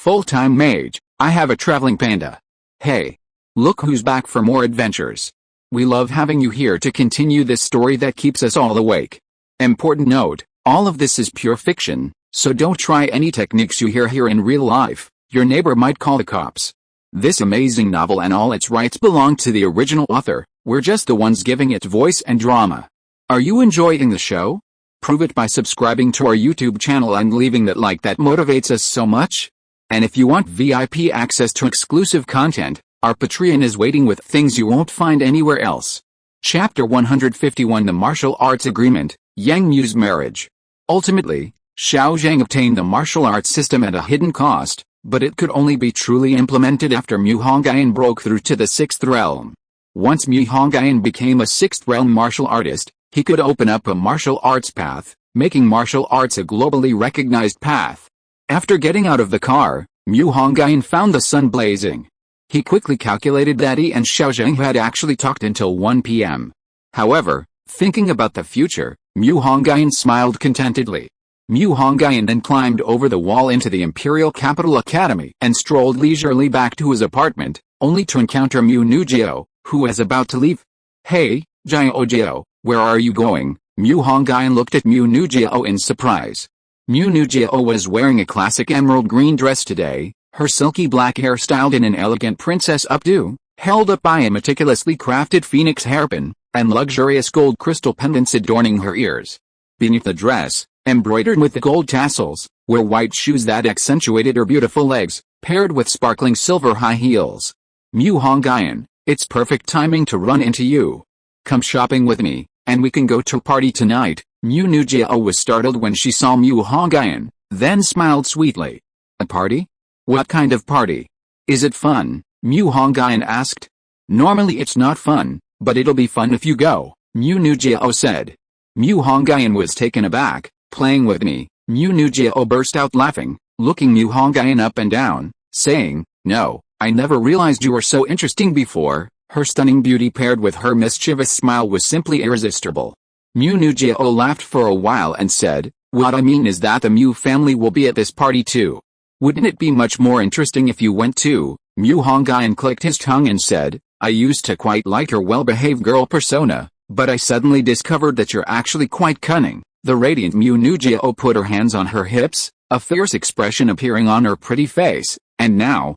Full-time mage, I have a traveling panda. Hey. Look who's back for more adventures. We love having you here to continue this story that keeps us all awake. Important note, all of this is pure fiction, so don't try any techniques you hear here in real life. Your neighbor might call the cops. This amazing novel and all its rights belong to the original author. We're just the ones giving it voice and drama. Are you enjoying the show? Prove it by subscribing to our YouTube channel and leaving that like that motivates us so much. And if you want VIP access to exclusive content, our Patreon is waiting with things you won't find anywhere else. Chapter 151 The Martial Arts Agreement, Yang Mu's Marriage. Ultimately, Xiao Zhang obtained the martial arts system at a hidden cost, but it could only be truly implemented after Mu Hongyun broke through to the 6th realm. Once Mu Hongyun became a 6th realm martial artist, he could open up a martial arts path, making martial arts a globally recognized path. After getting out of the car, Mu Hongyun found the sun blazing. He quickly calculated that he and Xiao Zhang had actually talked until 1 p.m. However, thinking about the future, Mu Hongyun smiled contentedly. Mu Hongyun then climbed over the wall into the Imperial Capital Academy and strolled leisurely back to his apartment, only to encounter Mu Nujiao, who was about to leave. Hey, Jiao, where are you going? Mu Hongyun looked at Mu Nujiao in surprise. Mu Nujiao was wearing a classic emerald green dress today, her silky black hair styled in an elegant princess updo, held up by a meticulously crafted phoenix hairpin, and luxurious gold crystal pendants adorning her ears. Beneath the dress, embroidered with the gold tassels, were white shoes that accentuated her beautiful legs, paired with sparkling silver high heels. Mu Hongyun, it's perfect timing to run into you. Come shopping with me, and we can go to a party tonight. Mu Nujiao was startled when she saw Mu Hongyun, then smiled sweetly. A party? What kind of party? Is it fun? Mu Hongyun asked. Normally it's not fun, but it'll be fun if you go, Mu Nujiao said. Mu Hongyun was taken aback. Playing with me? Mu Nujiao burst out laughing, looking Mu Hongyun up and down, saying, no, I never realized you were so interesting before. Her stunning beauty paired with her mischievous smile was simply irresistible. Mu Nujiao laughed for a while and said, what I mean is that the Mu family will be at this party too. Wouldn't it be much more interesting if you went too? Mu Hongyun clicked his tongue and said, I used to quite like your well-behaved girl persona, but I suddenly discovered that you're actually quite cunning. The radiant Mu Nujiao put her hands on her hips, a fierce expression appearing on her pretty face, and now,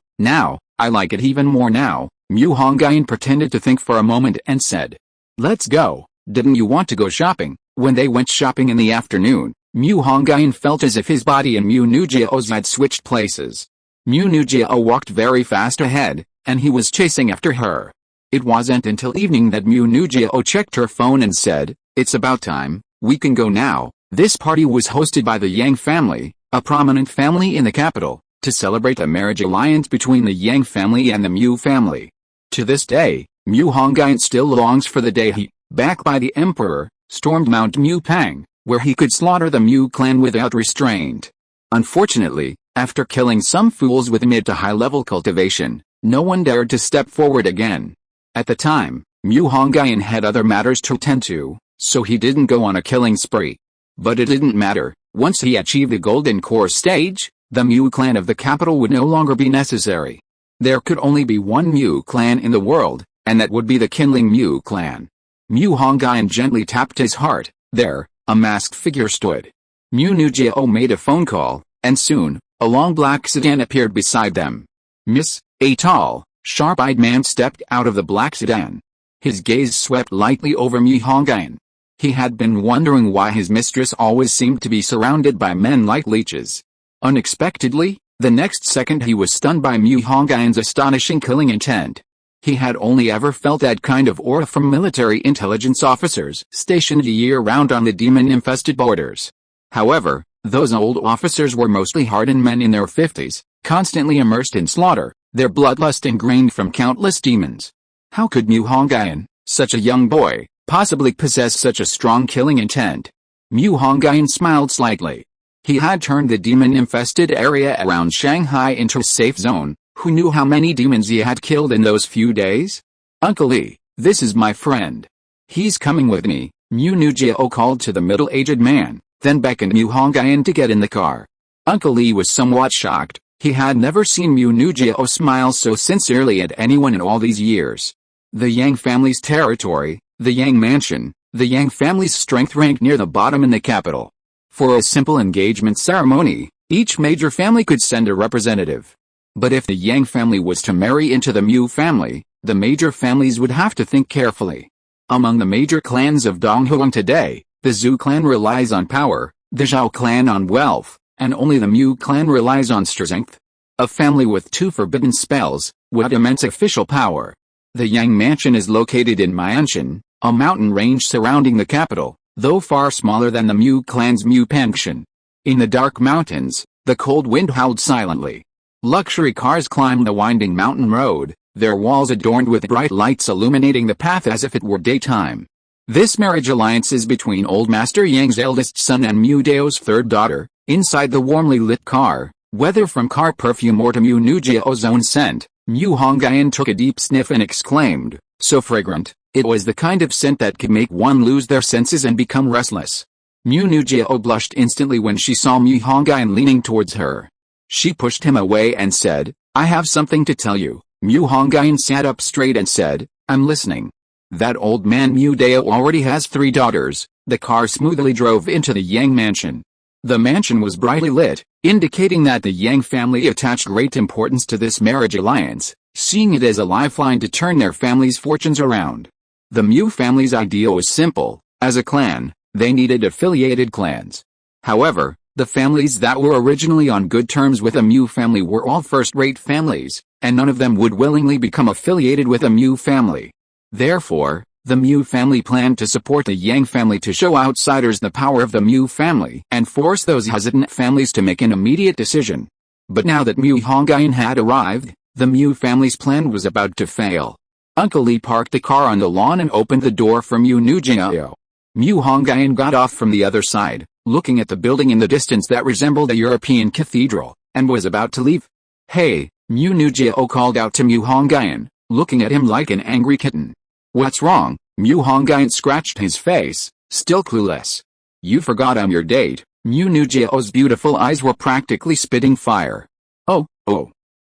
I like it even more now. Mu Hongyun pretended to think for a moment and said, let's go. Didn't you want to go shopping? When they went shopping in the afternoon, Mu Hongyun felt as if his body and Mu Nujiao's had switched places. Mu Nujiao walked very fast ahead, and he was chasing after her. It wasn't until evening that Mu Nujiao checked her phone and said, it's about time, we can go now. This party was hosted by the Yang family, a prominent family in the capital, to celebrate a marriage alliance between the Yang family and the Mu family. To this day, Mu Hongyun still longs for the day he, backed by the emperor, stormed Mount Mu Pang, where he could slaughter the Mu clan without restraint. Unfortunately, after killing some fools with mid to high level cultivation, no one dared to step forward again. At the time, Mu Hongyun had other matters to attend to, so he didn't go on a killing spree. But it didn't matter. Once he achieved the golden core stage, the Mu clan of the capital would no longer be necessary. There could only be one Mu clan in the world, and that would be the Qinling Mu Clan. Mu Hongyun gently tapped his heart. There, a masked figure stood. Mu Nujiao made a phone call, and soon, a long black sedan appeared beside them. Miss, a tall, sharp-eyed man stepped out of the black sedan. His gaze swept lightly over Mu Hongyun. He had been wondering why his mistress always seemed to be surrounded by men like leeches. Unexpectedly, the next second he was stunned by Mu Hongyun's astonishing killing intent. He had only ever felt that kind of aura from military intelligence officers stationed year-round on the demon-infested borders. However, those old officers were mostly hardened men in their 50s, constantly immersed in slaughter, their bloodlust ingrained from countless demons. How could Mu Hongyun, such a young boy, possibly possess such a strong killing intent? Mu Hongyun smiled slightly. He had turned the demon-infested area around Shanghai into a safe zone. Who knew how many demons he had killed in those few days? Uncle Lee, this is my friend. He's coming with me, Mu Nujiao called to the middle-aged man, then beckoned Mu Hongyun to get in the car. Uncle Lee was somewhat shocked. He had never seen Mu Nujiao smile so sincerely at anyone in all these years. The Yang family's territory, the Yang mansion, the Yang family's strength ranked near the bottom in the capital. For a simple engagement ceremony, each major family could send a representative. But if the Yang family was to marry into the Mu family, the major families would have to think carefully. Among the major clans of Donghuang today, the Zhu clan relies on power, the Zhao clan on wealth, and only the Mu clan relies on strength. A family with 2 forbidden spells, with immense official power. The Yang mansion is located in Mianshan, a mountain range surrounding the capital, though far smaller than the Mu clan's Mu Pangshan. In the dark mountains, the cold wind howled silently. Luxury cars climbed the winding mountain road, their walls adorned with bright lights illuminating the path as if it were daytime. This marriage alliance is between Old Master Yang's eldest son and Mu Dao's third daughter. Inside the warmly lit car, whether from car perfume or to Mu Nujiao's own scent, Mu Hongyun took a deep sniff and exclaimed, "So fragrant." It was the kind of scent that could make one lose their senses and become restless. Mu Nujiao blushed instantly when she saw Mu Hongyun leaning towards her. She pushed him away and said, "I have something to tell you." Mu Hongyun sat up straight and said, "I'm listening." That old man Mu Dao already has 3 daughters. The car smoothly drove into the Yang mansion. The mansion was brightly lit, indicating that the Yang family attached great importance to this marriage alliance, seeing it as a lifeline to turn their family's fortunes around. The Mu family's idea was simple. As a clan, they needed affiliated clans. However, the families that were originally on good terms with a Mu family were all first-rate families, and none of them would willingly become affiliated with a Mu family. Therefore, the Mu family planned to support the Yang family to show outsiders the power of the Mu family and force those hesitant families to make an immediate decision. But now that Mu Hongyun had arrived, the Mu family's plan was about to fail. Uncle Lee parked the car on the lawn and opened the door for Mu Nujiao. Mu Hongyun got off from the other side, looking at the building in the distance that resembled a European cathedral, and was about to leave. "Hey," Mu Nujiao called out to Mu Hongyun, looking at him like an angry kitten. "What's wrong?" Mu Hongyun scratched his face, still clueless. "You forgot I'm your date." Mu Nujiao's beautiful eyes were practically spitting fire. Oh.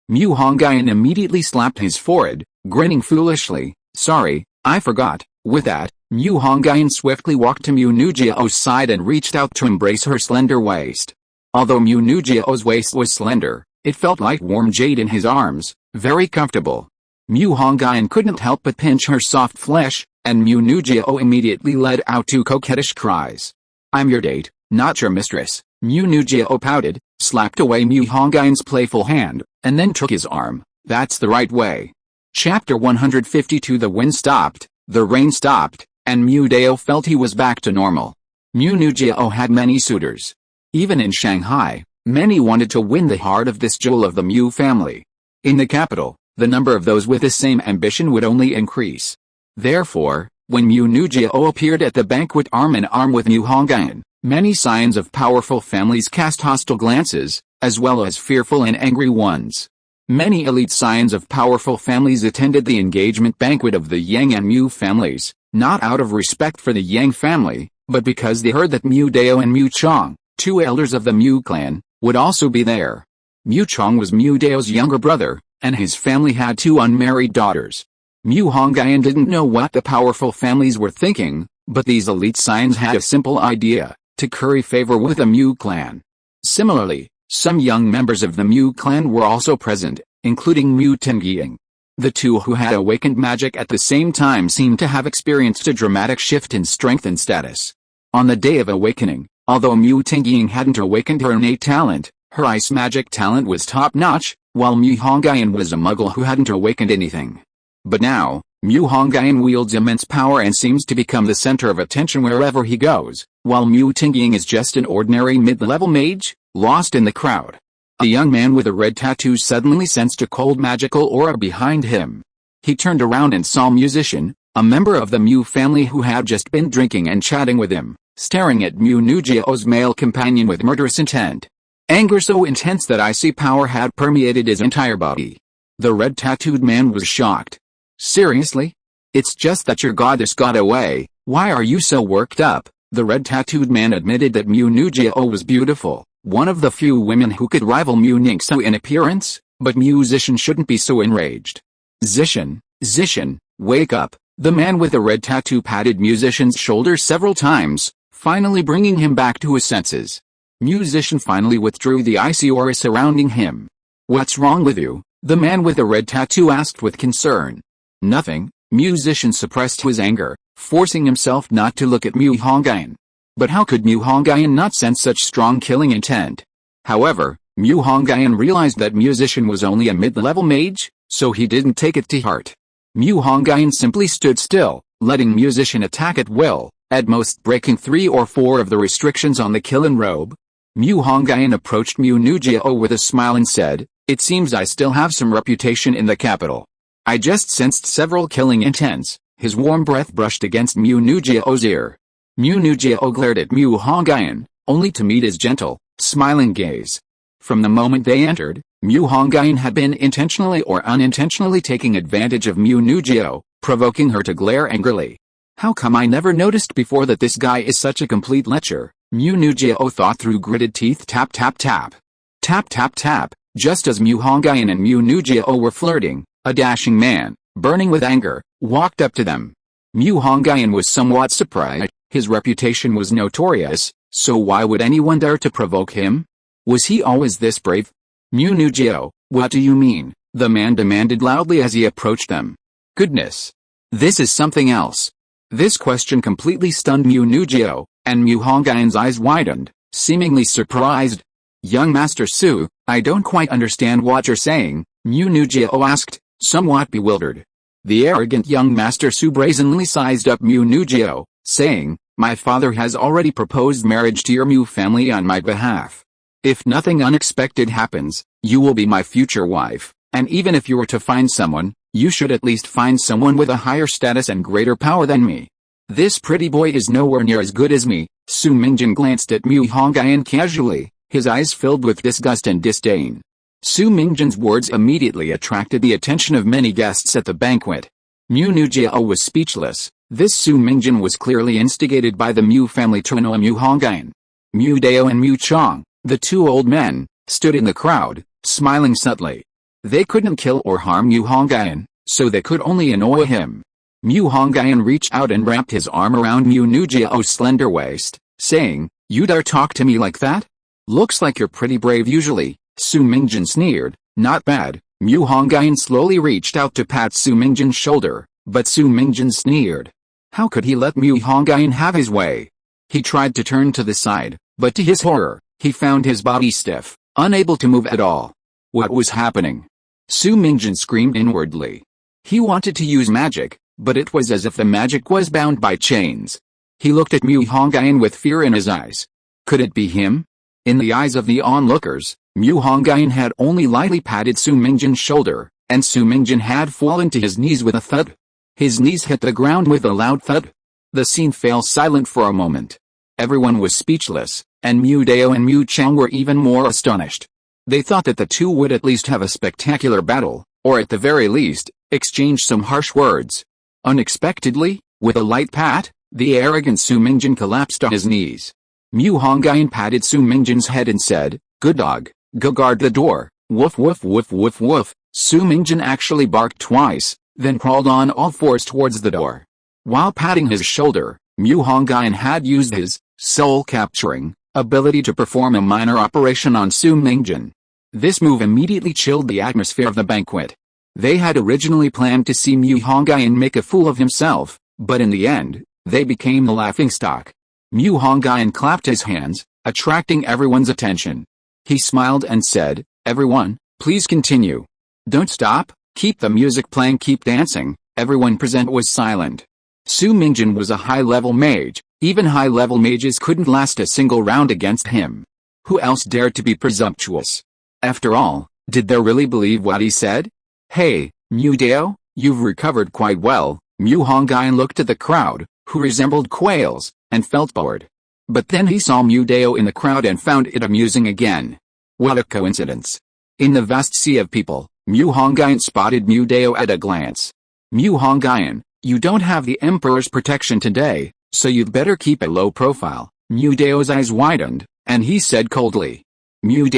Mu Hongyun immediately slapped his forehead, grinning foolishly. "Sorry, I forgot." With that, Mu Hongyun swiftly walked to Mu Nujiao's side and reached out to embrace her slender waist. Although Mu Nujiao's waist was slender, it felt like warm jade in his arms, very comfortable. Mu Hongyun couldn't help but pinch her soft flesh, and Mu Nujiao immediately let out 2 coquettish cries. "I'm your date, not your mistress." Mu Nujiao pouted, slapped away Mu Hongyun's playful hand, and then took his arm. "That's the right way." Chapter 152. The wind stopped, the rain stopped, and Mu Dao felt he was back to normal. Mu Nujiao had many suitors. Even in Shanghai, many wanted to win the heart of this jewel of the Mu family. In the capital, the number of those with the same ambition would only increase. Therefore, when Mu Nujiao appeared at the banquet arm in arm with Mu Hongyun, many scions of powerful families cast hostile glances, as well as fearful and angry ones. Many elite scions of powerful families attended the engagement banquet of the Yang and Mu families, not out of respect for the Yang family, but because they heard that Mu Dao and Mu Chong, 2 elders of the Mu clan, would also be there. Mu Chong was Mu Dao's younger brother, and his family had 2 unmarried daughters. Mu Hongyun didn't know what the powerful families were thinking, but these elite scions had a simple idea: to curry favor with the Mu clan. Similarly, some young members of the Mu clan were also present, including Mu Tengying. The 2 who had awakened magic at the same time seemed to have experienced a dramatic shift in strength and status. On the day of awakening, although Mu Tengying hadn't awakened her innate talent, her ice magic talent was top-notch, while Mu Hongyun was a muggle who hadn't awakened anything. But now, Mu Hongyun wields immense power and seems to become the center of attention wherever he goes, while Mu Tengying is just an ordinary mid-level mage, lost in the crowd. A young man with a red tattoo suddenly sensed a cold magical aura behind him. He turned around and saw Musician, a member of the Mu family who had just been drinking and chatting with him, staring at Mu Nujiao's male companion with murderous intent. Anger so intense that icy power had permeated his entire body. The red-tattooed man was shocked. "Seriously? It's just that your goddess got away. Why are you so worked up?" The red-tattooed man admitted that Mu Nujiao was beautiful, one of the few women who could rival Mu Ningxu in appearance, but musician shouldn't be so enraged. Zishan, wake up, the man with the red tattoo patted musician's shoulder several times, finally bringing him back to his senses. Musician finally withdrew the icy aura surrounding him. What's wrong with you? The man with the red tattoo asked with concern. Nothing, musician suppressed his anger, forcing himself not to look at Mu Hongyun. But how could Mu Hongyun not sense such strong killing intent? However, Mu Hongyun realized that musician was only a mid-level mage, so he didn't take it to heart. Mu Hongyun simply stood still, letting musician attack at will, at most breaking 3 or 4 of the restrictions on the killing robe. Mu Hongyun approached Mu Nujiao with a smile and said, "It seems I still have some reputation in the capital." I just sensed several killing intents. His warm breath brushed against Mu Nujiao's ear. Mu Nujiao glared at Mu Hongyun, only to meet his gentle, smiling gaze. From the moment they entered, Mu Hongyun had been intentionally or unintentionally taking advantage of Mu Nujiao, provoking her to glare angrily. How come I never noticed before that this guy is such a complete lecher? Mu Nujiao thought through gritted teeth. Tap tap tap. Tap tap tap. Just as Mu Hongyun and Mu Nujiao were flirting, a dashing man, burning with anger, walked up to them. Mu Hongyun was somewhat surprised. His reputation was notorious, so why would anyone dare to provoke him? Was he always this brave? Mu Nujiao, what do you mean? The man demanded loudly as he approached them. Goodness! This is something else. This question completely stunned Mu Nujiao, and Mu Hongyun's eyes widened, seemingly surprised. Young Master Su, I don't quite understand what you're saying, Mu Nujiao asked, somewhat bewildered. The arrogant young Master Su brazenly sized up Mu Nujiao, saying, my father has already proposed marriage to your Mu family on my behalf. If nothing unexpected happens, you will be my future wife, and even if you were to find someone, you should at least find someone with a higher status and greater power than me. This pretty boy is nowhere near as good as me. Su Mingjin glanced at Mu Hongyun casually, his eyes filled with disgust and disdain. Su Mingjin's words immediately attracted the attention of many guests at the banquet. Mu Nujiao was speechless. This Su Mingjin was clearly instigated by the Mu family to annoy Mu Hongyun. Mu Dao and Mu Chong, the 2 old men, stood in the crowd, smiling subtly. They couldn't kill or harm Mu Hongyun, so they could only annoy him. Mu Hongyun reached out and wrapped his arm around Mu Nujiao's slender waist, saying, you dare talk to me like that? Looks like you're pretty brave usually, Su Mingjin sneered. Not bad. Mu Hongyun slowly reached out to pat Su Mingjin's shoulder, but Su Mingjin sneered. How could he let Mu Hongyun have his way? He tried to turn to the side, but to his horror, he found his body stiff, unable to move at all. What was happening? Su Mingjin screamed inwardly. He wanted to use magic, but it was as if the magic was bound by chains. He looked at Mu Hongyun with fear in his eyes. Could it be him? In the eyes of the onlookers, Mu Hongyun had only lightly patted Su Mingjin's shoulder, and Su Mingjin had fallen to his knees with a thud. His knees hit the ground with a loud thud. The scene fell silent for a moment. Everyone was speechless, and Mu Dao and Mu Chang were even more astonished. They thought that the two would at least have a spectacular battle, or at the very least, exchange some harsh words. Unexpectedly, with a light pat, the arrogant Su Mingjin collapsed on his knees. Mu Hongyun patted Su Mingjin's head and said, good dog, go guard the door, woof woof woof woof woof. Su Mingjin actually barked twice, then crawled on all fours towards the door. While patting his shoulder, Mu Hongyun had used his soul-capturing ability to perform a minor operation on Su Mingjin. This move immediately chilled the atmosphere of the banquet. They had originally planned to see Mu Hongyun make a fool of himself, but in the end, they became the laughingstock. Mu Hongyun clapped his hands, attracting everyone's attention. He smiled and said, everyone, please continue. Don't stop, keep the music playing, keep dancing. Everyone present was silent. Su Mingjin was a high-level mage. Even high-level mages couldn't last a single round against him. Who else dared to be presumptuous? After all, did they really believe what he said? Hey, Mu Dao, you've recovered quite well. Mu Hongyun looked at the crowd, who resembled quails, and felt bored. But then he saw Mu Dao in the crowd and found it amusing again. What a coincidence. In the vast sea of people, Mu Hongyun spotted Mu Dao at a glance. Mu Hongyun, you don't have the Emperor's protection today, so you'd better keep a low profile. Mu Dao's eyes widened, and he said coldly, Mu,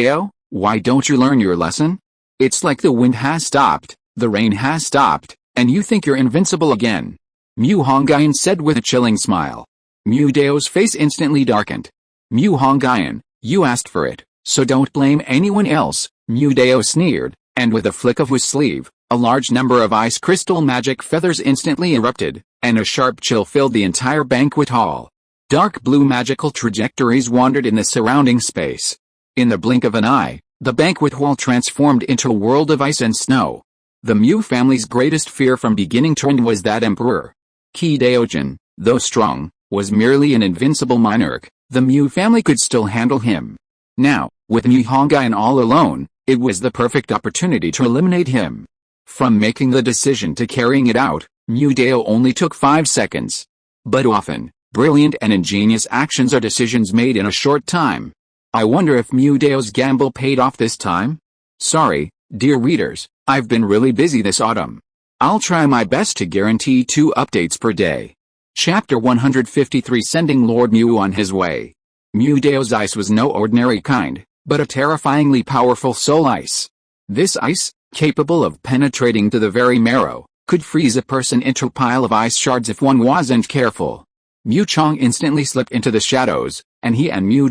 why don't you learn your lesson? It's like the wind has stopped, the rain has stopped, and you think you're invincible again. Hongyun said with a chilling smile. Mu's face instantly darkened. Hongyun, you asked for it, so don't blame anyone else, Mu sneered, and with a flick of his sleeve, a large number of ice crystal magic feathers instantly erupted, and a sharp chill filled the entire banquet hall. Dark blue magical trajectories wandered in the surrounding space. In the blink of an eye, the banquet hall transformed into a world of ice and snow. The Mu family's greatest fear from beginning to end was that Emperor Zhan, though strong, was merely an invincible monarch. The Mu family could still handle him. Now, with Hongyun all alone, it was the perfect opportunity to eliminate him. From making the decision to carrying it out, Mu only took 5 seconds. But often, brilliant and ingenious actions are decisions made in a short time. I wonder if Mu's gamble paid off this time? Sorry, dear readers, I've been really busy this autumn. I'll try my best to guarantee 2 updates per day. Chapter 153 Sending Lord Mu on his way. Mu's ice was no ordinary kind, but a terrifyingly powerful soul ice. This ice, capable of penetrating to the very marrow, could freeze a person into a pile of ice shards if one wasn't careful. Mu Chong instantly slipped into the shadows, and he and Mu,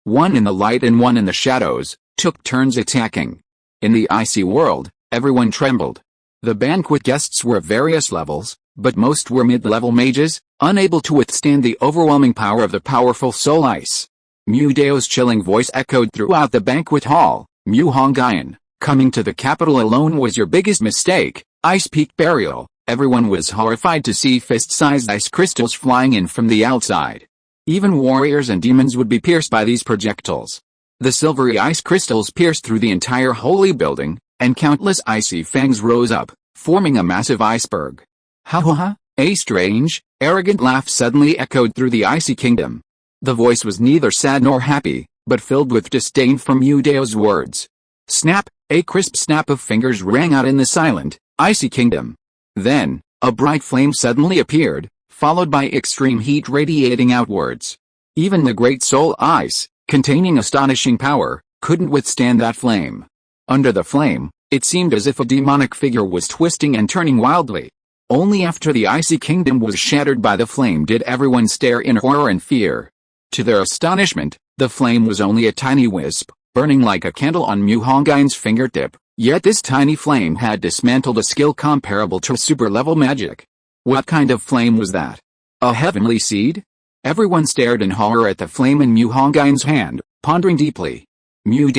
one in the light and one in the shadows, took turns attacking. In the icy world, everyone trembled. The banquet guests were of various levels, but most were mid-level mages, unable to withstand the overwhelming power of the powerful soul ice. Mu's chilling voice echoed throughout the banquet hall. Hongyun, coming to the capital alone was your biggest mistake. Ice Peak Burial. Everyone was horrified to see fist-sized ice crystals flying in from the outside. Even warriors and demons would be pierced by these projectiles. The silvery ice crystals pierced through the entire holy building, and countless icy fangs rose up, forming a massive iceberg. Ha ha ha! A strange, arrogant laugh suddenly echoed through the icy kingdom. The voice was neither sad nor happy, but filled with disdain for Mu's words. Snap! A crisp snap of fingers rang out in the silent, icy kingdom. Then, a bright flame suddenly appeared, followed by extreme heat radiating outwards. Even the great soul ice, containing astonishing power, couldn't withstand that flame. Under the flame, it seemed as if a demonic figure was twisting and turning wildly. Only after the icy kingdom was shattered by the flame did everyone stare in horror and fear. To their astonishment, the flame was only a tiny wisp, burning like a candle on Hongyun's fingertip, yet this tiny flame had dismantled a skill comparable to super-level magic. What kind of flame was that? A heavenly seed? Everyone stared in horror at the flame in Hongyun's hand, pondering deeply. Mu,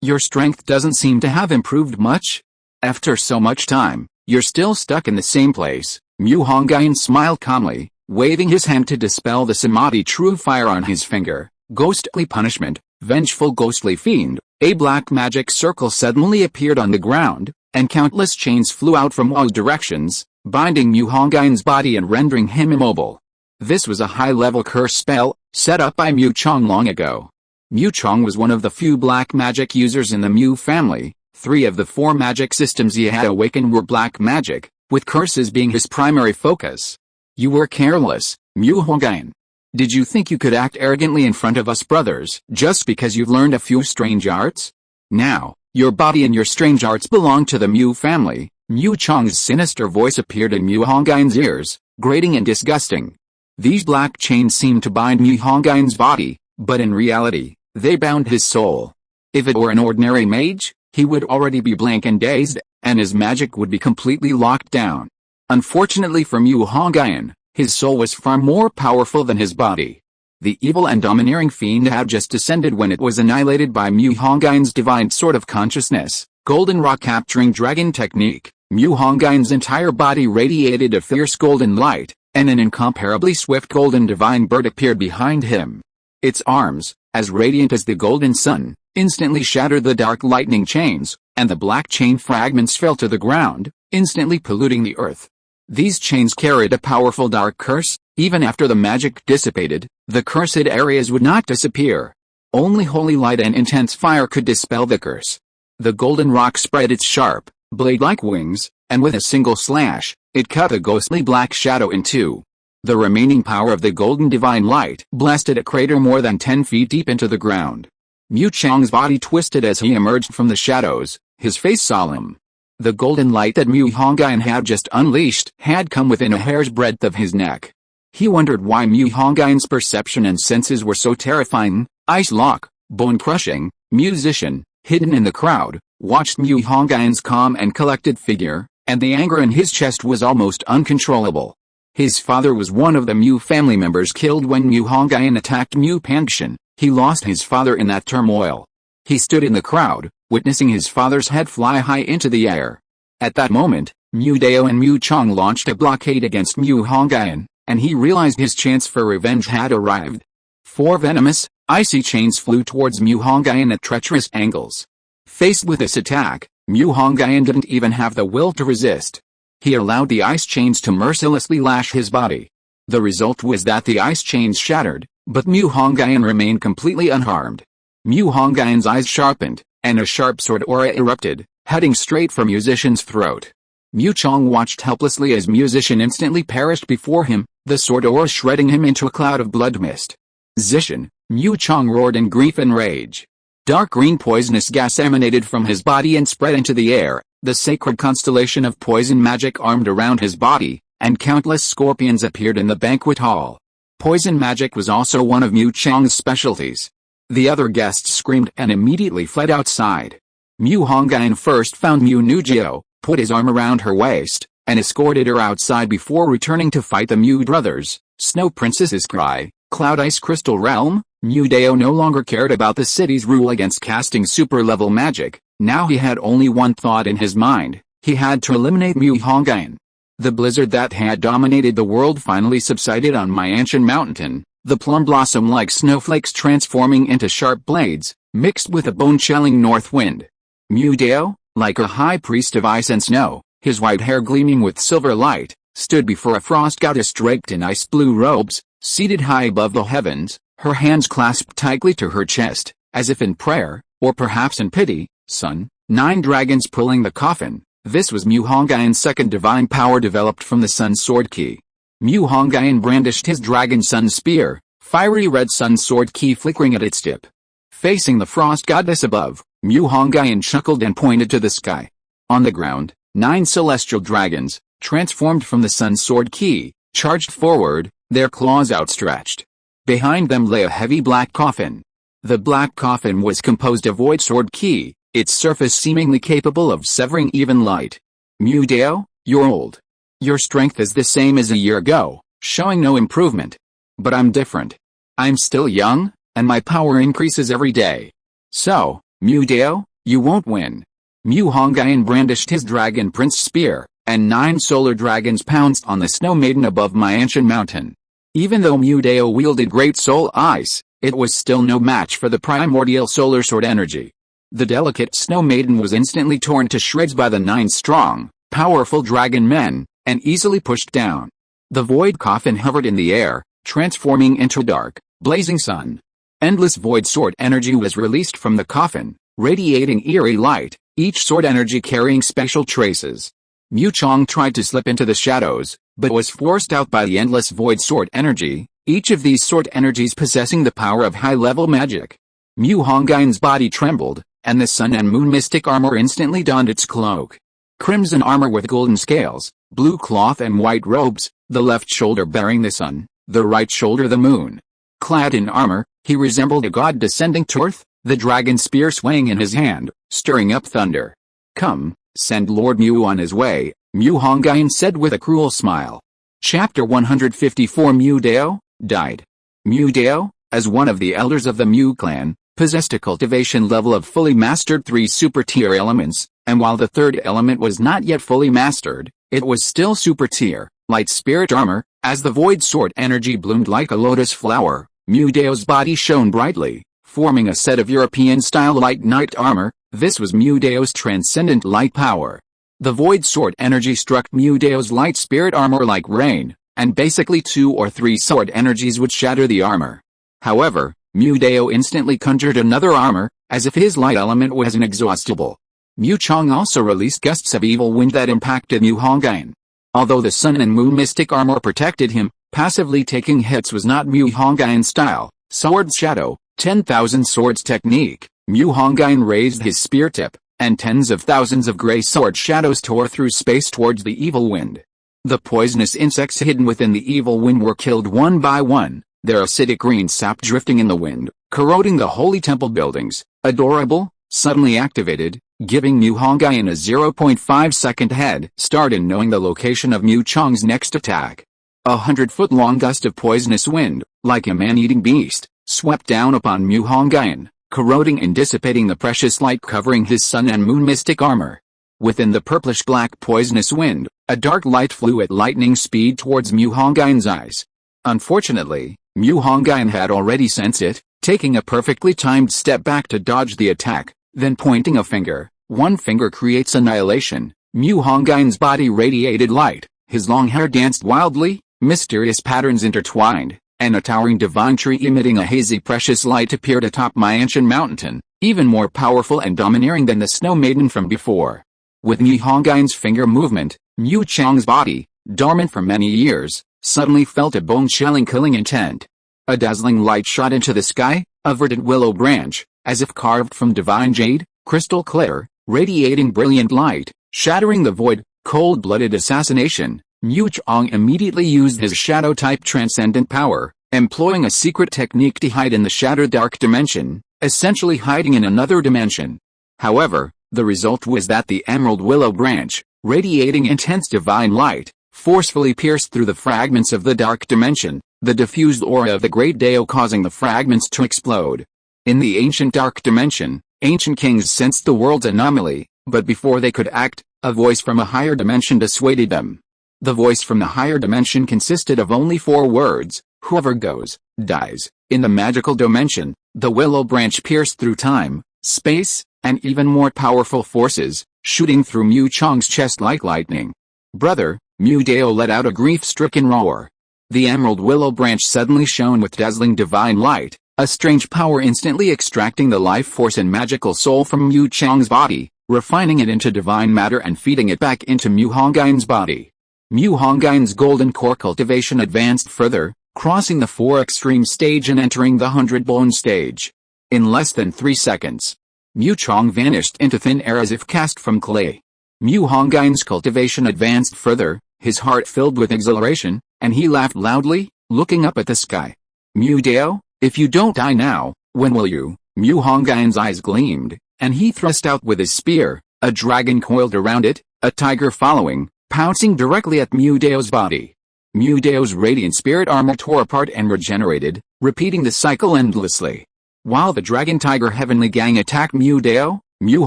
your strength doesn't seem to have improved much? After so much time, you're still stuck in the same place. Hongyun smiled calmly, waving his hand to dispel the samadhi true fire on his finger. Ghostly punishment, vengeful ghostly fiend. A black magic circle suddenly appeared on the ground, and countless chains flew out from all directions, binding Hongyun's body and rendering him immobile. This was a high-level curse spell, set up by Mu Chong long ago. Mu Chong was one of the few black magic users in the Mu family. 3 of the 4 magic systems he had awakened were black magic, with curses being his primary focus. You were careless, Hongyun. Did you think you could act arrogantly in front of us brothers, just because you've learned a few strange arts? Now, your body and your strange arts belong to the Mu family. Mu Chong's sinister voice appeared in Hongyun's ears, grating and disgusting. These black chains seemed to bind Hongyun's body, but in reality, they bound his soul. If it were an ordinary mage, he would already be blank and dazed, and his magic would be completely locked down. Unfortunately for Hongyun, his soul was far more powerful than his body. The evil and domineering fiend had just descended when it was annihilated by Hongyun's divine sort of consciousness, golden rock capturing dragon technique. Hongyun's entire body radiated a fierce golden light, and an incomparably swift golden divine bird appeared behind him. Its arms, as radiant as the golden sun, instantly shattered the dark lightning chains, and the black chain fragments fell to the ground, instantly polluting the earth. These chains carried a powerful dark curse. Even after the magic dissipated, the cursed areas would not disappear. Only holy light and intense fire could dispel the curse. The golden rock spread its sharp, blade-like wings, and with a single slash, it cut a ghostly black shadow in two. The remaining power of the golden divine light blasted a crater more than 10 feet deep into the ground. Mu Chang's body twisted as he emerged from the shadows, his face solemn. The golden light that Mu Hongyun had just unleashed had come within a hair's breadth of his neck. He wondered why Mu Hongyun's perception and senses were so terrifying. Ice Lock, bone-crushing, musician, hidden in the crowd, watched Mu Hongyun's calm and collected figure, and the anger in his chest was almost uncontrollable. His father was one of the Mu family members killed when Mu Hongyun attacked Mu Pangshan. He lost his father in that turmoil. He stood in the crowd, witnessing his father's head fly high into the air. At that moment, Mu Dao and Mu Chang launched a blockade against Mu Hongyun, and he realized his chance for revenge had arrived. 4 venomous, icy chains flew towards Mu Hongyun at treacherous angles. Faced with this attack, Mu Hongyun didn't even have the will to resist. He allowed the ice chains to mercilessly lash his body. The result was that the ice chains shattered, but Mu Hongyun remained completely unharmed. Mu Hongyun's eyes sharpened, and a sharp sword aura erupted, heading straight for Musician's throat. Mu Chang watched helplessly as Musician instantly perished before him, the sword aura shredding him into a cloud of blood mist. Zishan, Mu Chang roared in grief and rage. Dark green poisonous gas emanated from his body and spread into the air, the sacred constellation of poison magic armed around his body, and countless scorpions appeared in the banquet hall. Poison magic was also one of Mu Chang's specialties. The other guests screamed and immediately fled outside. Mu Hongyun first found Mu Nujio, put his arm around her waist, and escorted her outside before returning to fight the Mu brothers. Snow Princess's cry, Cloud Ice Crystal Realm. Mu Dao no longer cared about the city's rule against casting super-level magic. Now he had only one thought in his mind: he had to eliminate Mu Hongyun. The blizzard that had dominated the world finally subsided on Myanshan Mountain, the plum blossom-like snowflakes transforming into sharp blades, mixed with a bone-chilling north wind. Mu Dao, like a high priest of ice and snow, his white hair gleaming with silver light, stood before a frost goddess draped in ice-blue robes, seated high above the heavens, her hands clasped tightly to her chest, as if in prayer, or perhaps in pity. Sun, 9 dragons pulling the coffin. This was Mu Hongyun's second divine power developed from the Sun Sword Key. Mu Hongyun brandished his Dragon Sun Spear, fiery red Sun Sword Key flickering at its tip. Facing the frost goddess above, Mu Hongyun chuckled and pointed to the sky. On the ground, 9 celestial dragons, transformed from the Sun Sword Key, charged forward, their claws outstretched. Behind them lay a heavy black coffin. The black coffin was composed of void sword key, its surface seemingly capable of severing even light. Mu Dao, you're old. Your strength is the same as a year ago, showing no improvement. But I'm different. I'm still young, and my power increases every day. So, Mu Dao, you won't win. Mu Hongyun brandished his Dragon Prince spear, and 9 solar dragons pounced on the snow maiden above Myanshan Mountain. Even though Mu Dao wielded Great Soul Ice, it was still no match for the primordial solar sword energy. The delicate snow maiden was instantly torn to shreds by the 9 strong, powerful dragon men, and easily pushed down. The void coffin hovered in the air, transforming into a dark, blazing sun. Endless void sword energy was released from the coffin, radiating eerie light, each sword energy carrying special traces. Mu Chang tried to slip into the shadows, but was forced out by the endless void sword energy, each of these sword energies possessing the power of high-level magic. Mu Hongyun's body trembled, and the sun and moon mystic armor instantly donned its cloak. Crimson armor with golden scales, blue cloth and white robes, the left shoulder bearing the sun, the right shoulder the moon. Clad in armor, he resembled a god descending to earth, the dragon spear swaying in his hand, stirring up thunder. Come, send Lord Mu on his way, Mu Hongyun said with a cruel smile. Chapter 154 Mu Dao died. Mu Dao, as one of the elders of the Mu clan, possessed a cultivation level of fully mastered 3 super-tier elements, and while the third element was not yet fully mastered, it was still super-tier, light spirit armor. As the void sword energy bloomed like a lotus flower, Mu Dao's body shone brightly, forming a set of European-style light knight armor. This was Mu Dao's transcendent light power. The void sword energy struck Mu Dao's light spirit armor like rain, and basically 2 or 3 sword energies would shatter the armor. However, Mu Dao instantly conjured another armor, as if his light element was inexhaustible. Mu Chang also released gusts of evil wind that impacted Mu Hongyun. Although the sun and moon mystic armor protected him, passively taking hits was not Mu Hongyun's style. Sword Shadow, 10,000 swords technique. Mu Hongyun raised his spear tip, and tens of thousands of gray sword shadows tore through space towards the evil wind. The poisonous insects hidden within the evil wind were killed one by one, their acidic green sap drifting in the wind, corroding the holy temple buildings. Adorable, suddenly activated, giving Mu Hongyun a 0.5-second head start in knowing the location of Mu Chong's next attack. 100-foot-long gust of poisonous wind, like a man-eating beast, swept down upon Mu Hongyun, corroding and dissipating the precious light covering his sun and moon mystic armor. Within the purplish-black poisonous wind, a dark light flew at lightning speed towards Mu Hongyun's eyes. Unfortunately, Mu Hongyun had already sensed it, taking a perfectly timed step back to dodge the attack, then pointing a finger. One finger creates annihilation. Mu Hongyun's body radiated light, his long hair danced wildly, mysterious patterns intertwined, and a towering divine tree emitting a hazy precious light appeared atop Ma'anshan Mountain, even more powerful and domineering than the Snow Maiden from before. With Mu Hongyun's finger movement, Mu Chong's body, dormant for many years, suddenly felt a bone-chilling killing intent. A dazzling light shot into the sky, a verdant willow branch, as if carved from divine jade, crystal clear, radiating brilliant light, shattering the void. Cold-blooded assassination. Mu Chong immediately used his shadow-type transcendent power, employing a secret technique to hide in the shattered dark dimension, essentially hiding in another dimension. However, the result was that the emerald willow branch, radiating intense divine light, forcefully pierced through the fragments of the dark dimension, the diffused aura of the great Dao causing the fragments to explode. In the ancient dark dimension, ancient kings sensed the world's anomaly, but before they could act, a voice from a higher dimension dissuaded them. The voice from the higher dimension consisted of only 4 words: whoever goes, dies. In the magical dimension, the willow branch pierced through time, space, and even more powerful forces, shooting through Mu Chong's chest like lightning. Brother, Mu Dao let out a grief-stricken roar. The emerald willow branch suddenly shone with dazzling divine light, a strange power instantly extracting the life force and magical soul from Mu Chong's body, refining it into divine matter and feeding it back into Mu Hongyun's body. Mu Hongyun's golden core cultivation advanced further, crossing the 4 extreme stage and entering the 100-bone stage. In less than 3 seconds, Mu Chong vanished into thin air as if cast from clay. Mu Hongyun's cultivation advanced further, his heart filled with exhilaration, and he laughed loudly, looking up at the sky. Mu Dao, if you don't die now, when will you? Mu Hongyun's eyes gleamed, and he thrust out with his spear, a dragon coiled around it, a tiger following, pouncing directly at Mu Dao's body. Mu Dao's radiant spirit armor tore apart and regenerated, repeating the cycle endlessly. While the dragon tiger heavenly gang attacked Mu Dao, Mu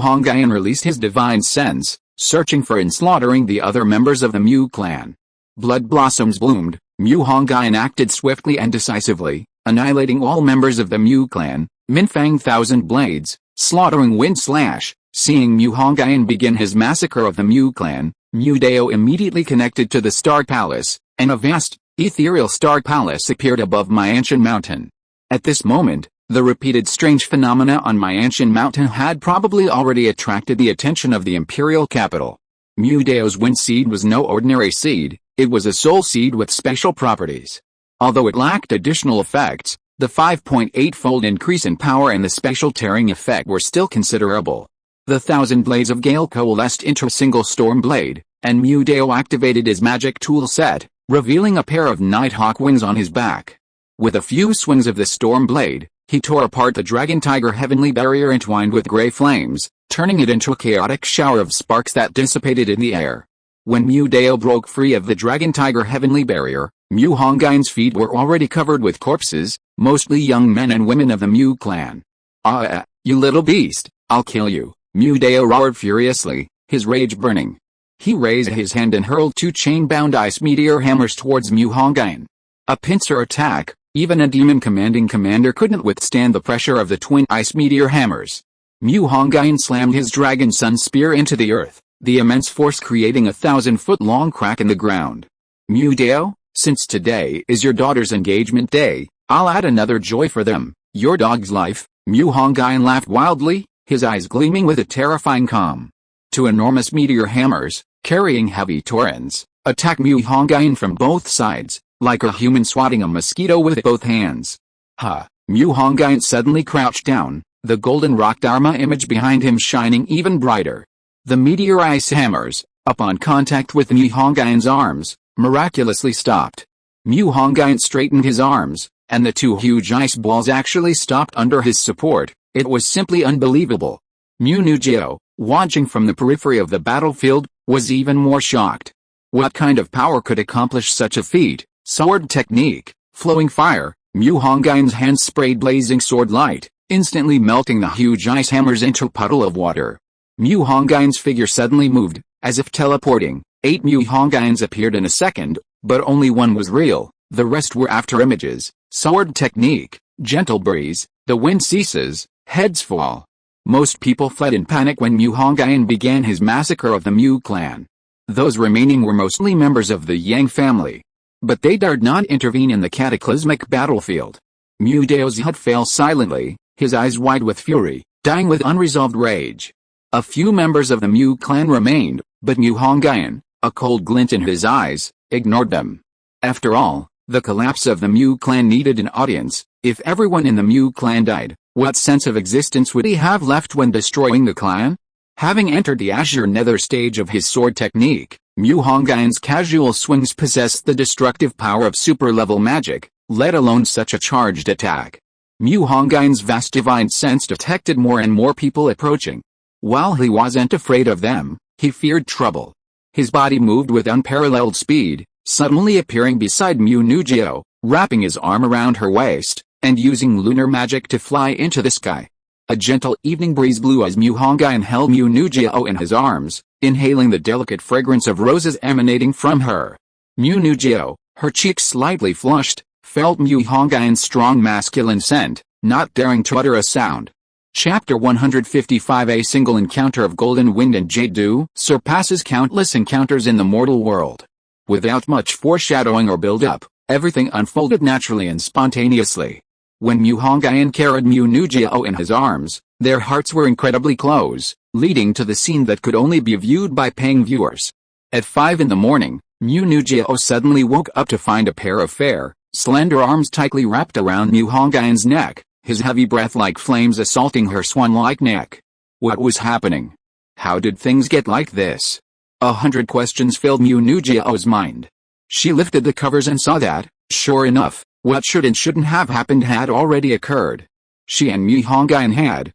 Hongyun released his divine sense, searching for and slaughtering the other members of the Mu clan. Blood blossoms bloomed. Mu Hongyun acted swiftly and decisively, annihilating all members of the Mu clan, Minfang Thousand Blades, slaughtering Wind Slash. Seeing Mu Hongyun begin his massacre of the Mu clan, Mu Dao immediately connected to the Star Palace, and a vast, ethereal Star Palace appeared above Ma'anshan Mountain. At this moment, the repeated strange phenomena on Ma'anshan Mountain had probably already attracted the attention of the imperial capital. Mu Dao's wind seed was no ordinary seed, it was a soul seed with special properties. Although it lacked additional effects, the 5.8-fold increase in power and the special tearing effect were still considerable. The 1,000 blades of Gale coalesced into a single storm blade, and Mu Dao activated his magic tool set, revealing a pair of nighthawk wings on his back. With a few swings of the storm blade, he tore apart the dragon tiger heavenly barrier entwined with gray flames, turning it into a chaotic shower of sparks that dissipated in the air. When Mu Dao broke free of the dragon tiger heavenly barrier, Mu Hongyun's feet were already covered with corpses, mostly young men and women of the Mu clan. "Ah, you little beast, I'll kill you," Mu Dao roared furiously, his rage burning. He raised his hand and hurled 2 chain-bound ice meteor hammers towards Mu Hongyun. A pincer attack, even a demon commanding commander couldn't withstand the pressure of the twin ice meteor hammers. Mu Hongyun slammed his dragon sun spear into the earth, the immense force creating a 1,000-foot-long crack in the ground. "Mu Dao, since today is your daughter's engagement day, I'll add another joy for them, your dog's life." Mu Hongyun laughed wildly, his eyes gleaming with a terrifying calm. 2 enormous meteor hammers, carrying heavy torrents, attacked Mu Hongyun from both sides, like a human swatting a mosquito with both hands. "Ha, Mu Hongyun suddenly crouched down, the golden rock Dharma image behind him shining even brighter. The meteor ice hammers, upon contact with Mu Hongyun's arms, miraculously stopped. Mu Hongyun straightened his arms, and the two huge ice balls actually stopped under his support. It was simply unbelievable. Mu Nujio, watching from the periphery of the battlefield, was even more shocked. What kind of power could accomplish such a feat? Sword technique, flowing fire. Mu Hongyun's hands sprayed blazing sword light, instantly melting the huge ice hammers into a puddle of water. Mu Hongyun's figure suddenly moved, as if teleporting. 8 Mu Hongyuns appeared in a second, but only one was real, the rest were after images. Sword technique, gentle breeze, the wind ceases, heads fall. Most people fled in panic when Mu Hongyun began his massacre of the Mu clan. Those remaining were mostly members of the Yang family. But they dared not intervene in the cataclysmic battlefield. Mu Daozhud fell silently, his eyes wide with fury, dying with unresolved rage. A few members of the Mu clan remained, but Mu Hongyun, a cold glint in his eyes, ignored them. After all, the collapse of the Mu clan needed an audience. If everyone in the Mu clan died, what sense of existence would he have left when destroying the clan? Having entered the Azure Nether stage of his sword technique, Mu Hongyun's casual swings possessed the destructive power of super-level magic, let alone such a charged attack. Mu Hongyun's vast divine sense detected more and more people approaching. While he wasn't afraid of them, he feared trouble. His body moved with unparalleled speed, suddenly appearing beside Mu Nujio, wrapping his arm around her waist, and using lunar magic to fly into the sky. A gentle evening breeze blew as Mu Hongyun held Mu Nujio in his arms, inhaling the delicate fragrance of roses emanating from her. Mu Nujio, her cheeks slightly flushed, felt Mu Hongyun's strong masculine scent, not daring to utter a sound. Chapter 155. A single encounter of Golden Wind and Jade Dew surpasses countless encounters in the mortal world. Without much foreshadowing or build-up, everything unfolded naturally and spontaneously. When Mu Hongyun carried Mu Nujio in his arms, their hearts were incredibly close, leading to the scene that could only be viewed by paying viewers. At 5 in the morning, Mu Nujio suddenly woke up to find a pair of fair, slender arms tightly wrapped around Mu Hongyun's neck, his heavy breath like flames assaulting her swan-like neck. What was happening? How did things get like this? 100 questions filled Mu Nujio's mind. She lifted the covers and saw that, sure enough, what should and shouldn't have happened had already occurred. She and Mu Hongyun had,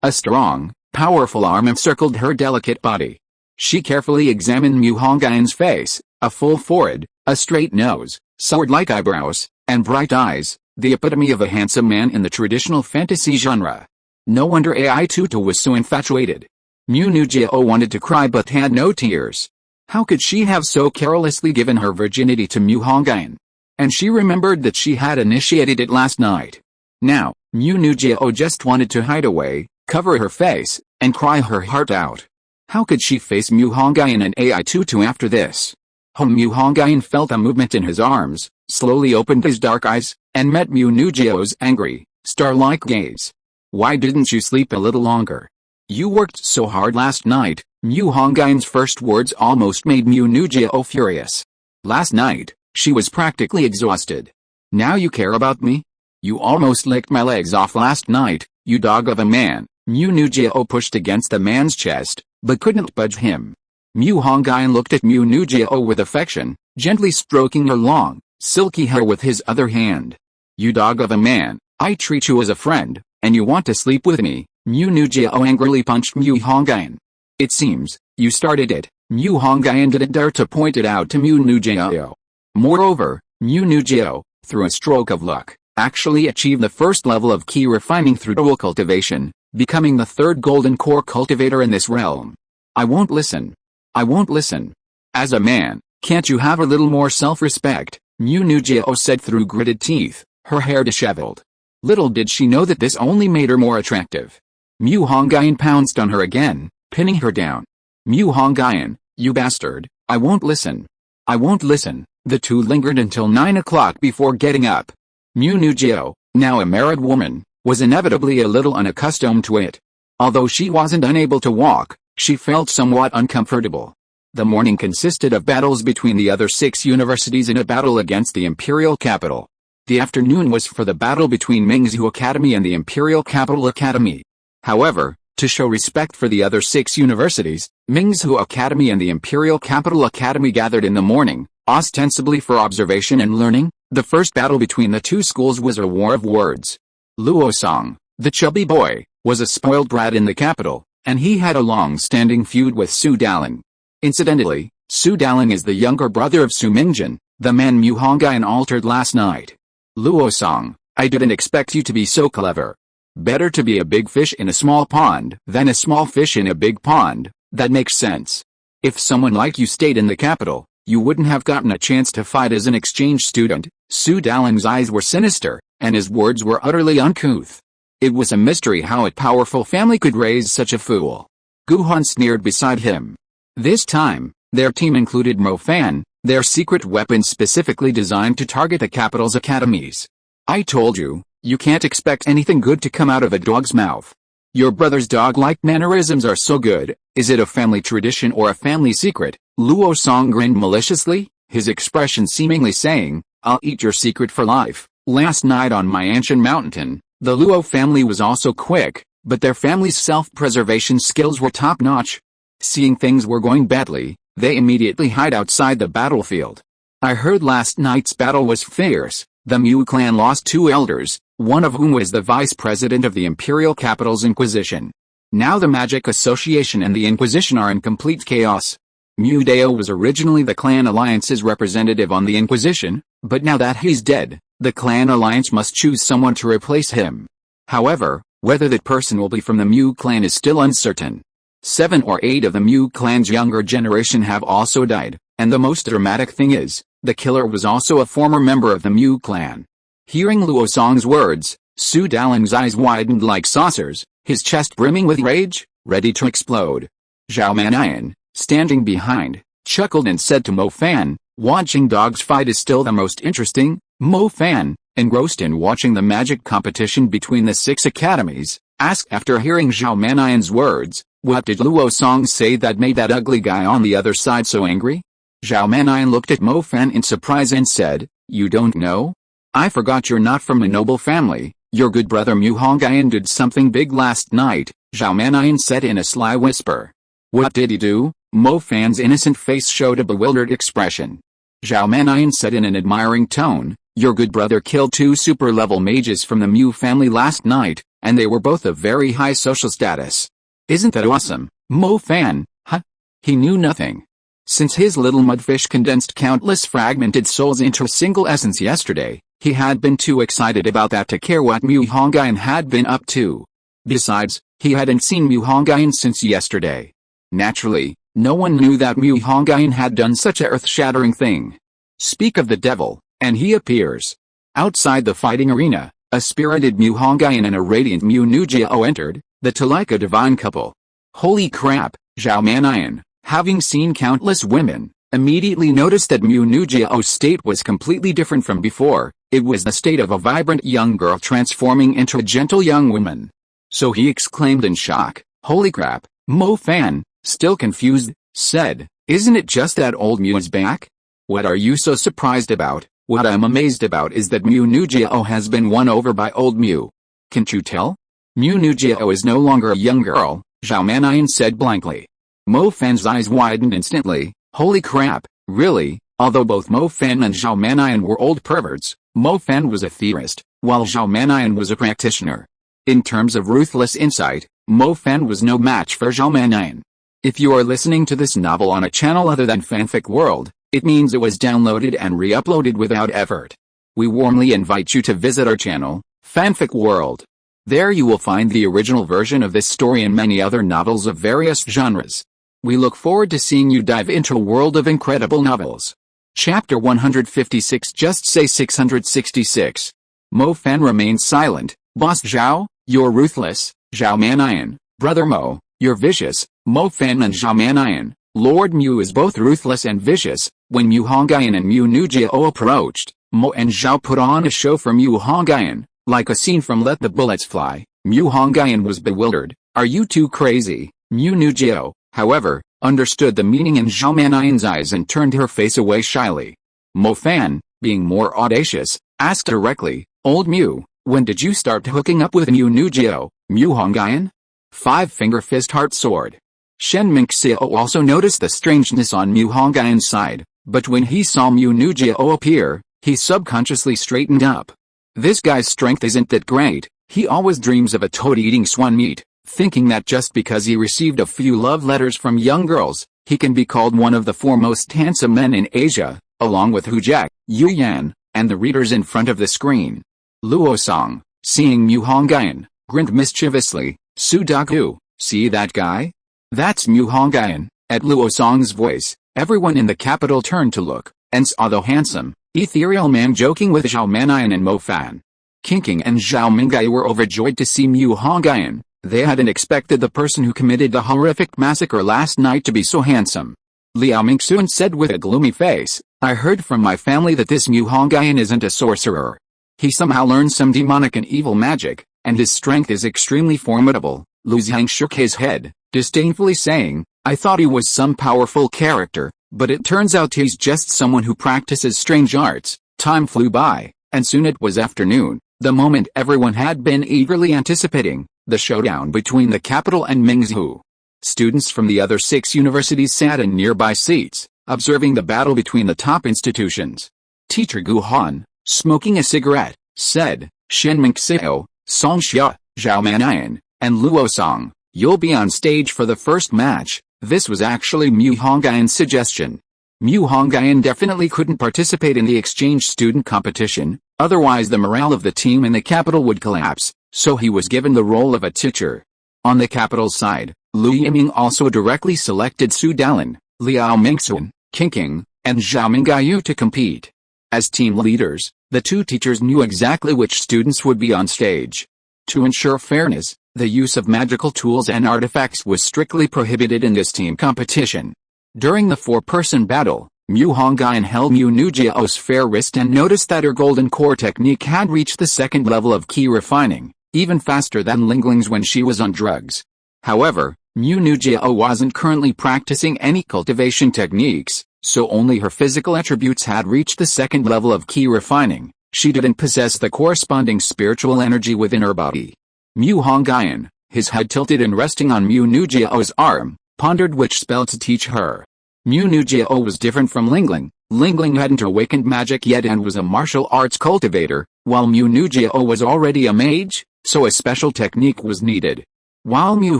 a strong, powerful arm encircled her delicate body. She carefully examined Mu Hongyun's face, a full forehead, a straight nose, sword-like eyebrows, and bright eyes, the epitome of a handsome man in the traditional fantasy genre. No wonder AI Tutu was so infatuated. Mu Nujio wanted to cry but had no tears. How could she have so carelessly given her virginity to Mu Hongyun? And she remembered that she had initiated it last night. Now, Mu Nujio just wanted to hide away, cover her face, and cry her heart out. How could she face Mu Hongyun and AI Tutu after this? Mu Hongyun felt a movement in his arms, slowly opened his dark eyes, and met Mu Nujio's angry, star-like gaze. Why didn't you sleep a little longer? You worked so hard last night. Mu Hongyun's first words almost made Mu Nujio furious. Last night, she was practically exhausted. Now you care about me? You almost licked my legs off last night, you dog of a man. Mu Nujio pushed against the man's chest, but couldn't budge him. Mu Hongyun looked at Mu Nujio with affection, gently stroking her long, silky hair with his other hand. You dog of a man, I treat you as a friend, and you want to sleep with me. Mu Nujio angrily punched Mu Hongyun. It seems, you started it. Mu Hongyun didn't dare to point it out to Mu Nujio. Moreover, Mu Nujio, through a stroke of luck, actually achieved the first level of key refining through dual cultivation, becoming the third golden core cultivator in this realm. I won't listen. I won't listen. As a man, can't you have a little more self-respect? Mu Nujio said through gritted teeth, her hair disheveled. Little did she know that this only made her more attractive. Mu Hongyun pounced on her again, pinning her down. Mu Hongyun, you bastard, I won't listen. I won't listen. The two lingered until 9 o'clock before getting up. Mu Nujio, now a married woman, was inevitably a little unaccustomed to it. Although she wasn't unable to walk, she felt somewhat uncomfortable. The morning consisted of battles between the other 6 universities and a battle against the imperial capital. The afternoon was for the battle between Mengzu Academy and the Imperial Capital Academy. However, to show respect for the other 6 universities, Mengzu Academy and the Imperial Capital Academy gathered in the morning, ostensibly for observation and learning. The first battle between the 2 schools was a war of words. Luo Song, the chubby boy, was a spoiled brat in the capital, and he had a long-standing feud with Su Dalin. Incidentally, Su Dalin is the younger brother of Su Mingjun, the man Mu Hongyun altered last night. Luo Song, I didn't expect you to be so clever. Better to be a big fish in a small pond than a small fish in a big pond, that makes sense. If someone like you stayed in the capital, you wouldn't have gotten a chance to fight as an exchange student. Su Dalin's eyes were sinister, and his words were utterly uncouth. It was a mystery how a powerful family could raise such a fool. Guhan sneered beside him. This time, their team included Mo Fan, their secret weapon specifically designed to target the capital's academies. I told you, you can't expect anything good to come out of a dog's mouth. Your brother's dog-like mannerisms are so good. Is it a family tradition or a family secret? Luo Song grinned maliciously, his expression seemingly saying, I'll eat your secret for life. Last night on my ancient mountain, the Luo family was also quick, but their family's self-preservation skills were top-notch. Seeing things were going badly, they immediately hide outside the battlefield. I heard last night's battle was fierce. The Mu clan lost 2 elders, one of whom was the vice president of the Imperial Capital's Inquisition. Now the Magic Association and the Inquisition are in complete chaos. Mu Deo was originally the Clan Alliance's representative on the Inquisition, but now that he's dead, the Clan Alliance must choose someone to replace him. However, whether that person will be from the Mu clan is still uncertain. 7 or 8 of the Mu clan's younger generation have also died, and the most dramatic thing is, the killer was also a former member of the Mu clan. Hearing Luo Song's words, Su Dalin's eyes widened like saucers, his chest brimming with rage, ready to explode. Zhao Manayan, standing behind, chuckled and said to Mo Fan, watching dogs fight is still the most interesting. Mo Fan, engrossed in watching the magic competition between the 6 academies, asked after hearing Zhao Manayan's words, what did Luo Song say that made that ugly guy on the other side so angry? Zhao Manayan looked at Mo Fan in surprise and said, you don't know? I forgot you're not from a noble family. Your good brother Mu Hongyun did something big last night, Zhao Manayan said in a sly whisper. What did he do? Mo Fan's innocent face showed a bewildered expression. Zhao Manayan said in an admiring tone, your good brother killed 2 super-level mages from the Mu family last night, and they were both of very high social status. Isn't that awesome, Mo Fan? Huh? He knew nothing. Since his little mudfish condensed countless fragmented souls into a single essence yesterday, he had been too excited about that to care what Mu Hongyun had been up to. Besides, he hadn't seen Mu Hongyun since yesterday. Naturally, no one knew that Mu Hongyun had done such a earth-shattering thing. Speak of the devil, and he appears. Outside the fighting arena, a spirited Mu Hongyun and a radiant Mu Nujiao entered, the Talika divine couple. Holy crap, Zhao Manayan, having seen countless women, immediately noticed that Mu Nujiao's state was completely different from before. It was the state of a vibrant young girl transforming into a gentle young woman. So he exclaimed in shock, holy crap, Mo Fan, still confused, said, isn't it just that old Mu is back? What are you so surprised about? What I'm amazed about is that Mu Nujiao has been won over by old Mu. Can't you tell? Mu Nujiao is no longer a young girl, Zhao Manayan said blankly. Mo Fan's eyes widened instantly, holy crap, really? Although both Mo Fan and Zhao Manayan were old perverts, Mo Fan was a theorist, while Zhao Manayan was a practitioner. In terms of ruthless insight, Mo Fan was no match for Zhao Manayan. If you are listening to this novel on a channel other than Fanfic World, it means it was downloaded and re-uploaded without effort. We warmly invite you to visit our channel, Fanfic World. There you will find the original version of this story and many other novels of various genres. We look forward to seeing you dive into a world of incredible novels. Chapter 156. Just say 666. Mo Fan remained silent. Boss Zhao, you're ruthless. Zhao Manayan, Brother Mo, you're vicious. Mo Fan and Zhao Manayan, Lord Mu is both ruthless and vicious. When Mu Hongyun and Mu Nujiao approached, Mo and Zhao put on a show for Mu Hongyun, like a scene from Let the Bullets Fly. Mu Hongyun was bewildered. Are you too crazy? Mu Nujiao, however, understood the meaning in Zhao Manayan's eyes and turned her face away shyly. Mo Fan, being more audacious, Asked directly, Old Mu, when did you start hooking up with Mu Nugeo, Mu Hongyun? Five-finger fist heart sword. Shen Minxiao also noticed the strangeness on Mu Hongyun's side, but when he saw Mu Nugeo appear, he subconsciously straightened up. This guy's strength isn't that great. He always dreams of a toad eating swan meat, thinking that just because he received a few love letters from young girls, he can be called one of the foremost handsome men in Asia, along with Hu Jack, Yu Yan, and the readers in front of the screen. Luo Song, seeing Mu Hongyun, grinned mischievously. Sudaku, see that guy? That's Mu Hongyun. At Luo Song's voice, everyone in the capital turned to look, and saw the handsome, ethereal man joking with Zhao Manyan and Mo Fan. Qinling and Zhao Mingai were overjoyed to see Mu Hongyun. They hadn't expected the person who committed the horrific massacre last night to be so handsome. Liao Mingxuan said with a gloomy face, I heard from my family that this Mu Hongyun isn't a sorcerer. He somehow learned some demonic and evil magic, and his strength is extremely formidable. Lu Zhang shook his head, disdainfully saying, I thought he was some powerful character, but it turns out he's just someone who practices strange arts. Time flew by, and soon it was afternoon, the moment everyone had been eagerly anticipating, the showdown between the capital and Mingzhou. Students from the other 6 universities sat in nearby seats, observing the battle between the top institutions. Teacher Gu Han, smoking a cigarette, said, Shen Minxiao, Song Xia, Zhao Manyan, and Luo Song, you'll be on stage for the first match. This was actually Mu Hongyun's suggestion. Mu Hongyun definitely couldn't participate in the exchange student competition, otherwise the morale of the team in the capital would collapse, so he was given the role of a teacher. On the capital's side, Lu Yiming also directly selected Su Dalin, Liao Mingxuan, Qinling, and Zhao Mingayu to compete. As team leaders, the two teachers knew exactly which students would be on stage. To ensure fairness, the use of magical tools and artifacts was strictly prohibited in this team competition. During the 4-person battle, Mu Hongyun held Mu Nugeo's fair wrist and noticed that her golden core technique had reached the 2nd level of key refining, even faster than Lingling's when she was on drugs. However, Mu Nugeo wasn't currently practicing any cultivation techniques, so only her physical attributes had reached the 2nd level of key refining. She didn't possess the corresponding spiritual energy within her body. Mu Hongyun, his head tilted and resting on Mu Nugeo's arm, pondered which spell to teach her. Mu Nugeo was different from Lingling. Lingling hadn't awakened magic yet and was a martial arts cultivator, while Mu Nugeo was already a mage, so a special technique was needed. While Mu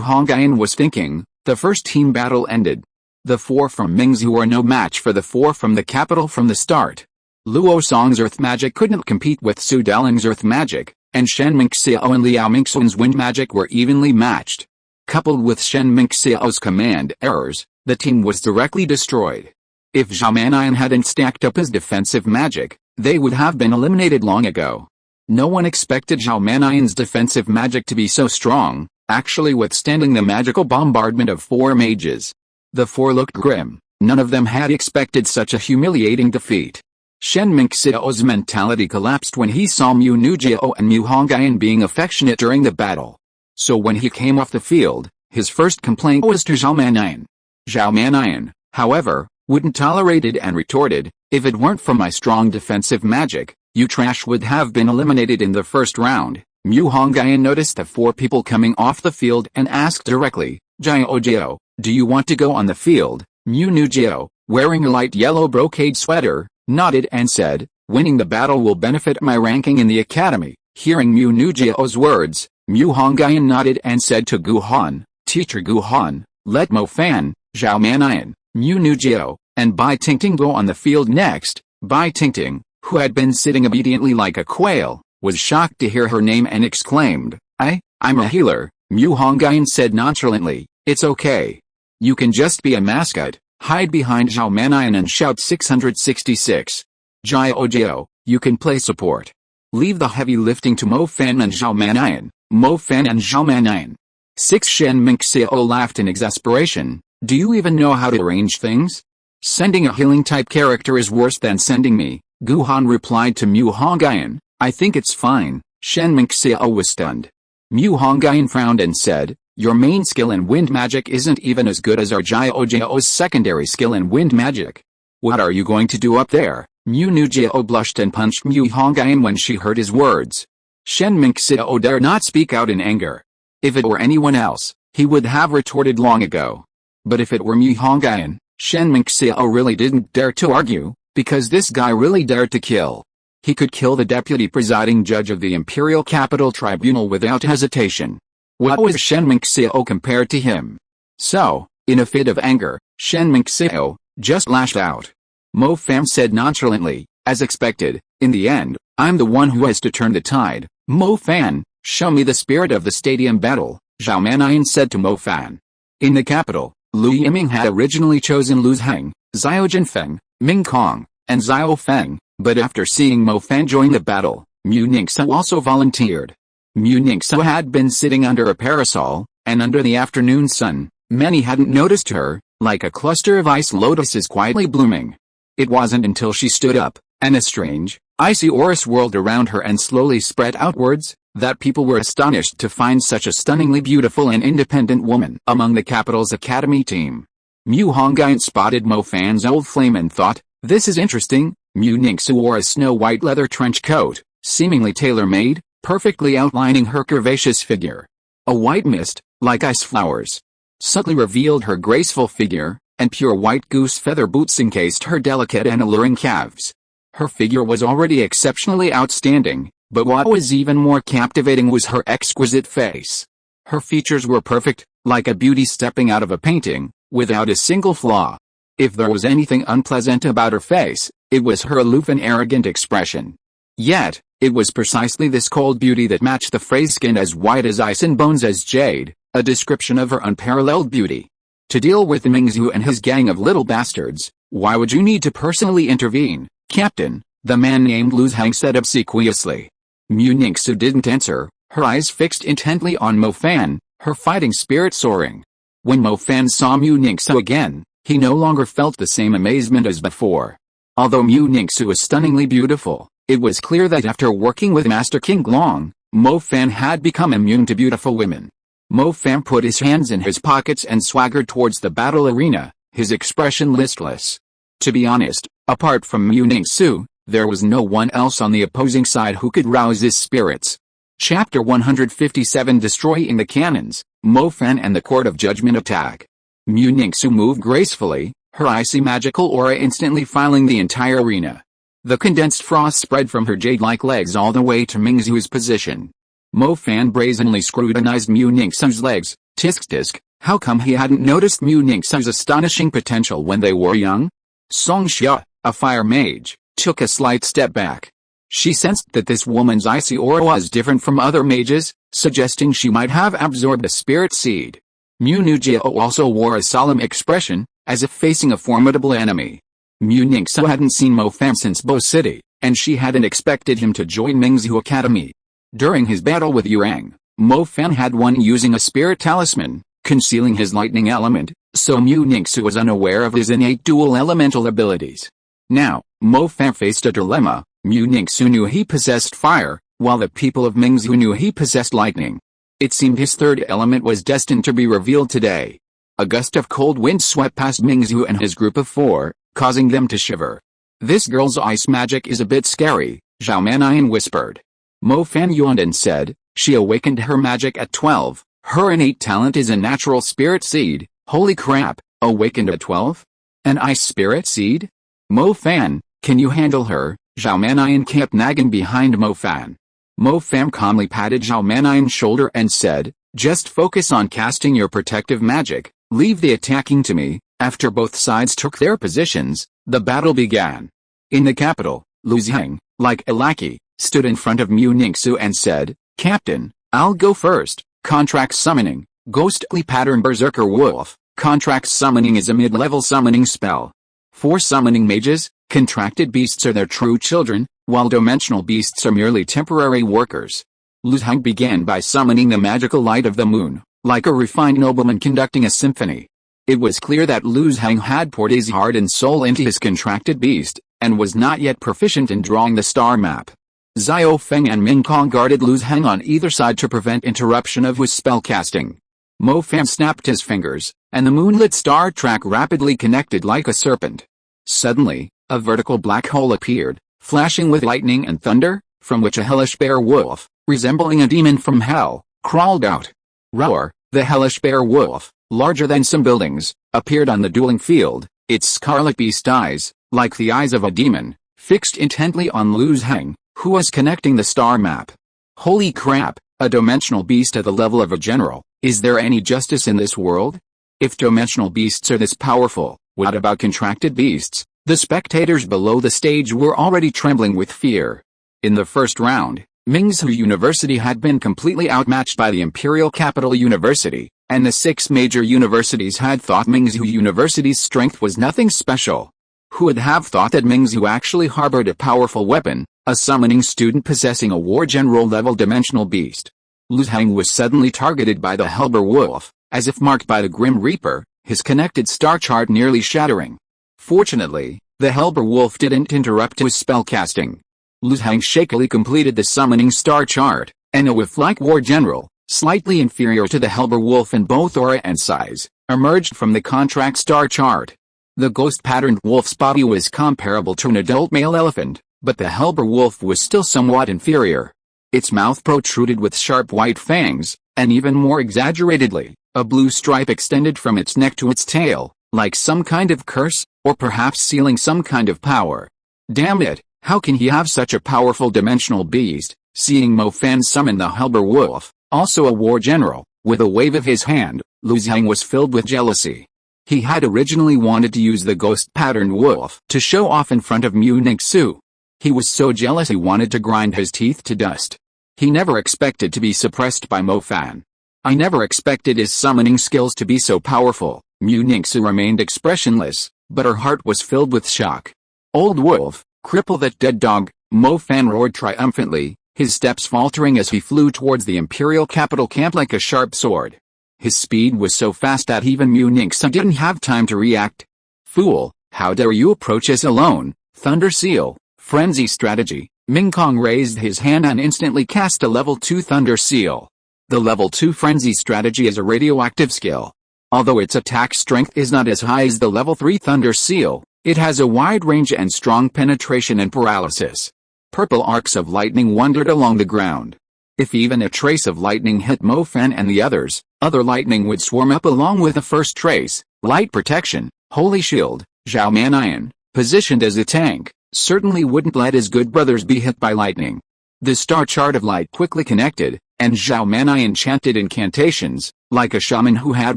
Hongyun was thinking, the first team battle ended. The 4 from Mingzhou were no match for the 4 from the capital from the start. Luo Song's earth magic couldn't compete with Su Dalin's earth magic, and Shen Minxiao and Liao Mingxuan's wind magic were evenly matched. Coupled with Shen Minxiao's command errors, the team was directly destroyed. If Zhao Manyan hadn't stacked up his defensive magic, they would have been eliminated long ago. No one expected Zhao Manyan's defensive magic to be so strong, actually withstanding the magical bombardment of 4 mages. The 4 looked grim. None of them had expected such a humiliating defeat. Shen Minxiao's mentality collapsed when he saw Mu Nugeo and Mu Hongyun being affectionate during the battle. So when he came off the field, his first complaint was to Zhao Manyan. Zhao Manyan, however, wouldn't tolerate it and retorted, if it weren't for my strong defensive magic, you trash would have been eliminated in the first round. Mu Hongyun noticed the 4 people coming off the field and asked directly, Jiao, do you want to go on the field? Mu Nugeo, wearing a light yellow brocade sweater, nodded and said, winning the battle will benefit my ranking in the academy. Hearing Mu Nugeo's words, Mu Hongyun nodded and said to Gu Han, Teacher Gu Han, let Mo Fan, Zhao Manyan, Mu Nugeo, and Bai Tingting go on the field next. Bai Tingting, who had been sitting obediently like a quail, was shocked to hear her name and exclaimed, I'm a healer. Mu Hongyun said nonchalantly, it's okay. You can just be a mascot, hide behind Zhao Manyan and shout 666. Jiao, you can play support. Leave the heavy lifting to Mo Fan and Zhao Manyan. Mo Fan and Zhao Manyan. 6 Shen Minxiao laughed in exasperation, do you even know how to arrange things? Sending a healing type character is worse than sending me. Gu Han replied to Mu Hongyun, I think it's fine. Shen Minxiao was stunned. Mu Hongyun frowned and said, your main skill in wind magic isn't even as good as our Jiao's secondary skill in wind magic. What are you going to do up there? Mu Nujiao blushed and punched Mu Hongyun when she heard his words. Shen Mingxiao dared not speak out in anger. If it were anyone else, he would have retorted long ago. But if it were Mu Hongyun, Shen Mingxiao really didn't dare to argue, because this guy really dared to kill. He could kill the deputy presiding judge of the Imperial Capital Tribunal without hesitation. What was Shen Mingxiao compared to him? So, in a fit of anger, Shen Mingxiao just lashed out. Mo Fan said nonchalantly, as expected, "In the end, I'm the one who has to turn the tide." Mo Fan, show me the spirit of the stadium battle, Zhao Mannian said to Mo Fan. In the capital, Lu Yiming had originally chosen Lu Zhang, Xiao Jinfeng, Ming Kong, and Xiao Feng, but after seeing Mo Fan join the battle, Mu Ningxiao also volunteered. Mu Ningxiao had been sitting under a parasol, and under the afternoon sun, many hadn't noticed her, like a cluster of ice lotuses quietly blooming. It wasn't until she stood up, and a strange, icy aura swirled around her and slowly spread outwards, that people were astonished to find such a stunningly beautiful and independent woman among the capital's academy team. Mu Hongyun spotted Mo Fan's old flame and thought, "This is interesting." Mu Ningxiao wore a snow-white leather trench coat, seemingly tailor-made, perfectly outlining her curvaceous figure. A white mist, like ice flowers, subtly revealed her graceful figure, and pure white goose feather boots encased her delicate and alluring calves. Her figure was already exceptionally outstanding, but what was even more captivating was her exquisite face. Her features were perfect, like a beauty stepping out of a painting, without a single flaw. If there was anything unpleasant about her face, it was her aloof and arrogant expression. Yet, it was precisely this cold beauty that matched the phrase "skin as white as ice and bones as jade," a description of her unparalleled beauty. To deal with Mingxiao and his gang of little bastards, why would you need to personally intervene, Captain? The man named Lu Zhang said obsequiously. Mu Ningxiao didn't answer, her eyes fixed intently on Mo Fan, her fighting spirit soaring. When Mo Fan saw Mu Ningxiao again, he no longer felt the same amazement as before. Although Mu Ningxiao was stunningly beautiful, it was clear that after working with Master King Long, Mo Fan had become immune to beautiful women. Mo Fan put his hands in his pockets and swaggered towards the battle arena, his expression listless. To be honest, apart from Mu Ningxiao, there was no one else on the opposing side who could rouse his spirits. Chapter 157 Destroying the Cannons, Mo Fan and the Court of Judgment attack. Mu Ningxiao moved gracefully, her icy magical aura instantly filing the entire arena. The condensed frost spread from her jade-like legs all the way to Mingxiao's position. Mo Fan brazenly scrutinized Mu Ningxiao's legs. Tisk, how come he hadn't noticed Mu Ningxiao's astonishing potential when they were young? Song Xia, a fire mage, took a slight step back. She sensed that this woman's icy aura was different from other mages, suggesting she might have absorbed a spirit seed. Mu Nujiao also wore a solemn expression, as if facing a formidable enemy. Mu Ningxiao hadn't seen Mo Fan since Bo City, and she hadn't expected him to join Mingxiao Academy. During his battle with Yurang, Mo Fan had won using a spirit talisman, concealing his lightning element, so Mu Ningxiao was unaware of his innate dual elemental abilities. Now, Mo Fan faced a dilemma. Mu Ningxiao knew he possessed fire, while the people of Mingxiao knew he possessed lightning. It seemed his third element was destined to be revealed today. A gust of cold wind swept past Mingxiao and his group of 4, causing them to shiver. "This girl's ice magic is a bit scary," Zhao Mannian whispered. Mo Fan yawned and said, "She awakened her magic at 12, her innate talent is a natural spirit seed." Holy crap, awakened at 12? An ice spirit seed? Mo Fan, can you handle her? Zhao Mannian kept nagging behind Mo Fan. Mo Fan calmly patted Zhao Mannian's shoulder and said, "Just focus on casting your protective magic, leave the attacking to me." After both sides took their positions, the battle began. In the capital, Lu Zhang, like a lackey, stood in front of Mu Ningxiao and said, "Captain, I'll go first." Contract summoning, ghostly pattern berserker wolf. Contract summoning is a mid-level summoning spell. For summoning mages, contracted beasts are their true children, while dimensional beasts are merely temporary workers. Lu Zhang began by summoning the magical light of the moon, like a refined nobleman conducting a symphony. It was clear that Lu Zhang had poured his heart and soul into his contracted beast, and was not yet proficient in drawing the star map. Xiao Feng and Ming Kong guarded Lu Zhang on either side to prevent interruption of his spellcasting. Mo Fan snapped his fingers, and the moonlit star track rapidly connected like a serpent. Suddenly, A vertical black hole appeared, flashing with lightning and thunder, from which a hellish bear wolf, resembling a demon from hell, crawled out. Roar! The hellish bear wolf, larger than some buildings, appeared on the dueling field, its scarlet beast eyes, like the eyes of a demon, fixed intently on Lu Zhang, who was connecting the star map. Holy crap, a dimensional beast at the level of a general, is there any justice in this world? If dimensional beasts are this powerful, what about contracted beasts? The spectators below the stage were already trembling with fear. In the first round, Mingzhou University had been completely outmatched by the Imperial Capital University, and the 6 major universities had thought Mingzhou University's strength was nothing special. Who would have thought that Mingzhou actually harbored a powerful weapon, a summoning student possessing a war general level dimensional beast? Lu Zhang was suddenly targeted by the Hellbear Wolf, as if marked by the Grim Reaper, his connected star chart nearly shattering. Fortunately, the Hellbear Wolf didn't interrupt his spellcasting. Lu Zhang shakily completed the summoning star chart, and a wolf-like war general, slightly inferior to the Hellbear Wolf in both aura and size, emerged from the contract star chart. The ghost-patterned wolf's body was comparable to an adult male elephant, but the Hellbear Wolf was still somewhat inferior. Its mouth protruded with sharp white fangs, and even more exaggeratedly, a blue stripe extended from its neck to its tail, like some kind of curse, or perhaps sealing some kind of power. Damn it, how can he have such a powerful dimensional beast? Seeing Mo Fan summon the Hellbear Wolf, also a war general, with a wave of his hand, Lu Zhang was filled with jealousy. He had originally wanted to use the ghost-patterned wolf to show off in front of Mu Ningxu. He was so jealous he wanted to grind his teeth to dust. He never expected to be suppressed by Mo Fan. I never expected his summoning skills to be so powerful. Mu Ningxu remained expressionless, but her heart was filled with shock. Old wolf, cripple that dead dog, Mo Fan roared triumphantly, his steps faltering as he flew towards the Imperial capital camp like a sharp sword. His speed was so fast that even Mu Ningxu didn't have time to react. Fool, how dare you approach us alone? Thunder Seal, Frenzy Strategy. Ming Kong raised his hand and instantly cast a level 2 Thunder Seal. The level 2 Frenzy Strategy is a radioactive skill. Although its attack strength is not as high as the level 3 Thunder Seal, it has a wide range and strong penetration and paralysis. Purple arcs of lightning wandered along the ground. If even a trace of lightning hit Mo Fan and the others, other lightning would swarm up along with the first trace. Light Protection, Holy Shield, Zhao Manian, positioned as a tank, certainly wouldn't let his good brothers be hit by lightning. The star chart of light quickly connected, and Zhao Manian chanted incantations, like a shaman who had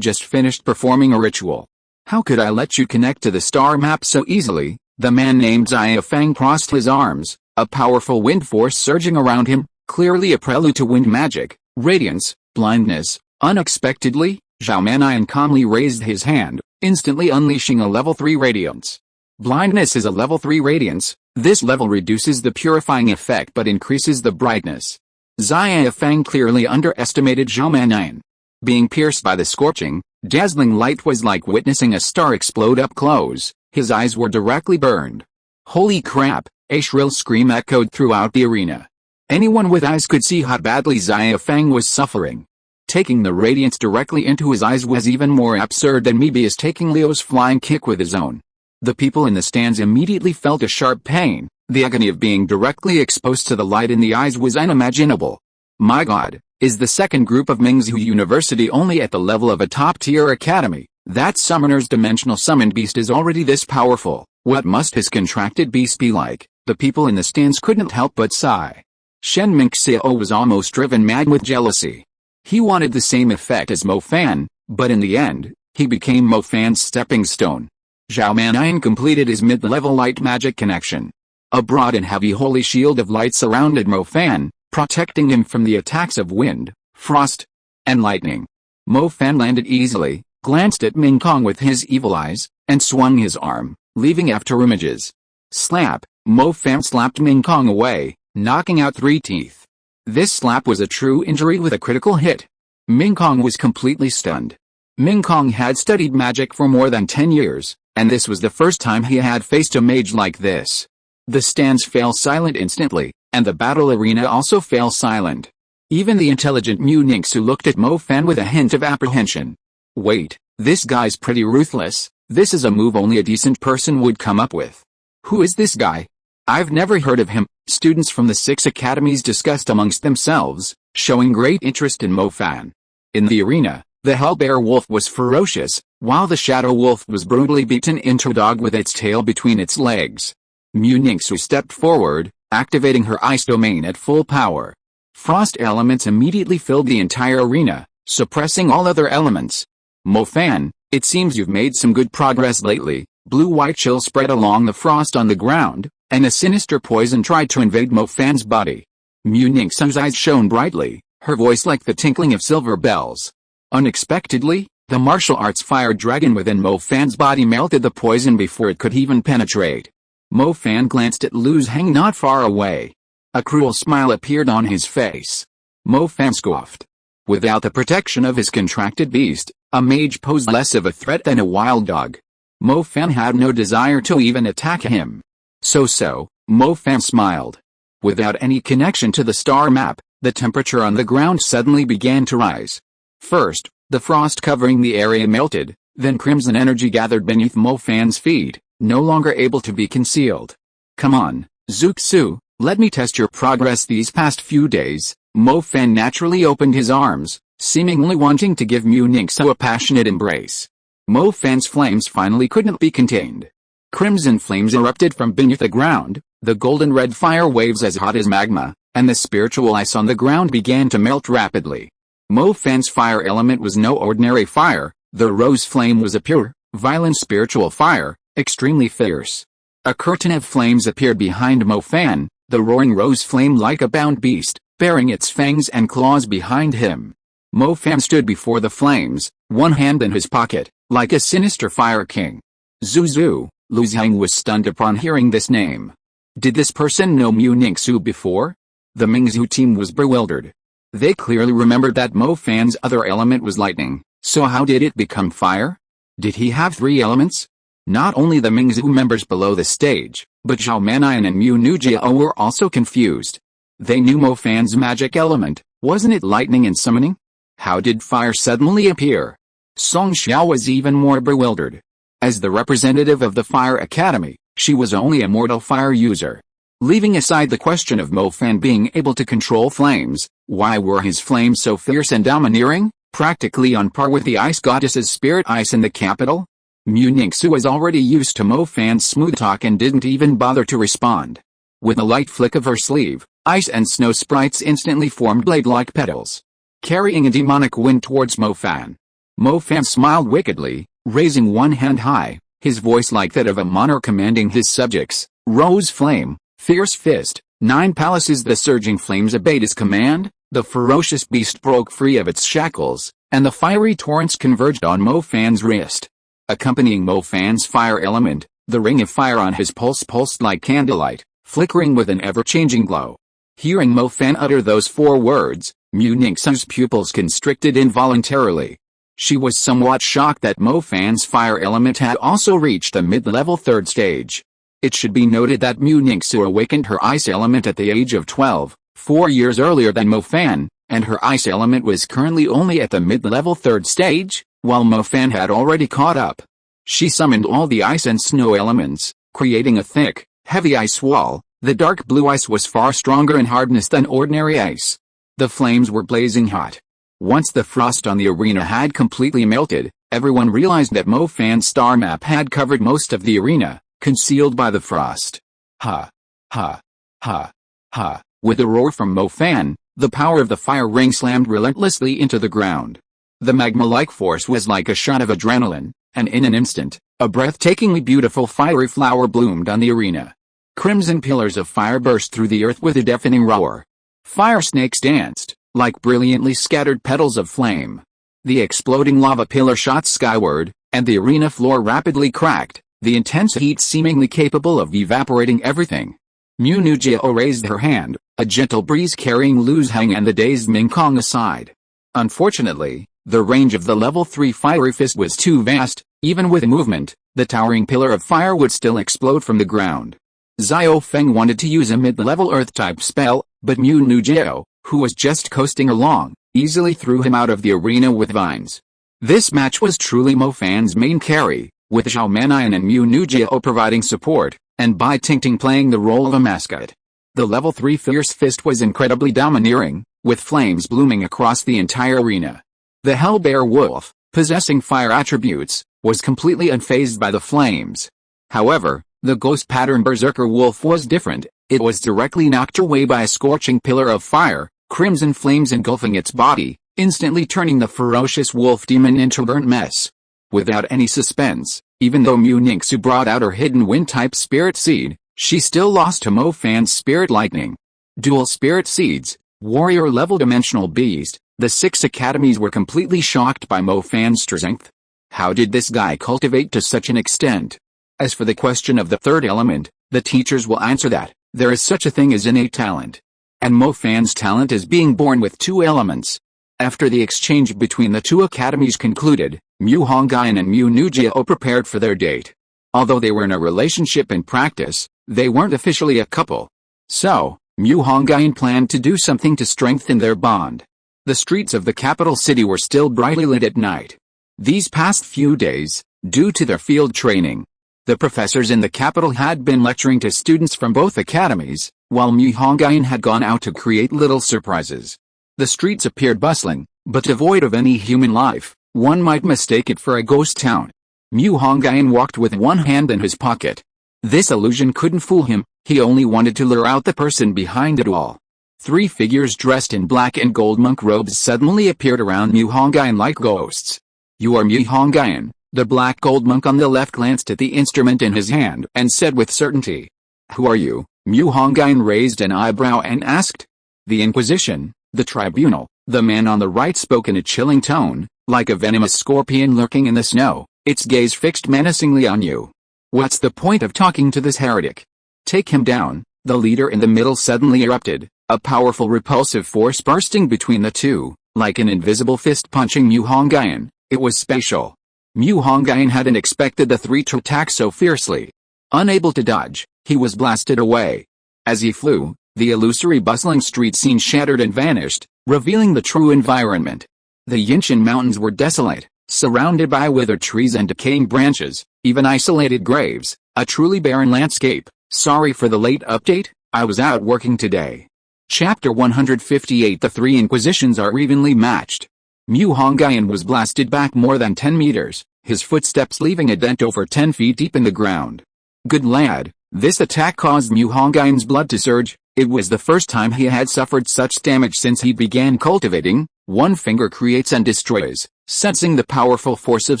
just finished performing a ritual. How could I let you connect to the star map so easily? The man named Xia Fang crossed his arms, a powerful wind force surging around him, clearly a prelude to wind magic, radiance, blindness. Unexpectedly, Zhao Manian calmly raised his hand, instantly unleashing a level 3 radiance. Blindness is a level 3 radiance. This level reduces the purifying effect but increases the brightness. Xia Fang clearly underestimated Zhao Manian. Being pierced by the scorching, dazzling light was like witnessing a star explode up close. His eyes were directly burned. Holy crap, a shrill scream echoed throughout the arena. Anyone with eyes could see how badly Xia Fang was suffering. Taking the radiance directly into his eyes was even more absurd than Mebius taking Leo's flying kick with his own. The people in the stands immediately felt a sharp pain. The agony of being directly exposed to the light in the eyes was unimaginable. My god, is the second group of Mingzhou University only at the level of a top-tier academy? That summoner's dimensional summoned beast is already this powerful. What must his contracted beast be like? The people in the stands couldn't help but sigh. Shen Mingxiao was almost driven mad with jealousy. He wanted the same effect as Mo Fan, but in the end, he became Mo Fan's stepping stone. Zhao Manian completed his mid-level light magic connection. A broad and heavy holy shield of light surrounded Mo Fan, protecting him from the attacks of wind, frost, and lightning. Mo Fan landed easily, glanced at Ming Kong with his evil eyes, and swung his arm, leaving afterimages. Slap! Mo Fan slapped Ming Kong away, knocking out 3 teeth. This slap was a true injury with a critical hit. Ming Kong was completely stunned. Ming Kong had studied magic for more than 10 years, and this was the first time he had faced a mage like this. The stands fell silent instantly, and the battle arena also fell silent. Even the intelligent Mu Ningxu looked at Mo Fan with a hint of apprehension. Wait, this guy's pretty ruthless. This is a move only a decent person would come up with. Who is this guy? I've never heard of him, students from the 6 academies discussed amongst themselves, showing great interest in Mo Fan. In the arena, the Hellbear Wolf was ferocious, while the Shadow Wolf was brutally beaten into a dog with its tail between its legs. Mu Ningxu stepped forward, activating her ice domain at full power. Frost elements immediately filled the entire arena, suppressing all other elements. Mo Fan, it seems you've made some good progress lately. Blue-white chill spread along the frost on the ground, and a sinister poison tried to invade Mo Fan's body. Mu Ningxu's eyes shone brightly, her voice like the tinkling of silver bells. Unexpectedly, the martial arts fire dragon within Mo Fan's body melted the poison before it could even penetrate. Mo Fan glanced at Lu Zhang not far away. A cruel smile appeared on his face. Mo Fan scoffed. Without the protection of his contracted beast, a mage posed less of a threat than a wild dog. Mo Fan had no desire to even attack him. So, Mo Fan smiled. Without any connection to the star map, the temperature on the ground suddenly began to rise. First, the frost covering the area melted, then crimson energy gathered beneath Mo Fan's feet, no longer able to be concealed. Come on, Zuxu, let me test your progress these past few days. Mo Fan naturally opened his arms, seemingly wanting to give Mu Ningxu a passionate embrace. Mo Fan's flames finally couldn't be contained. Crimson flames erupted from beneath the ground, the golden red fire waves as hot as magma, and the spiritual ice on the ground began to melt rapidly. Mo Fan's fire element was no ordinary fire, the rose flame was a pure, violent spiritual fire, extremely fierce. A curtain of flames appeared behind Mo Fan, the roaring rose flame like a bound beast, bearing its fangs and claws behind him. Mo Fan stood before the flames, one hand in his pocket, like a sinister fire king. Zuzu, Lu Zhang was stunned upon hearing this name. Did this person know Mu Ningxu before? The Mingzhu team was bewildered. They clearly remembered that Mo Fan's other element was lightning, so how did it become fire? Did he have 3 elements? Not only the Mingzhu members below the stage, but Zhao Manyan and Mu Nujiao were also confused. They knew Mo Fan's magic element, wasn't it lightning and summoning? How did fire suddenly appear? Song Xiao was even more bewildered. As the representative of the Fire Academy, she was only a mortal fire user. Leaving aside the question of Mo Fan being able to control flames, why were his flames so fierce and domineering, practically on par with the ice goddess's spirit ice in the capital? Mu Ningxu was already used to Mo Fan's smooth talk and didn't even bother to respond. With a light flick of her sleeve, ice and snow sprites instantly formed blade-like petals, carrying a demonic wind towards Mo Fan. Mo Fan smiled wickedly, raising one hand high, his voice like that of a monarch commanding his subjects. Rose flame, fierce fist, 9 palaces. The surging flames obeyed his command, the ferocious beast broke free of its shackles, and the fiery torrents converged on Mo Fan's wrist. Accompanying Mo Fan's fire element, the ring of fire on his pulse pulsed like candlelight, flickering with an ever-changing glow. Hearing Mo Fan utter those 4 words, Mu Ningxu's pupils constricted involuntarily. She was somewhat shocked that Mo Fan's fire element had also reached the mid-level 3rd stage. It should be noted that Mu Ningxu awakened her ice element at the age of 12, 4 years earlier than Mo Fan, and her ice element was currently only at the mid-level 3rd stage, while Mo Fan had already caught up. She summoned all the ice and snow elements, creating a thick, heavy ice wall. The dark blue ice was far stronger in hardness than ordinary ice. The flames were blazing hot. Once the frost on the arena had completely melted, everyone realized that Mo Fan's star map had covered most of the arena, concealed by the frost. Ha! Ha! Ha! Ha! With a roar from Mo Fan, the power of the fire ring slammed relentlessly into the ground. The magma-like force was like a shot of adrenaline, and in an instant, a breathtakingly beautiful fiery flower bloomed on the arena. Crimson pillars of fire burst through the earth with a deafening roar. Fire snakes danced, like brilliantly scattered petals of flame. The exploding lava pillar shot skyward, and the arena floor rapidly cracked, the intense heat seemingly capable of evaporating everything. Mu Nujiao raised her hand, a gentle breeze carrying Lu Zhang and the dazed Ming Kong aside. Unfortunately, the range of the level 3 fiery fist was too vast. Even with movement, the towering pillar of fire would still explode from the ground. Xiao Feng wanted to use a mid-level earth-type spell, but Mu Nujiao, who was just coasting along, easily threw him out of the arena with vines. This match was truly Mo Fan's main carry, with Zhao Manian and Mu Nujiao providing support, and Bai Tingting playing the role of a mascot. The level 3 Fierce Fist was incredibly domineering, with flames blooming across the entire arena. The Hellbear Wolf, possessing fire attributes, was completely unfazed by the flames. However, the Ghost Pattern Berserker Wolf was different. It was directly knocked away by a scorching pillar of fire, crimson flames engulfing its body, instantly turning the ferocious wolf demon into a burnt mess. Without any suspense, even though Mu Ningxu brought out her hidden wind-type spirit seed, she still lost to Mo Fan's spirit lightning. Dual spirit seeds, warrior-level dimensional beast, the 6 academies were completely shocked by Mo Fan's strength. How did this guy cultivate to such an extent? As for the question of the third element, the teachers will answer that. There is such a thing as innate talent. And Mo Fan's talent is being born with 2 elements. After the exchange between the 2 academies concluded, Mu Hongyun and Mu Nujiao prepared for their date. Although they were in a relationship in practice, they weren't officially a couple. So, Mu Hongyun planned to do something to strengthen their bond. The streets of the capital city were still brightly lit at night. These past few days, due to their field training, the professors in the capital had been lecturing to students from both academies, while Mu Hongyun had gone out to create little surprises. The streets appeared bustling, but devoid of any human life. One might mistake it for a ghost town. Mu Hongyun walked with one hand in his pocket. This illusion couldn't fool him, he only wanted to lure out the person behind it all. 3 figures dressed in black and gold monk robes suddenly appeared around Mu Hongyun like ghosts. "You are Mu Hongyun." The black gold monk on the left glanced at the instrument in his hand and said with certainty. "Who are you?" Mu Hongyun raised an eyebrow and asked. "The Inquisition, the Tribunal." The man on the right spoke in a chilling tone, like a venomous scorpion lurking in the snow, its gaze fixed menacingly on you. "What's the point of talking to this heretic? Take him down." The leader in the middle suddenly erupted, a powerful repulsive force bursting between the two, like an invisible fist punching Mu Hongyun. It was spatial. Mu Hongyun hadn't expected the 3 to attack so fiercely. Unable to dodge, he was blasted away. As he flew, the illusory bustling street scene shattered and vanished, revealing the true environment. The Yinshan Mountains were desolate, surrounded by withered trees and decaying branches, even isolated graves, a truly barren landscape. Sorry for the late update, I was out working today. Chapter 158. The 3 Inquisitions are evenly matched. Mu Hongyun was blasted back more than 10 meters, his footsteps leaving a dent over 10 feet deep in the ground. Good lad, this attack caused Mu Hongyun's blood to surge. It was the first time he had suffered such damage since he began cultivating. One finger creates and destroys. Sensing the powerful force of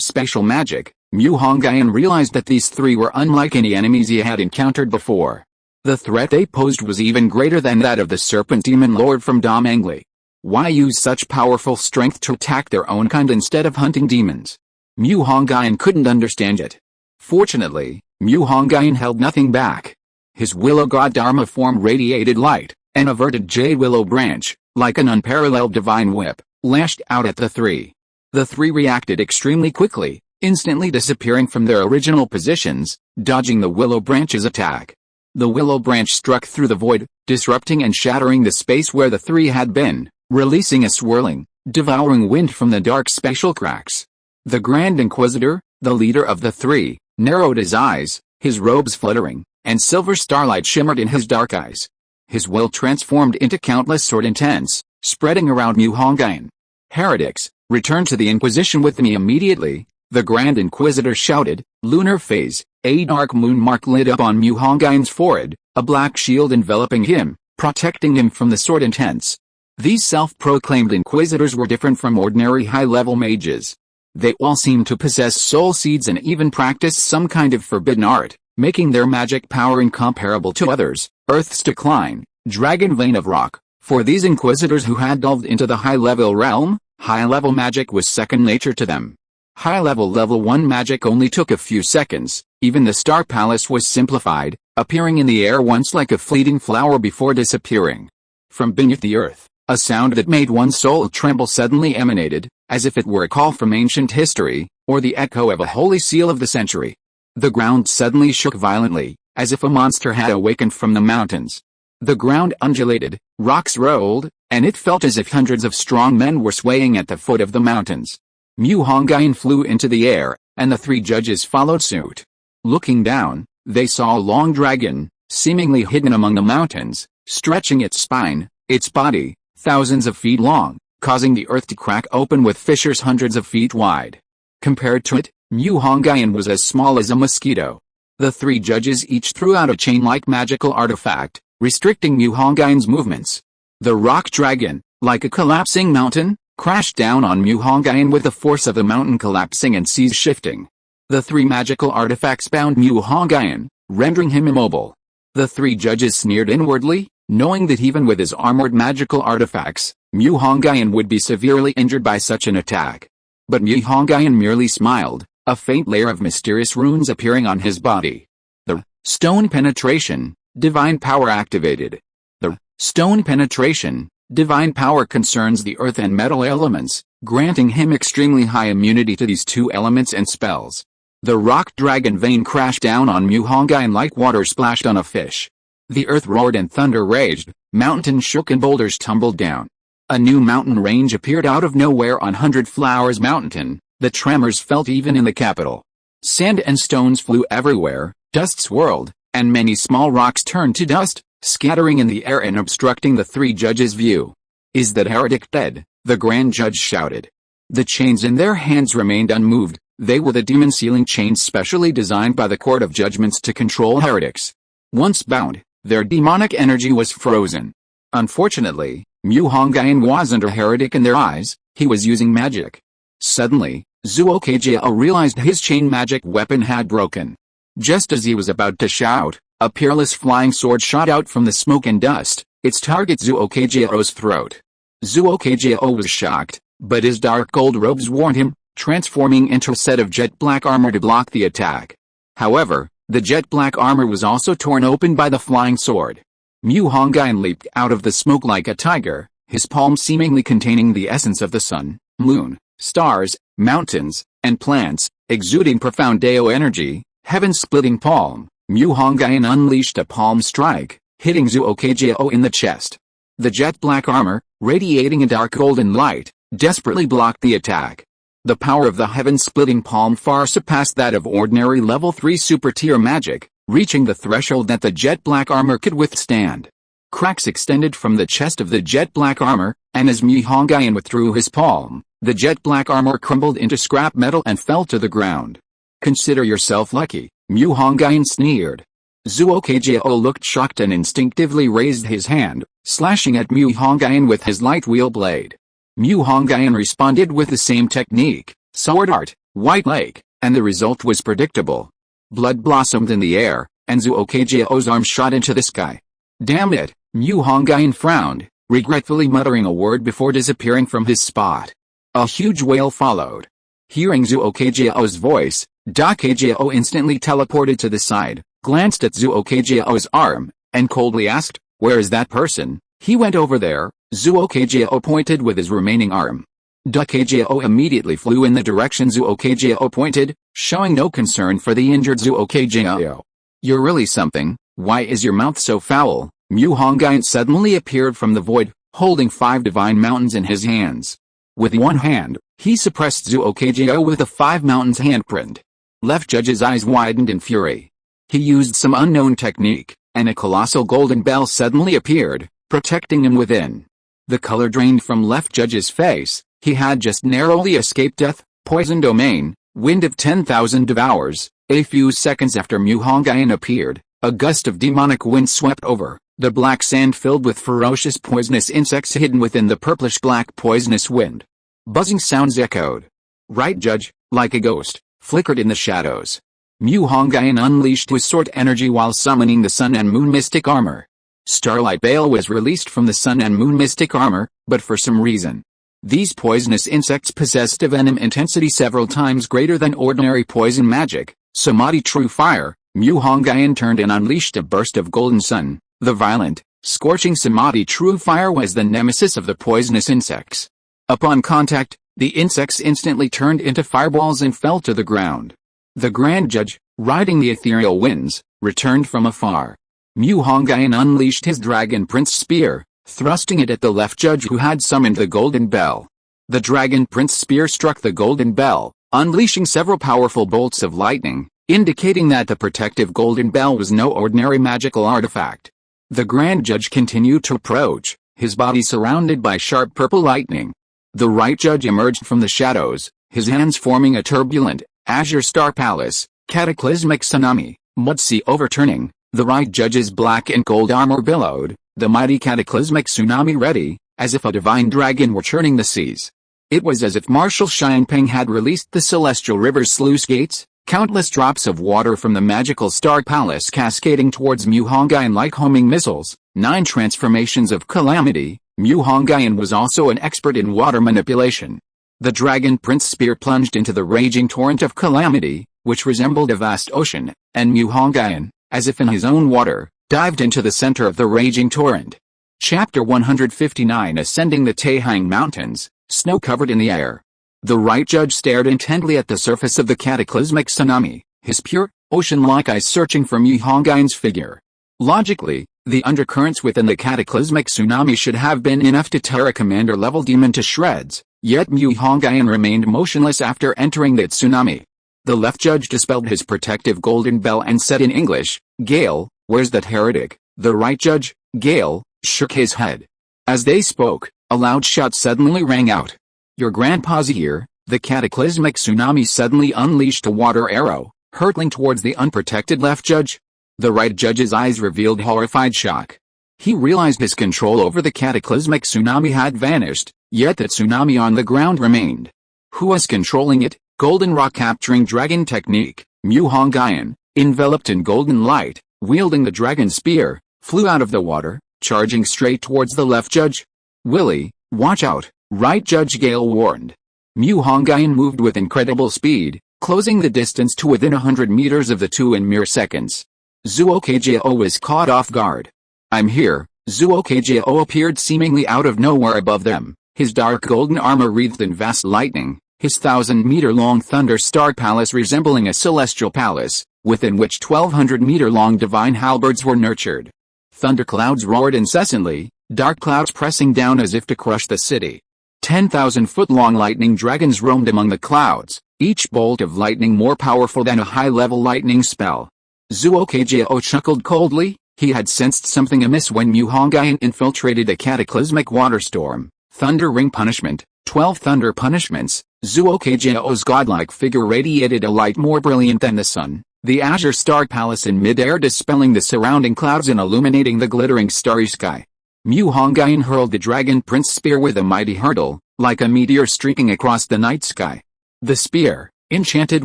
spatial magic, Mu Hongyun realized that these 3 were unlike any enemies he had encountered before. The threat they posed was even greater than that of the Serpent Demon Lord from Domangli. Why use such powerful strength to attack their own kind instead of hunting demons? Mu Hongyun couldn't understand it. Fortunately, Mu Hongyun held nothing back. His Willow God Dharma form radiated light, an averted jade willow branch, like an unparalleled divine whip, lashed out at the 3. The 3 reacted extremely quickly, instantly disappearing from their original positions, dodging the willow branch's attack. The willow branch struck through the void, disrupting and shattering the space where the 3 had been, releasing a swirling, devouring wind from the dark spatial cracks. The Grand Inquisitor, the leader of the 3, narrowed his eyes, his robes fluttering, and silver starlight shimmered in his dark eyes. His will transformed into countless sword intents, spreading around Mu Hongyun. "Heretics, return to the Inquisition with me immediately," the Grand Inquisitor shouted. Lunar phase, a dark moon mark lit up on Mu Hongyun's forehead, a black shield enveloping him, protecting him from the sword intents. These self-proclaimed inquisitors were different from ordinary high-level mages. They all seemed to possess soul seeds and even practiced some kind of forbidden art, making their magic power incomparable to others. Earth's decline, dragon vein of rock. For these inquisitors who had delved into the high-level realm, high-level magic was second nature to them. High-level level 1 magic only took a few seconds. Even the Star Palace was simplified, appearing in the air once like a fleeting flower before disappearing. From beneath the earth, a sound that made one's soul tremble suddenly emanated, as if it were a call from ancient history, or the echo of a holy seal of the century. The ground suddenly shook violently, as if a monster had awakened from the mountains. The ground undulated, rocks rolled, and it felt as if hundreds of strong men were swaying at the foot of the mountains. Mu Hongyun flew into the air, and the three judges followed suit. Looking down, they saw a long dragon, seemingly hidden among the mountains, stretching its spine, its body, thousands of feet long, causing the earth to crack open with fissures hundreds of feet wide. Compared to it, Mu Hongyun was as small as a mosquito. The three judges each threw out a chain-like magical artifact, restricting Mu Hongyun's movements. The rock dragon, like a collapsing mountain, crashed down on Mu Hongyun with the force of the mountain collapsing and seas shifting. The three magical artifacts bound Mu Hongyun, rendering him immobile. The three judges sneered inwardly, knowing that even with his armored magical artifacts, Mu Hongyun would be severely injured by such an attack. But Mu Hongyun merely smiled, a faint layer of mysterious runes appearing on his body. The stone penetration, divine power activated. The stone penetration, divine power concerns the earth and metal elements, granting him extremely high immunity to these two elements and spells. The rock dragon vein crashed down on Mu Hongyun like water splashed on a fish. The earth roared and thunder raged, mountains shook and boulders tumbled down. A new mountain range appeared out of nowhere on Hundred Flowers Mountain. The tremors felt even in the capital. Sand and stones flew everywhere, dust swirled, and many small rocks turned to dust, scattering in the air and obstructing the three judges' view. "Is that heretic dead?" the grand judge shouted. The chains in their hands remained unmoved. They were the demon sealing chains specially designed by the Court of Judgments to control heretics. Once bound, their demonic energy was frozen. Unfortunately, Mu Hongyun wasn't a heretic in their eyes, he was using magic. Suddenly, Zhuo Kejia realized his chain magic weapon had broken. Just as he was about to shout, a peerless flying sword shot out from the smoke and dust, its target Zhuo Kejia's throat. Zhuo Kejia was shocked, but his dark gold robes warned him, transforming into a set of jet black armor to block the attack. However, the jet black armor was also torn open by the flying sword. Mu Hongyun leaped out of the smoke like a tiger, his palm seemingly containing the essence of the sun, moon, stars, mountains, and plants, exuding profound Dao energy. Heaven-splitting palm, Mu Hongyun unleashed a palm strike, hitting Zhuo Kejia in the chest. The jet black armor, radiating a dark golden light, desperately blocked the attack. The power of the heaven-splitting palm far surpassed that of ordinary level 3 super-tier magic, reaching the threshold that the jet black armor could withstand. Cracks extended from the chest of the jet black armor, and as Mu Hongyun withdrew his palm, the jet black armor crumbled into scrap metal and fell to the ground. "Consider yourself lucky," Mu Hongyun sneered. Zhuo Kejia looked shocked and instinctively raised his hand, slashing at Mu Hongyun with his light wheel blade. Mu Hongyun responded with the same technique, sword art, white lake, and the result was predictable. Blood blossomed in the air, and Zhuo Kejia's arm shot into the sky. "Damn it," Mu Hongyun frowned, regretfully muttering a word before disappearing from his spot. A huge wail followed. Hearing Zhuo Kejia's voice, Da Kejia instantly teleported to the side, glanced at Zhuo Kejia's arm, and coldly asked, "Where is that person?" He went over there, Zhuo Kejia pointed with his remaining arm. Da Kejia immediately flew in the direction Zhuo Kejia pointed, showing no concern for the injured Zhuo Kejia. "You're really something, why is your mouth so foul?" Mu Hongyun suddenly appeared from the void, holding 5 divine mountains in his hands. With one hand, he suppressed Zhuo Kejia with a 5 mountains handprint. Left judge's eyes widened in fury. He used some unknown technique, and a colossal golden bell suddenly appeared, protecting him within. The color drained from left judge's face. He had just narrowly escaped death, poison domain, wind of 10,000 devours. A few seconds after Mu Hongyun appeared, a gust of demonic wind swept over, the black sand filled with ferocious poisonous insects hidden within the purplish-black poisonous wind. Buzzing sounds echoed. Right judge, like a ghost, flickered in the shadows. Mu Hongyun unleashed his sword energy while summoning the Sun and Moon mystic armor. Starlight Veil was released from the Sun and Moon mystic armor, but for some reason, these poisonous insects possessed a venom intensity several times greater than ordinary poison magic. Samadhi True Fire, Mu Hongyun turned and unleashed a burst of golden sun. The violent, scorching Samadhi True Fire was the nemesis of the poisonous insects. Upon contact, the insects instantly turned into fireballs and fell to the ground. The Grand Judge, riding the ethereal winds, returned from afar. Mu Hongyun unleashed his Dragon Prince Spear, thrusting it at the left judge who had summoned the Golden Bell. The Dragon Prince Spear struck the Golden Bell, unleashing several powerful bolts of lightning, indicating that the protective golden bell was no ordinary magical artifact. The Grand Judge continued to approach, his body surrounded by sharp purple lightning. The Right Judge emerged from the shadows, his hands forming a turbulent, azure star palace, cataclysmic tsunami, mud sea overturning. The Right Judge's black and gold armor billowed, the mighty cataclysmic tsunami ready, as if a divine dragon were churning the seas. It was as if Marshal Xiangpeng had released the celestial river's sluice gates, countless drops of water from the magical star palace cascading towards Mu Hongyun like homing missiles. 9 transformations of calamity. Mu Hongyun was also an expert in water manipulation. The Dragon Prince spear plunged into the raging torrent of calamity, which resembled a vast ocean, and Mu Hongyun, as if in his own water, dived into the center of the raging torrent. Chapter 159 Ascending the Taihang Mountains, snow covered in the air. The Right Judge stared intently at the surface of the cataclysmic tsunami, his pure, ocean-like eyes searching for Mu Hongyun's figure. Logically, the undercurrents within the cataclysmic tsunami should have been enough to tear a commander-level demon to shreds, yet Mu Hongyun remained motionless after entering that tsunami. The Left Judge dispelled his protective golden bell and said in English, "Gale, where's that heretic?" The Right Judge, Gale, shook his head. As they spoke, a loud shout suddenly rang out. "Your grandpa's here!" The cataclysmic tsunami suddenly unleashed a water arrow, hurtling towards the unprotected Left Judge. The Right Judge's eyes revealed horrified shock. He realized his control over the cataclysmic tsunami had vanished, yet the tsunami on the ground remained. Who was controlling it? Golden rock capturing dragon technique. Mu Hongyun, enveloped in golden light, wielding the dragon spear, flew out of the water, charging straight towards the Left Judge. "Willie, watch out," Right Judge Gale warned. Mu Hongyun moved with incredible speed, closing the distance to within 100 meters of the two in mere seconds. Zuo Kjiao was caught off guard. "I'm here." Zuo Kjiao appeared seemingly out of nowhere above them, his dark golden armor wreathed in vast lightning, his 1,000-meter-long thunder star palace resembling a celestial palace, within which 1,200-meter-long divine halberds were nurtured. Thunderclouds roared incessantly, dark clouds pressing down as if to crush the city. 10,000-foot-long lightning dragons roamed among the clouds, each bolt of lightning more powerful than a high-level lightning spell. Zuo Kjiao chuckled coldly. He had sensed something amiss when Mu Hongyun infiltrated a cataclysmic waterstorm. Thunder ring punishment, 12 thunder punishments. Zuo Kjiao's godlike figure radiated a light more brilliant than the sun, the azure star palace in mid-air dispelling the surrounding clouds and illuminating the glittering starry sky. Mu Hongyun hurled the Dragon Prince spear with a mighty hurtle, like a meteor streaking across the night sky. The spear, enchanted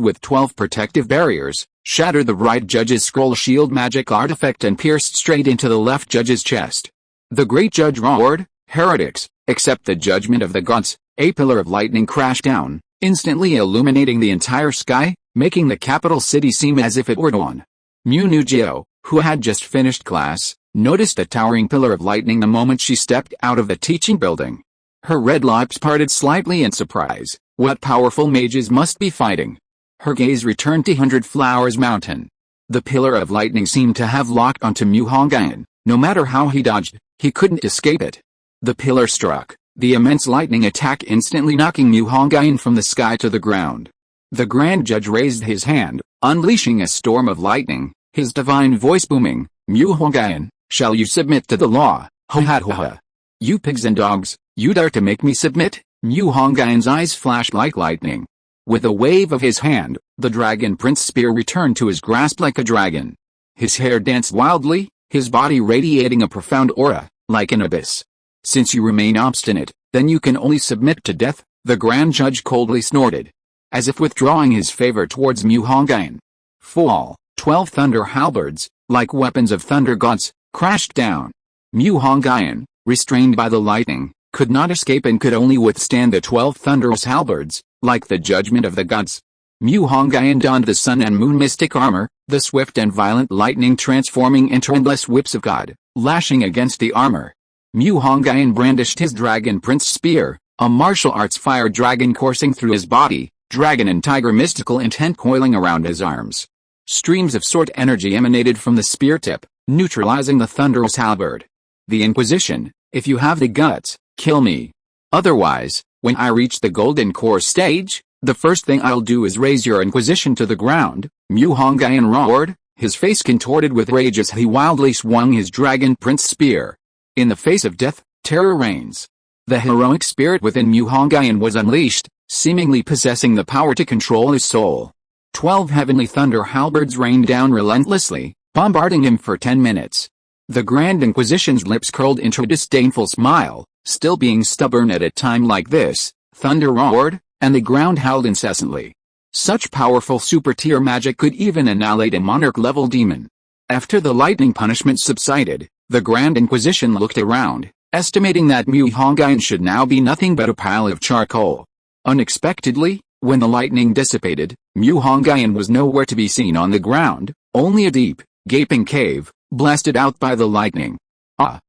with 12 protective barriers, shattered the Right Judge's scroll shield magic artifact and pierced straight into the Left Judge's chest. The Great Judge roared, "Heretics, accept the judgment of the gods." A pillar of lightning crashed down, instantly illuminating the entire sky, making the capital city seem as if it were dawn. Mu Nujiao, who had just finished class, noticed a towering pillar of lightning the moment she stepped out of the teaching building. Her red lips parted slightly in surprise. What powerful mages must be fighting? Her gaze returned to Hundred Flowers Mountain. The pillar of lightning seemed to have locked onto Mu Hongyun. No matter how he dodged, he couldn't escape it. The pillar struck, the immense lightning attack instantly knocking Mu Hongyun from the sky to the ground. The Grand Judge raised his hand, unleashing a storm of lightning, his divine voice booming, "Mu Hongyun, shall you submit to the law? Ho ha ho ha. You pigs and dogs, you dare to make me submit?" Mu Hongyun's eyes flashed like lightning. With a wave of his hand, the Dragon Prince spear returned to his grasp like a dragon. His hair danced wildly, his body radiating a profound aura, like an abyss. "Since you remain obstinate, then you can only submit to death," the Grand Judge coldly snorted, as if withdrawing his favor towards Mu Hongyun. Fall, 12 thunder halberds, like weapons of thunder gods, crashed down. Mu Hongyun, restrained by the lightning, could not escape and could only withstand the 12 thunderous halberds, like the judgment of the gods. Mu Hongyun donned the sun and moon mystic armor, the swift and violent lightning transforming into endless whips of God, lashing against the armor. Mu Hongyun brandished his Dragon Prince spear, a martial arts fire dragon coursing through his body, dragon and tiger mystical intent coiling around his arms. Streams of sword energy emanated from the spear tip, neutralizing the thunderous halberd. "The Inquisition, if you have the guts, kill me. Otherwise, when I reach the golden core stage," The first thing I'll do is raise your inquisition to the ground, Mu Hongyun roared, his face contorted with rage as he wildly swung his dragon prince spear. In the face of death, terror reigns. The heroic spirit within Mu Hongyun was unleashed, seemingly possessing the power to control his soul. 12 heavenly thunder halberds rained down relentlessly, bombarding him for 10 minutes. The Grand Inquisition's lips curled into a disdainful smile, still being stubborn at a time like this. Thunder roared, and the ground howled incessantly. Such powerful super-tier magic could even annihilate a monarch-level demon. After the lightning punishment subsided, the Grand Inquisition looked around, estimating that Mu Hongyun should now be nothing but a pile of charcoal. Unexpectedly, when the lightning dissipated, Mu Hongyun was nowhere to be seen on the ground, only a deep, gaping cave, blasted out by the lightning.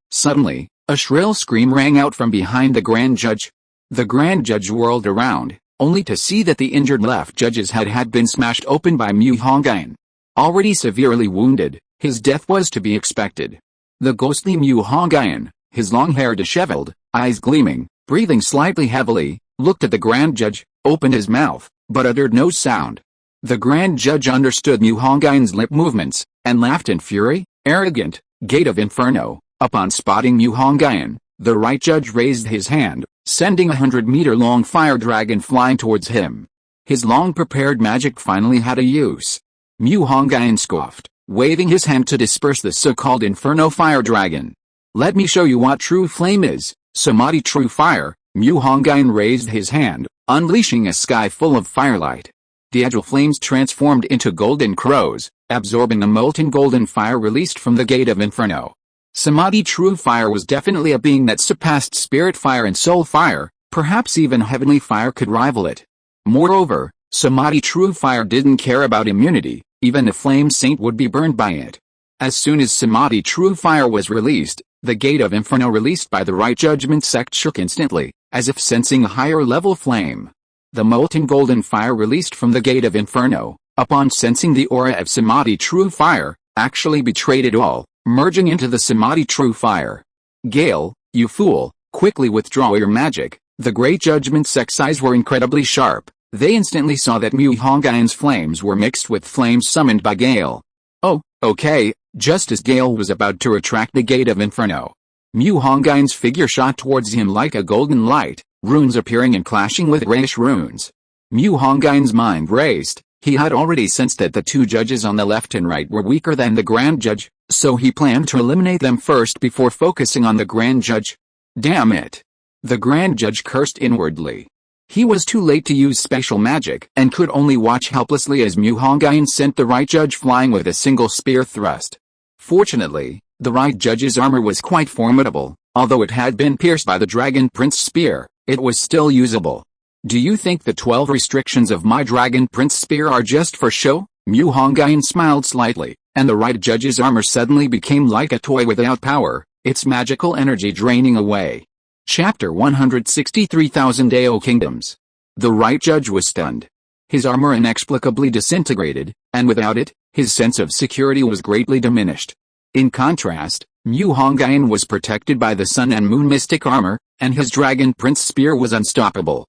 Suddenly, a shrill scream rang out from behind the Grand Judge. The Grand Judge whirled around, only to see that the injured left judge's head had been smashed open by Mu Hongyun. Already severely wounded, his death was to be expected. The ghostly Mu Hongyun, his long hair disheveled, eyes gleaming, breathing slightly heavily, looked at the Grand Judge, opened his mouth, but uttered no sound. The Grand Judge understood Mu Hongyun's lip movements, and laughed in fury. Arrogant, Gate of Inferno. Upon spotting Mu Hongyun, the right judge raised his hand, sending a 100-meter-long fire dragon flying towards him. His long-prepared magic finally had a use. Mu Hongyun scoffed, waving his hand to disperse the so-called Inferno fire dragon. Let me show you what true flame is, Samadhi true fire. Mu Hongyun raised his hand, unleashing a sky full of firelight. The agile flames transformed into golden crows, absorbing the molten golden fire released from the Gate of Inferno. Samadhi true fire was definitely a being that surpassed spirit fire and soul fire, perhaps even heavenly fire could rival it. Moreover, Samadhi true fire didn't care about immunity, even a flame saint would be burned by it. As soon as Samadhi true fire was released, the Gate of Inferno released by the right judgment sect shook instantly, as if sensing a higher level flame. The molten golden fire released from the Gate of Inferno, upon sensing the aura of Samadhi true fire, actually betrayed it all, merging into the Samadhi true fire. Gale, you fool, quickly withdraw your magic. The great judgment sect's eyes were incredibly sharp. They instantly saw that Mu Hongyun's flames were mixed with flames summoned by Gale. Oh, okay. Just as Gale was about to retract the Gate of Inferno, Mu Hongyun's figure shot towards him like a golden light, runes appearing and clashing with Reish runes. Mu Hongyun's mind raced. He had already sensed that the two judges on the left and right were weaker than the Grand Judge, so he planned to eliminate them first before focusing on the Grand Judge. Damn it! The Grand Judge cursed inwardly. He was too late to use special magic and could only watch helplessly as Mu Hongyun sent the right judge flying with a single spear thrust. Fortunately, the right judge's armor was quite formidable. Although it had been pierced by the Dragon Prince spear, it was still usable. Do you think the 12 restrictions of my Dragon Prince spear are just for show? Mu Hongyun smiled slightly, and the right judge's armor suddenly became like a toy without power, its magical energy draining away. Chapter 163,000 AO Kingdoms. The right judge was stunned. His armor inexplicably disintegrated, and without it, his sense of security was greatly diminished. In contrast, Mu Hongyun was protected by the Sun and Moon mystic armor, and his Dragon Prince spear was unstoppable.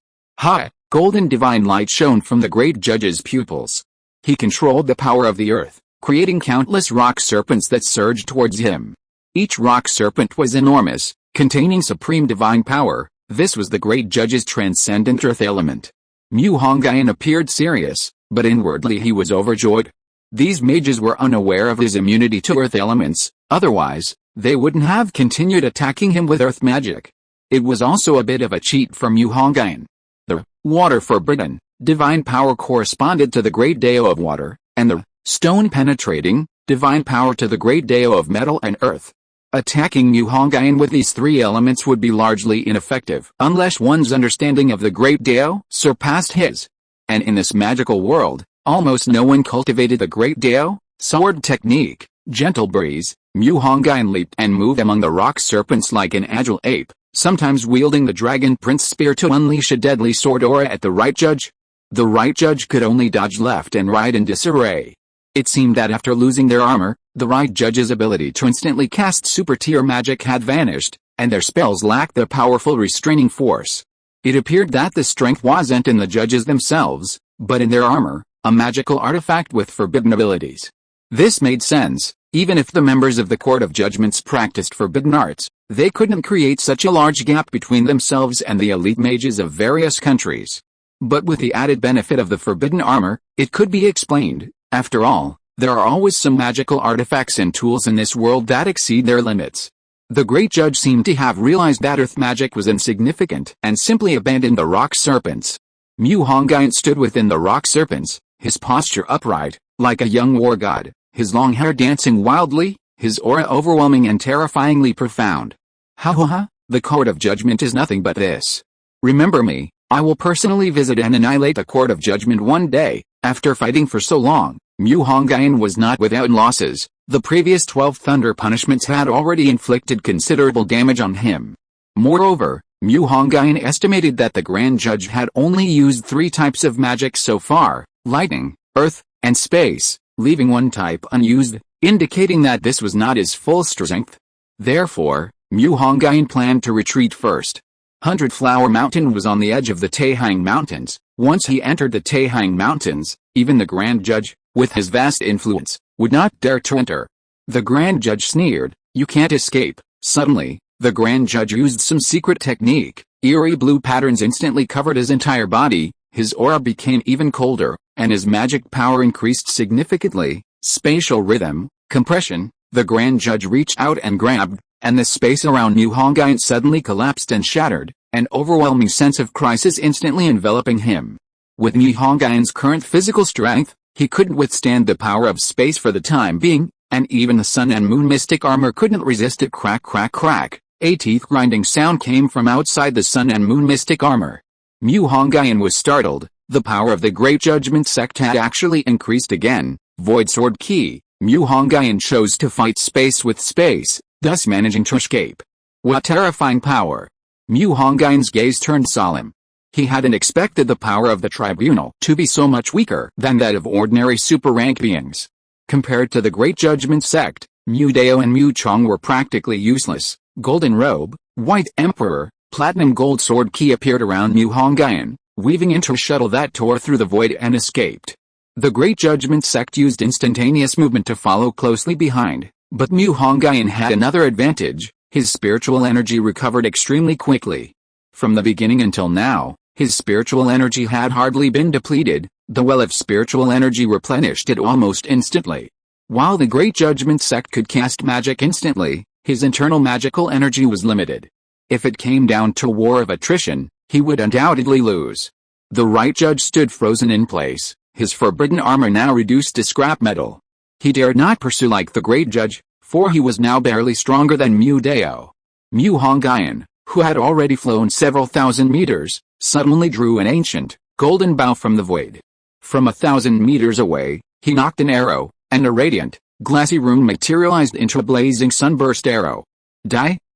Golden divine light shone from the great judge's pupils. He controlled the power of the earth, creating countless rock serpents that surged towards him. Each rock serpent was enormous, containing supreme divine power. This was the great judge's transcendent earth element. Mu Hongyun appeared serious, but inwardly he was overjoyed. These mages were unaware of his immunity to earth elements, otherwise, they wouldn't have continued attacking him with earth magic. It was also a bit of a cheat for Mu Hongyun. The water forbidden divine power corresponded to the great Dao of water, and the stone penetrating divine power to the great Dao of metal and earth. Attacking Mu Hongyun with these three elements would be largely ineffective unless one's understanding of the great Dao surpassed his. And in this magical world, almost no one cultivated the great Dao. Sword technique, gentle breeze. Mu Hongyun leaped and moved among the rock serpents like an agile ape, sometimes wielding the Dragon Prince spear to unleash a deadly sword aura at the right judge. The right judge could only dodge left and right in disarray. It seemed that after losing their armor, the right judge's ability to instantly cast super-tier magic had vanished, and their spells lacked their powerful restraining force. It appeared that the strength wasn't in the judges themselves, but in their armor, a magical artifact with forbidden abilities. This made sense. Even if the members of the Court of Judgments practiced forbidden arts, they couldn't create such a large gap between themselves and the elite mages of various countries. But with the added benefit of the forbidden armor, it could be explained. After all, there are always some magical artifacts and tools in this world that exceed their limits. The Great Judge seemed to have realized that earth magic was insignificant and simply abandoned the rock serpents. Mu Hongyun stood within the rock serpents, his posture upright, like a young war god, his long hair dancing wildly, his aura overwhelming and terrifyingly profound. Ha ha ha, the Court of Judgment is nothing but this. Remember me, I will personally visit and annihilate the Court of Judgment one day. After fighting for so long, Mu Hongyun was not without losses. The previous 12 thunder punishments had already inflicted considerable damage on him. Moreover, Mu Hongyun estimated that the Grand Judge had only used 3 types of magic so far, lightning, earth, and space, leaving one type unused, indicating that this was not his full strength. Therefore, Mu Hongyun planned to retreat first. Hundred Flower Mountain was on the edge of the Taihang Mountains. Once he entered the Taihang Mountains, even the Grand Judge, with his vast influence, would not dare to enter. The Grand Judge sneered, "You can't escape." Suddenly, the Grand Judge used some secret technique. Eerie blue patterns instantly covered his entire body, his aura became even colder, and his magic power increased significantly. Spatial rhythm, compression, the Grand Judge reached out and grabbed, and the space around Mu Hongyun suddenly collapsed and shattered, an overwhelming sense of crisis instantly enveloping him. With Mu Hongyun's current physical strength, he couldn't withstand the power of space for the time being, and even the Sun and Moon mystic armor couldn't resist it. Crack crack crack, a teeth-grinding sound came from outside the Sun and Moon mystic armor. Mu Hongyun was startled. The power of the Great Judgment Sect had actually increased again. Void Sword Key, Mu Hongyun chose to fight space with space, thus managing to escape. What terrifying power! Mu Hongyun's gaze turned solemn. He hadn't expected the power of the tribunal to be so much weaker than that of ordinary super-rank beings. Compared to the Great Judgment Sect, Mu Dao and Mu Chong were practically useless. Golden Robe, White Emperor, Platinum Gold Sword Key appeared around Mu Hongyun, weaving into a shuttle that tore through the void and escaped. The Great Judgment Sect used instantaneous movement to follow closely behind, but Mu Hongyun had another advantage. His spiritual energy recovered extremely quickly. From the beginning until now, his spiritual energy had hardly been depleted. The well of spiritual energy replenished it almost instantly. While the Great Judgment Sect could cast magic instantly, his internal magical energy was limited. If it came down to a war of attrition, he would undoubtedly lose. The Right Judge stood frozen in place, his forbidden armor now reduced to scrap metal. He dared not pursue like the Great Judge, for he was now barely stronger than Mu Dao. Mu Hongyun, who had already flown several thousand meters, suddenly drew an ancient, golden bow from the void. From 1,000 meters away, he knocked an arrow, and a radiant, glassy rune materialized into a blazing sunburst arrow.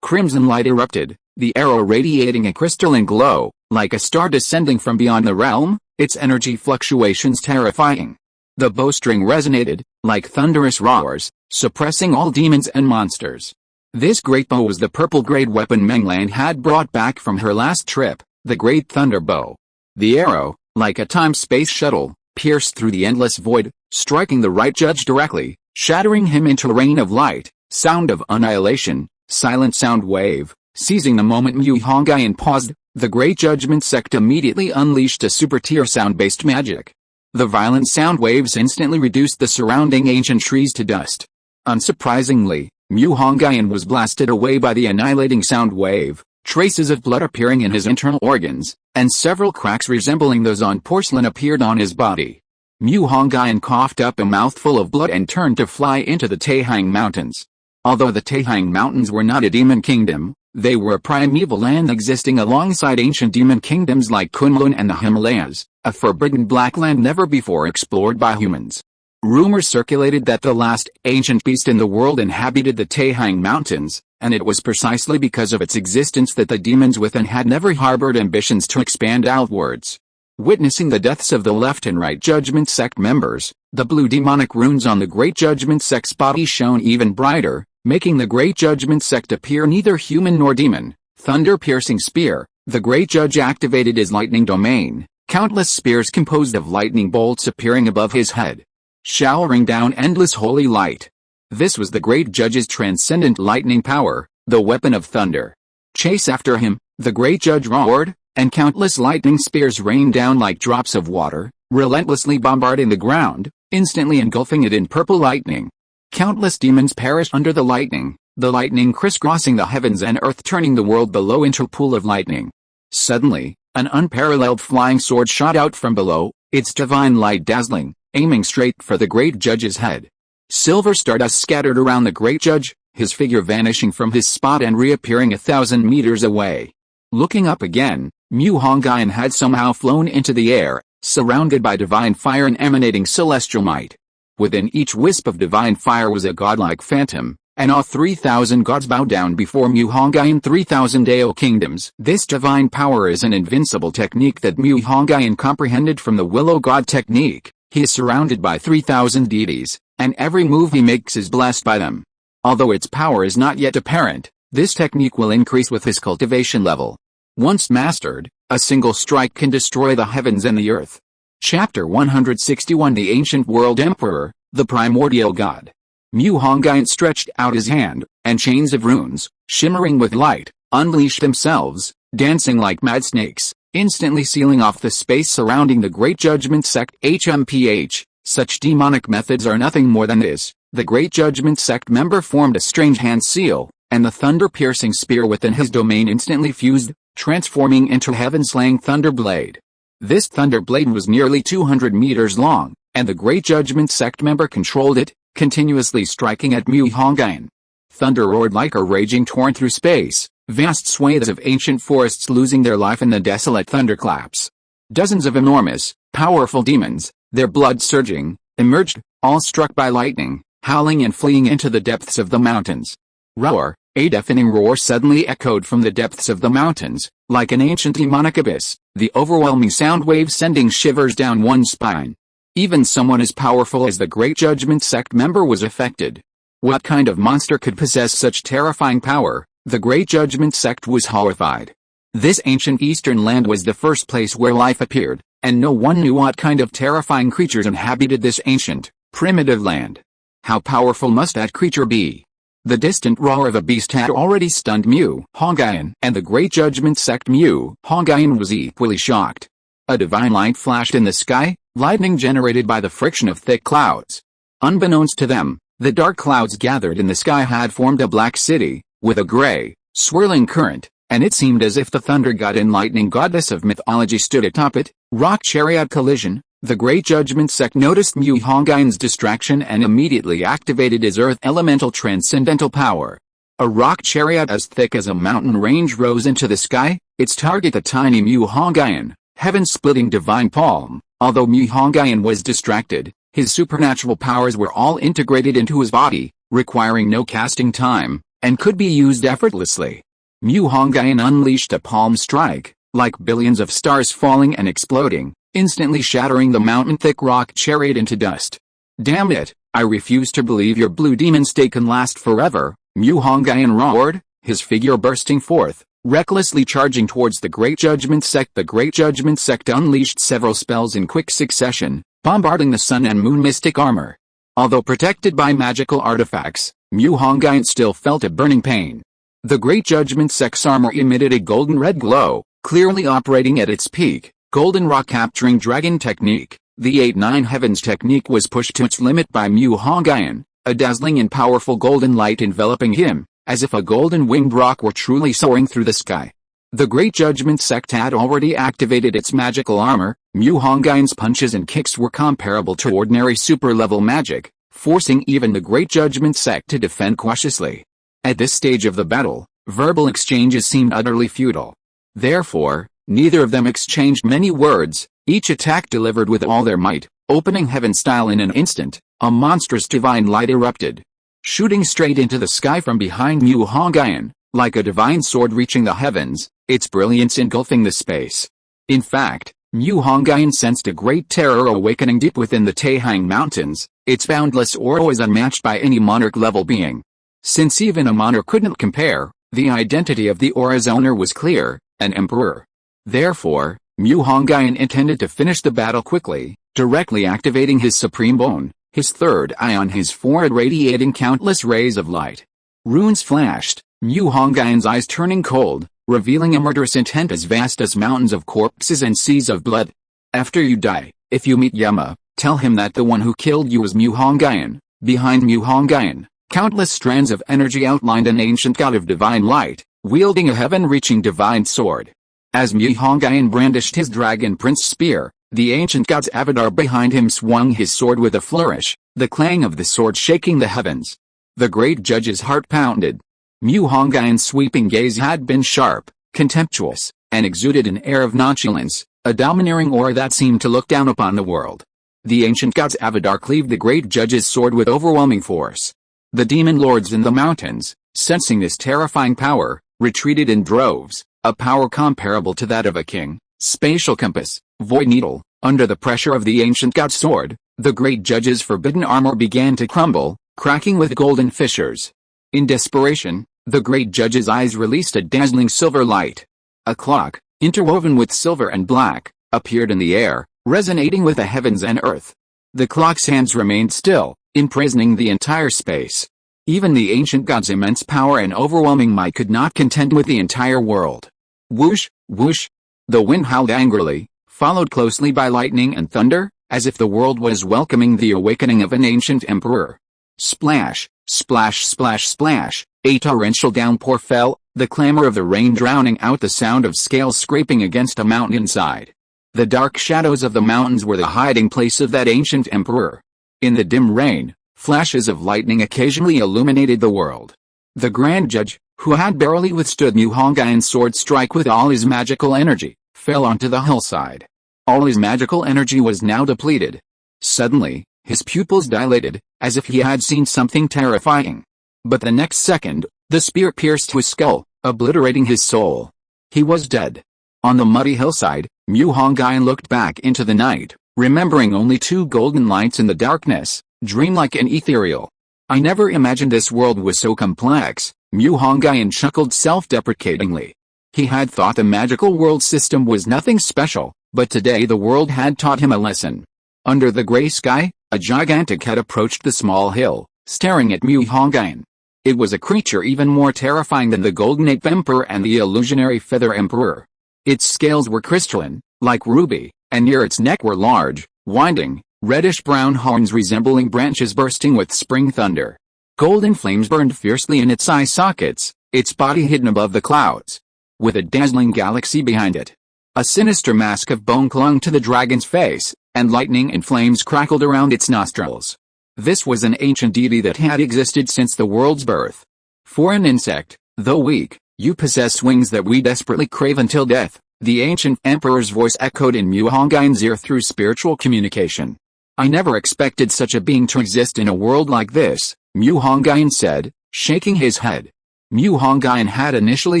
Crimson light erupted, the arrow radiating a crystalline glow, like a star descending from beyond the realm, its energy fluctuations terrifying. The bowstring resonated, like thunderous roars, suppressing all demons and monsters. This great bow was the purple-grade weapon Meng Lan had brought back from her last trip, the Great Thunder Bow. The arrow, like a time-space shuttle, pierced through the endless void, striking the Right Judge directly, shattering him into a rain of light, sound of annihilation, silent sound wave. Seizing the moment Mu Hongyun paused, the Great Judgment Sect immediately unleashed a super-tier sound-based magic. The violent sound waves instantly reduced the surrounding ancient trees to dust. Unsurprisingly, Mu Hongyun was blasted away by the annihilating sound wave, traces of blood appearing in his internal organs, and several cracks resembling those on porcelain appeared on his body. Mu Hongyun coughed up a mouthful of blood and turned to fly into the Taihang Mountains. Although the Taihang Mountains were not a demon kingdom, they were a primeval land existing alongside ancient demon kingdoms like Qinling and the Himalayas, a forbidden black land never before explored by humans. Rumors circulated that the last ancient beast in the world inhabited the Taihang Mountains, and it was precisely because of its existence that the demons within had never harbored ambitions to expand outwards. Witnessing the deaths of the left and right Judgment Sect members, the blue demonic runes on the Great Judgment Sect's body shone even brighter, making the Great Judgment Sect appear neither human nor demon. Thunder-piercing spear, The Great Judge activated his lightning domain, countless spears composed of lightning bolts appearing above his head, showering down endless holy light. This was the Great Judge's transcendent lightning power, the weapon of thunder. Chase after him, the Great Judge roared, and countless lightning spears rained down like drops of water, relentlessly bombarding the ground, instantly engulfing it in purple lightning. Countless demons perished under the lightning crisscrossing the heavens and earth, turning the world below into a pool of lightning. Suddenly, an unparalleled flying sword shot out from below, its divine light dazzling, aiming straight for the Great Judge's head. Silver stardust scattered around the Great Judge, his figure vanishing from his spot and reappearing 1,000 meters away. Looking up again, Mu Hongyun had somehow flown into the air, surrounded by divine fire and emanating celestial might. Within each wisp of divine fire was a godlike phantom, and all 3,000 gods bowed down before Mu Hongyun. 3,000 Dao kingdoms. This divine power is an invincible technique that Mu Hongyun comprehended from the Willow God technique. He is surrounded by 3,000 deities, and every move he makes is blessed by them. Although its power is not yet apparent, this technique will increase with his cultivation level. Once mastered, a single strike can destroy the heavens and the earth. Chapter 161 The Ancient World Emperor, the Primordial God. Mu Hongyun stretched out his hand, and chains of runes, shimmering with light, unleashed themselves, dancing like mad snakes, instantly sealing off the space surrounding the Great Judgment Sect. HMPH, such demonic methods are nothing more than this. The Great Judgment Sect member formed a strange hand seal, and the thunder-piercing spear within his domain instantly fused, transforming into heaven-slaying thunder blade. This thunder blade was nearly 200 meters long, and the Great Judgment Sect member controlled it, continuously striking at Mu Hongyun. Thunder roared like a raging torrent through space, vast swathes of ancient forests losing their life in the desolate thunderclaps. Dozens of enormous, powerful demons, their blood surging, emerged, all struck by lightning, howling and fleeing into the depths of the mountains. Roar! A deafening roar suddenly echoed from the depths of the mountains, like an ancient demonic abyss, the overwhelming sound wave sending shivers down one's spine. Even someone as powerful as the Great Judgment Sect member was affected. What kind of monster could possess such terrifying power? The Great Judgment Sect was horrified. This ancient eastern land was the first place where life appeared, and no one knew what kind of terrifying creatures inhabited this ancient, primitive land. How powerful must that creature be? The distant roar of a beast had already stunned Mu Hongyun, and the Great Judgment Sect Mu Hongyun was equally shocked. A divine light flashed in the sky, lightning generated by the friction of thick clouds. Unbeknownst to them, the dark clouds gathered in the sky had formed a black city, with a gray, swirling current, and it seemed as if the thunder god and lightning goddess of mythology stood atop it. Rock chariot collision. The Great Judgment Sect noticed Mu Hongyun's distraction and immediately activated his earth elemental transcendental power. A rock chariot as thick as a mountain range rose into the sky, its target the tiny Mu Hongyun, heaven-splitting divine palm. Although Mu Hongyun was distracted, his supernatural powers were all integrated into his body, requiring no casting time, and could be used effortlessly. Mu Hongyun unleashed a palm strike, like billions of stars falling and exploding, instantly shattering the mountain-thick rock chariot into dust. Damn it, I refuse to believe your blue demon stay can last forever, Mu Hongyun roared, his figure bursting forth, recklessly charging towards the Great Judgment Sect. The Great Judgment Sect unleashed several spells in quick succession, bombarding the sun and moon mystic armor. Although protected by magical artifacts, Mu Hongyun still felt a burning pain. The Great Judgment Sect's armor emitted a golden red glow, clearly operating at its peak. Golden Rock capturing dragon technique. The 8-9 heavens technique was pushed to its limit by Mu Hongyun, a dazzling and powerful golden light enveloping him, as if a golden winged rock were truly soaring through the sky. The Great Judgment Sect had already activated its magical armor. Mu Hongyun's punches and kicks were comparable to ordinary super-level magic, forcing even the Great Judgment Sect to defend cautiously. At this stage of the battle, verbal exchanges seemed utterly futile. Therefore, neither of them exchanged many words, each attack delivered with all their might, opening heaven style in an instant. A monstrous divine light erupted, shooting straight into the sky from behind Mu Hongyun, like a divine sword reaching the heavens, its brilliance engulfing the space. In fact, Mu Hongyun sensed a great terror awakening deep within the Taihang Mountains. Its boundless aura was unmatched by any monarch-level being. Since even a monarch couldn't compare, the identity of the aura's owner was clear, an emperor. Therefore, Mu Hongyun intended to finish the battle quickly, directly activating his supreme bone, his third eye on his forehead radiating countless rays of light. Runes flashed, Mu Hongyun's eyes turning cold, revealing a murderous intent as vast as mountains of corpses and seas of blood. After you die, if you meet Yama, tell him that the one who killed you is Mu Hongyun. Behind Mu Hongyun, countless strands of energy outlined an ancient god of divine light, wielding a heaven-reaching divine sword. As Mu Hongyun brandished his dragon prince spear, the ancient god's avatar behind him swung his sword with a flourish, the clang of the sword shaking the heavens. The great judge's heart pounded. Mu Hongyun's sweeping gaze had been sharp, contemptuous, and exuded an air of nonchalance, a domineering aura that seemed to look down upon the world. The ancient god's avatar cleaved the great judge's sword with overwhelming force. The demon lords in the mountains, sensing this terrifying power, retreated in droves, a power comparable to that of a king. Spatial compass, void needle. Under the pressure of the ancient god's sword, the great judge's forbidden armor began to crumble, cracking with golden fissures. In desperation, the great judge's eyes released a dazzling silver light. A clock, interwoven with silver and black, appeared in the air, resonating with the heavens and earth. The clock's hands remained still, imprisoning the entire space. Even the ancient god's immense power and overwhelming might could not contend with the entire world. Whoosh, whoosh. The wind howled angrily, followed closely by lightning and thunder, as if the world was welcoming the awakening of an ancient emperor. Splash, splash, splash, splash. A torrential downpour fell, the clamor of the rain drowning out the sound of scales scraping against a mountainside. The dark shadows of the mountains were the hiding place of that ancient emperor. In the dim rain, flashes of lightning occasionally illuminated the world. The grand judge, who had barely withstood Mu Hongyun's sword strike with all his magical energy, fell onto the hillside. All his magical energy was now depleted. Suddenly, his pupils dilated, as if he had seen something terrifying. But the next second, the spear pierced his skull, obliterating his soul. He was dead. On the muddy hillside, Mu Hongyun looked back into the night, remembering only two golden lights in the darkness, dreamlike and ethereal. I never imagined this world was so complex, Mu Hongyun chuckled self-deprecatingly. He had thought the magical world system was nothing special, but today the world had taught him a lesson. Under the gray sky, a gigantic head approached the small hill, staring at Mu Hongyun. It was a creature even more terrifying than the Golden Ape Emperor and the illusionary Feather Emperor. Its scales were crystalline, like ruby, and near its neck were large, winding, reddish-brown horns resembling branches bursting with spring thunder. Golden flames burned fiercely in its eye sockets, its body hidden above the clouds, with a dazzling galaxy behind it. A sinister mask of bone clung to the dragon's face, and lightning and flames crackled around its nostrils. This was an ancient deity that had existed since the world's birth. For an insect, though weak, you possess wings that we desperately crave until death, the ancient emperor's voice echoed in Mu Hongyun's ear through spiritual communication. I never expected such a being to exist in a world like this, Mu Hongyun said, shaking his head. Mu Hongyun had initially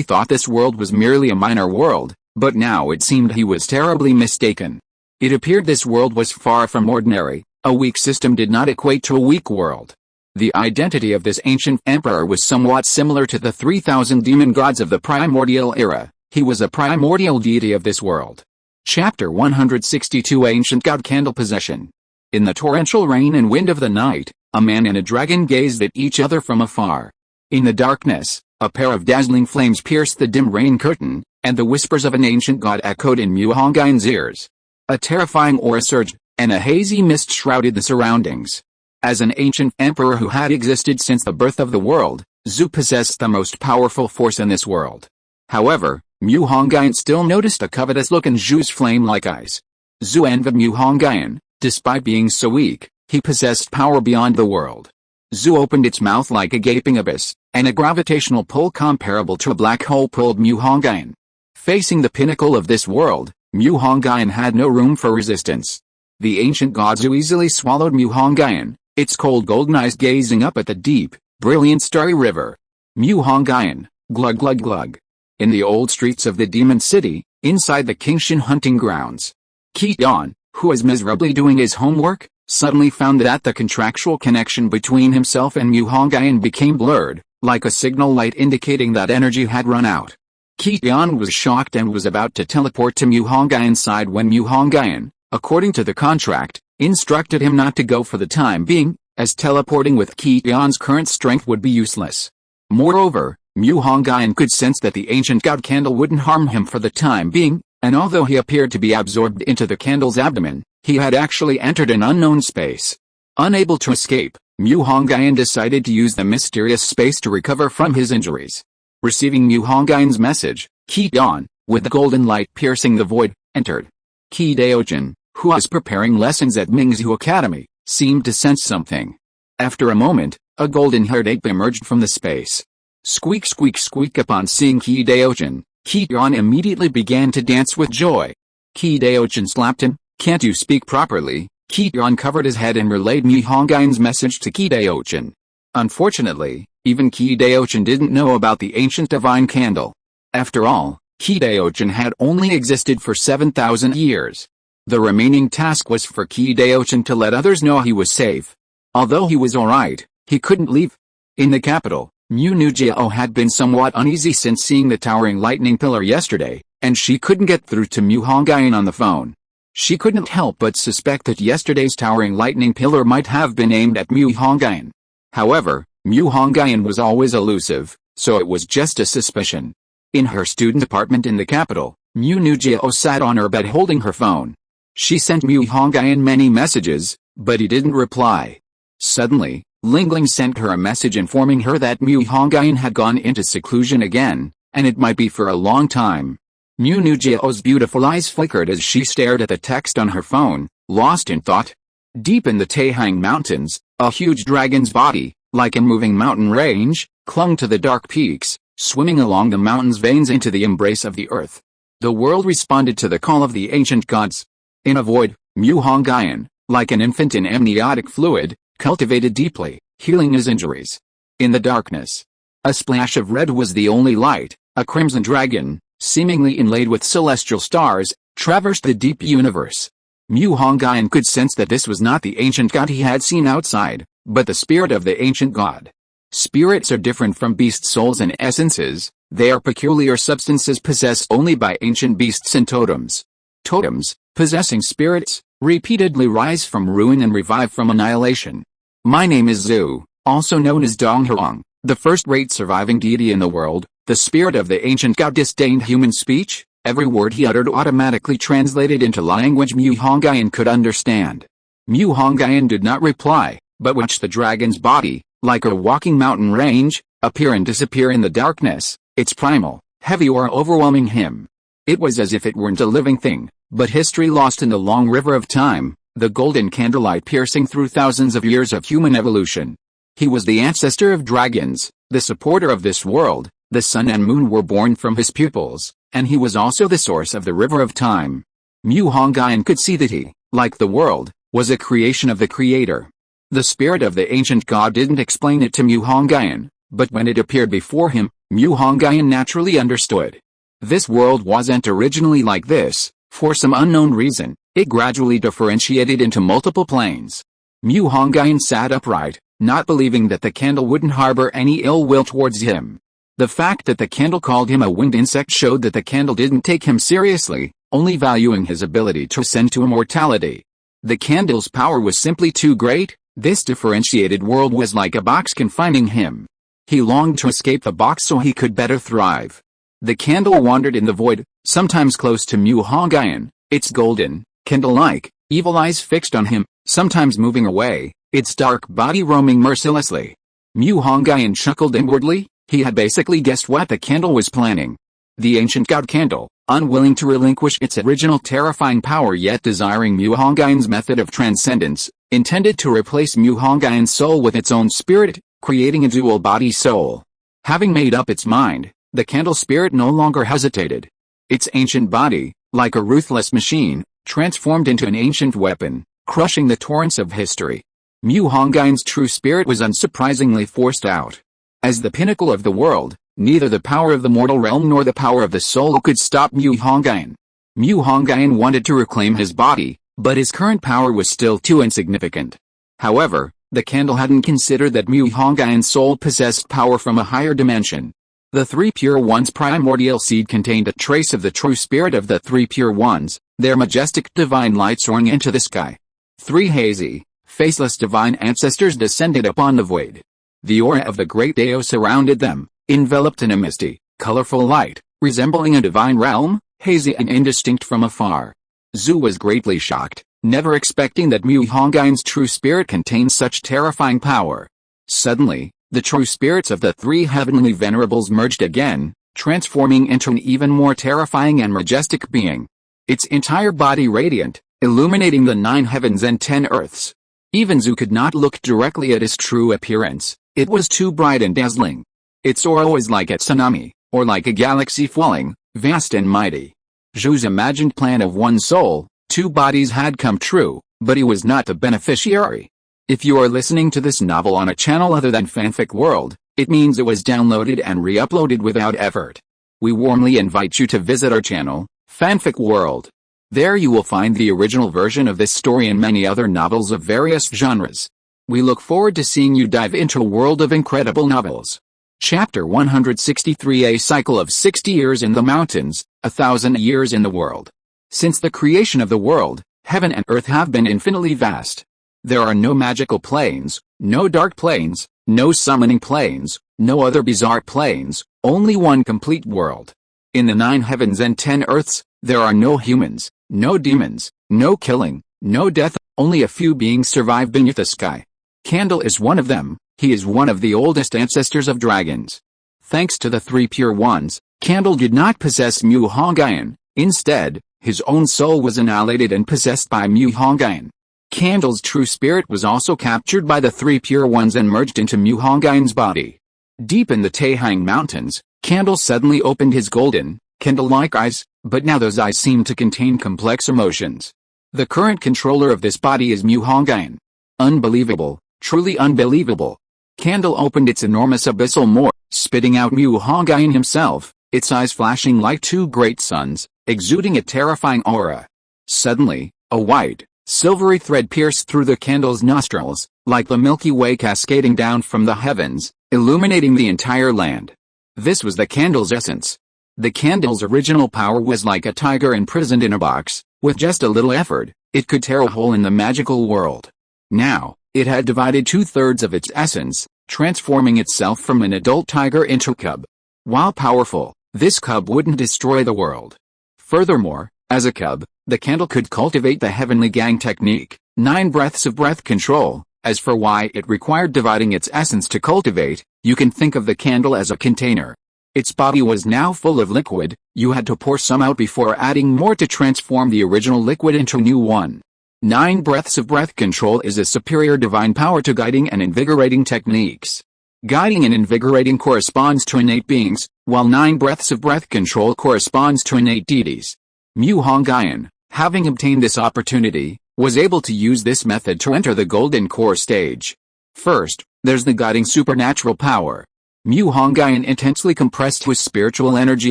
thought this world was merely a minor world, but now it seemed he was terribly mistaken. It appeared this world was far from ordinary. A weak system did not equate to a weak world. The identity of this ancient emperor was somewhat similar to the 3,000 demon gods of the primordial era. He was a primordial deity of this world. Chapter 162 Ancient God Candle Possession. In the torrential rain and wind of the night, a man and a dragon gazed at each other from afar. In the darkness, a pair of dazzling flames pierced the dim rain curtain, and the whispers of an ancient god echoed in Mu Hongyun's ears. A terrifying aura surged, and a hazy mist shrouded the surroundings. As an ancient emperor who had existed since the birth of the world, Zhu possessed the most powerful force in this world. However, Mu Hongyun still noticed a covetous look in Zhu's flame-like eyes. Zhu envied Mu Hongyun. Despite being so weak, he possessed power beyond the world. Zhu opened its mouth like a gaping abyss, and a gravitational pull comparable to a black hole pulled Mu Hongyun. Facing the pinnacle of this world, Mu Hongyun had no room for resistance. The ancient god Zhu easily swallowed Mu Hongyun, its cold golden eyes gazing up at the deep, brilliant starry river. Mu Hongyun, glug glug glug. In the old streets of the demon city, inside the Qingshan hunting grounds, Qi, who was miserably doing his homework, suddenly found that the contractual connection between himself and Mu Hongyun became blurred, like a signal light indicating that energy had run out. Qi was shocked and was about to teleport to Mu Hongyan's side when Mu Hongyan, according to the contract, instructed him not to go for the time being, as teleporting with Qi's current strength would be useless. Moreover, Mu Hongyan could sense that the ancient god candle wouldn't harm him for the time being, and although he appeared to be absorbed into the candle's abdomen, he had actually entered an unknown space. Unable to escape, Mu Hongyan decided to use the mysterious space to recover from his injuries. Receiving Mu Hongyan's message, Qi, with the golden light piercing the void, entered. Qi Daojin, who was preparing lessons at Mingzhu Academy, seemed to sense something. After a moment, a golden-haired ape emerged from the space. Squeak squeak squeak. Upon seeing Qi Daojin, Qi immediately began to dance with joy. Qi Daojin slapped him. "Can't you speak properly?" Qi covered his head and relayed Mu Hongyan's message to Qi Daojin. Unfortunately, even Qi Daojin didn't know about the ancient divine candle. After all, Qi Daojin had only existed for 7,000 years. The remaining task was for Qi Daojin to let others know he was safe. Although he was alright, he couldn't leave. In the capital, Mu Nujiao had been somewhat uneasy since seeing the towering lightning pillar yesterday, and she couldn't get through to Mu Hongyan on the phone. She couldn't help but suspect that yesterday's towering lightning pillar might have been aimed at Mu Hongyan. However, Mu Hongyan was always elusive, so it was just a suspicion. In her student apartment in the capital, Mu Nujiao sat on her bed holding her phone. She sent Mu Hongyan many messages, but he didn't reply. Suddenly, Lingling sent her a message informing her that Mu Hongyan had gone into seclusion again, and it might be for a long time. Mu Nujiao's beautiful eyes flickered as she stared at the text on her phone, lost in thought. Deep in the Taihang Mountains, a huge dragon's body, like a moving mountain range, clung to the dark peaks, swimming along the mountain's veins into the embrace of the earth. The world responded to the call of the ancient gods. In a void, Mu Hongyan, like an infant in amniotic fluid, cultivated deeply, healing his injuries. In the darkness, a splash of red was the only light. A crimson dragon, seemingly inlaid with celestial stars, traversed the deep universe. Mu Hongyan could sense that this was not the ancient god he had seen outside, but the spirit of the ancient god. Spirits are different from beast souls and essences. They are peculiar substances possessed only by ancient beasts and totems. Totems, possessing spirits, repeatedly rise from ruin and revive from annihilation. My name is Zhu, also known as Donghuang, the first-rate surviving deity in the world. The spirit of the ancient god disdained human speech. Every word he uttered automatically translated into language Mu Hongyan could understand. Mu Hongyan did not reply, but watched the dragon's body, like a walking mountain range, appear and disappear in the darkness, its primal, heavy aura overwhelming him. It was as if it weren't a living thing, but history lost in the long river of time, the golden candlelight piercing through thousands of years of human evolution. He was the ancestor of dragons, the supporter of this world. The sun and moon were born from his pupils, and he was also the source of the river of time. Mu Hongyan could see that he, like the world, was a creation of the Creator. The spirit of the ancient god didn't explain it to Mu Hongyan, but when it appeared before him, Mu Hongyan naturally understood. This world wasn't originally like this. For some unknown reason, it gradually differentiated into multiple planes. Mu Hongyan sat upright, not believing that the candle wouldn't harbor any ill will towards him. The fact that the candle called him a winged insect showed that the candle didn't take him seriously, only valuing his ability to ascend to immortality. The candle's power was simply too great. This differentiated world was like a box confining him. He longed to escape the box so he could better thrive. The candle wandered in the void, sometimes close to Mu Hongyan, its golden, candle-like, evil eyes fixed on him, sometimes moving away, its dark body roaming mercilessly. Mu Hongyan chuckled inwardly. He had basically guessed what the candle was planning. The ancient god candle, unwilling to relinquish its original terrifying power yet desiring Mu Hongyan's method of transcendence, intended to replace Mu Hongyan's soul with its own spirit, creating a dual-body soul. Having made up its mind, the candle spirit no longer hesitated. Its ancient body, like a ruthless machine, transformed into an ancient weapon, crushing the torrents of history. Mu Hongyan's true spirit was unsurprisingly forced out. As the pinnacle of the world, neither the power of the mortal realm nor the power of the soul could stop Mu Hongyan. Mu Hongyan wanted to reclaim his body, but his current power was still too insignificant. However, the candle hadn't considered that Mu Hongyan's soul possessed power from a higher dimension. The three pure ones' primordial seed contained a trace of the true spirit of the three pure ones, their majestic divine light soaring into the sky. Three hazy, faceless divine ancestors descended upon the void. The aura of the great Dao surrounded them, enveloped in a misty, colorful light, resembling a divine realm, hazy and indistinct from afar. Zhu was greatly shocked, never expecting that Mu Hongyun's true spirit contained such terrifying power. Suddenly, the true spirits of the three heavenly venerables merged again, transforming into an even more terrifying and majestic being. Its entire body radiant, illuminating the 9 heavens and 10 earths. Even Zhu could not look directly at his true appearance, it was too bright and dazzling. Its aura was like a tsunami, or like a galaxy falling, vast and mighty. Zhu's imagined plan of one soul, 2 bodies had come true, but he was not the beneficiary. If you are listening to this novel on a channel other than Fanfic World, it means it was downloaded and re-uploaded without effort. We warmly invite you to visit our channel, Fanfic World. There you will find the original version of this story and many other novels of various genres. We look forward to seeing you dive into a world of incredible novels. Chapter 163: A cycle of 60 years in the mountains, 1,000 years in the world. Since the creation of the world, heaven and earth have been infinitely vast. There are no magical planes, no dark planes, no summoning planes, no other bizarre planes, only one complete world. In the 9 heavens and 10 earths, there are no humans, no demons, no killing, no death, only a few beings survive beneath the sky. Candle is one of them, he is one of the oldest ancestors of dragons. Thanks to the 3 pure ones, Candle did not possess Mu Hongyun, instead, his own soul was annihilated and possessed by Mu Hongyun. Candle's true spirit was also captured by the 3 pure ones and merged into Mu Hongyun's body. Deep in the Taihang Mountains, Candle suddenly opened his golden, candle-like eyes, but now those eyes seem to contain complex emotions. The current controller of this body is Mu Hongyun. Unbelievable, truly unbelievable. Candle opened its enormous abyssal maw, spitting out Mu Hongyun himself, its eyes flashing like 2 great suns, exuding a terrifying aura. Suddenly, a white, silvery thread pierced through the candle's nostrils, like the Milky Way cascading down from the heavens, illuminating the entire land. This was the candle's essence. The candle's original power was like a tiger imprisoned in a box. With just a little effort, it could tear a hole in the magical world. Now, it had divided 2/3 of its essence, transforming itself from an adult tiger into a cub. While powerful, this cub wouldn't destroy the world. Furthermore, as a cub, the candle could cultivate the Heavenly Gang technique, 9 breaths of breath control. As for why it required dividing its essence to cultivate, you can think of the candle as a container. Its body was now full of liquid, you had to pour some out before adding more to transform the original liquid into a new one. 9 breaths of breath control is a superior divine power to guiding and invigorating techniques. Guiding and invigorating corresponds to innate beings, while 9 breaths of breath control corresponds to innate deities. Mu Hongyun, having obtained this opportunity, was able to use this method to enter the golden core stage. First, there's the guiding supernatural power. Mu Hongyun intensely compressed his spiritual energy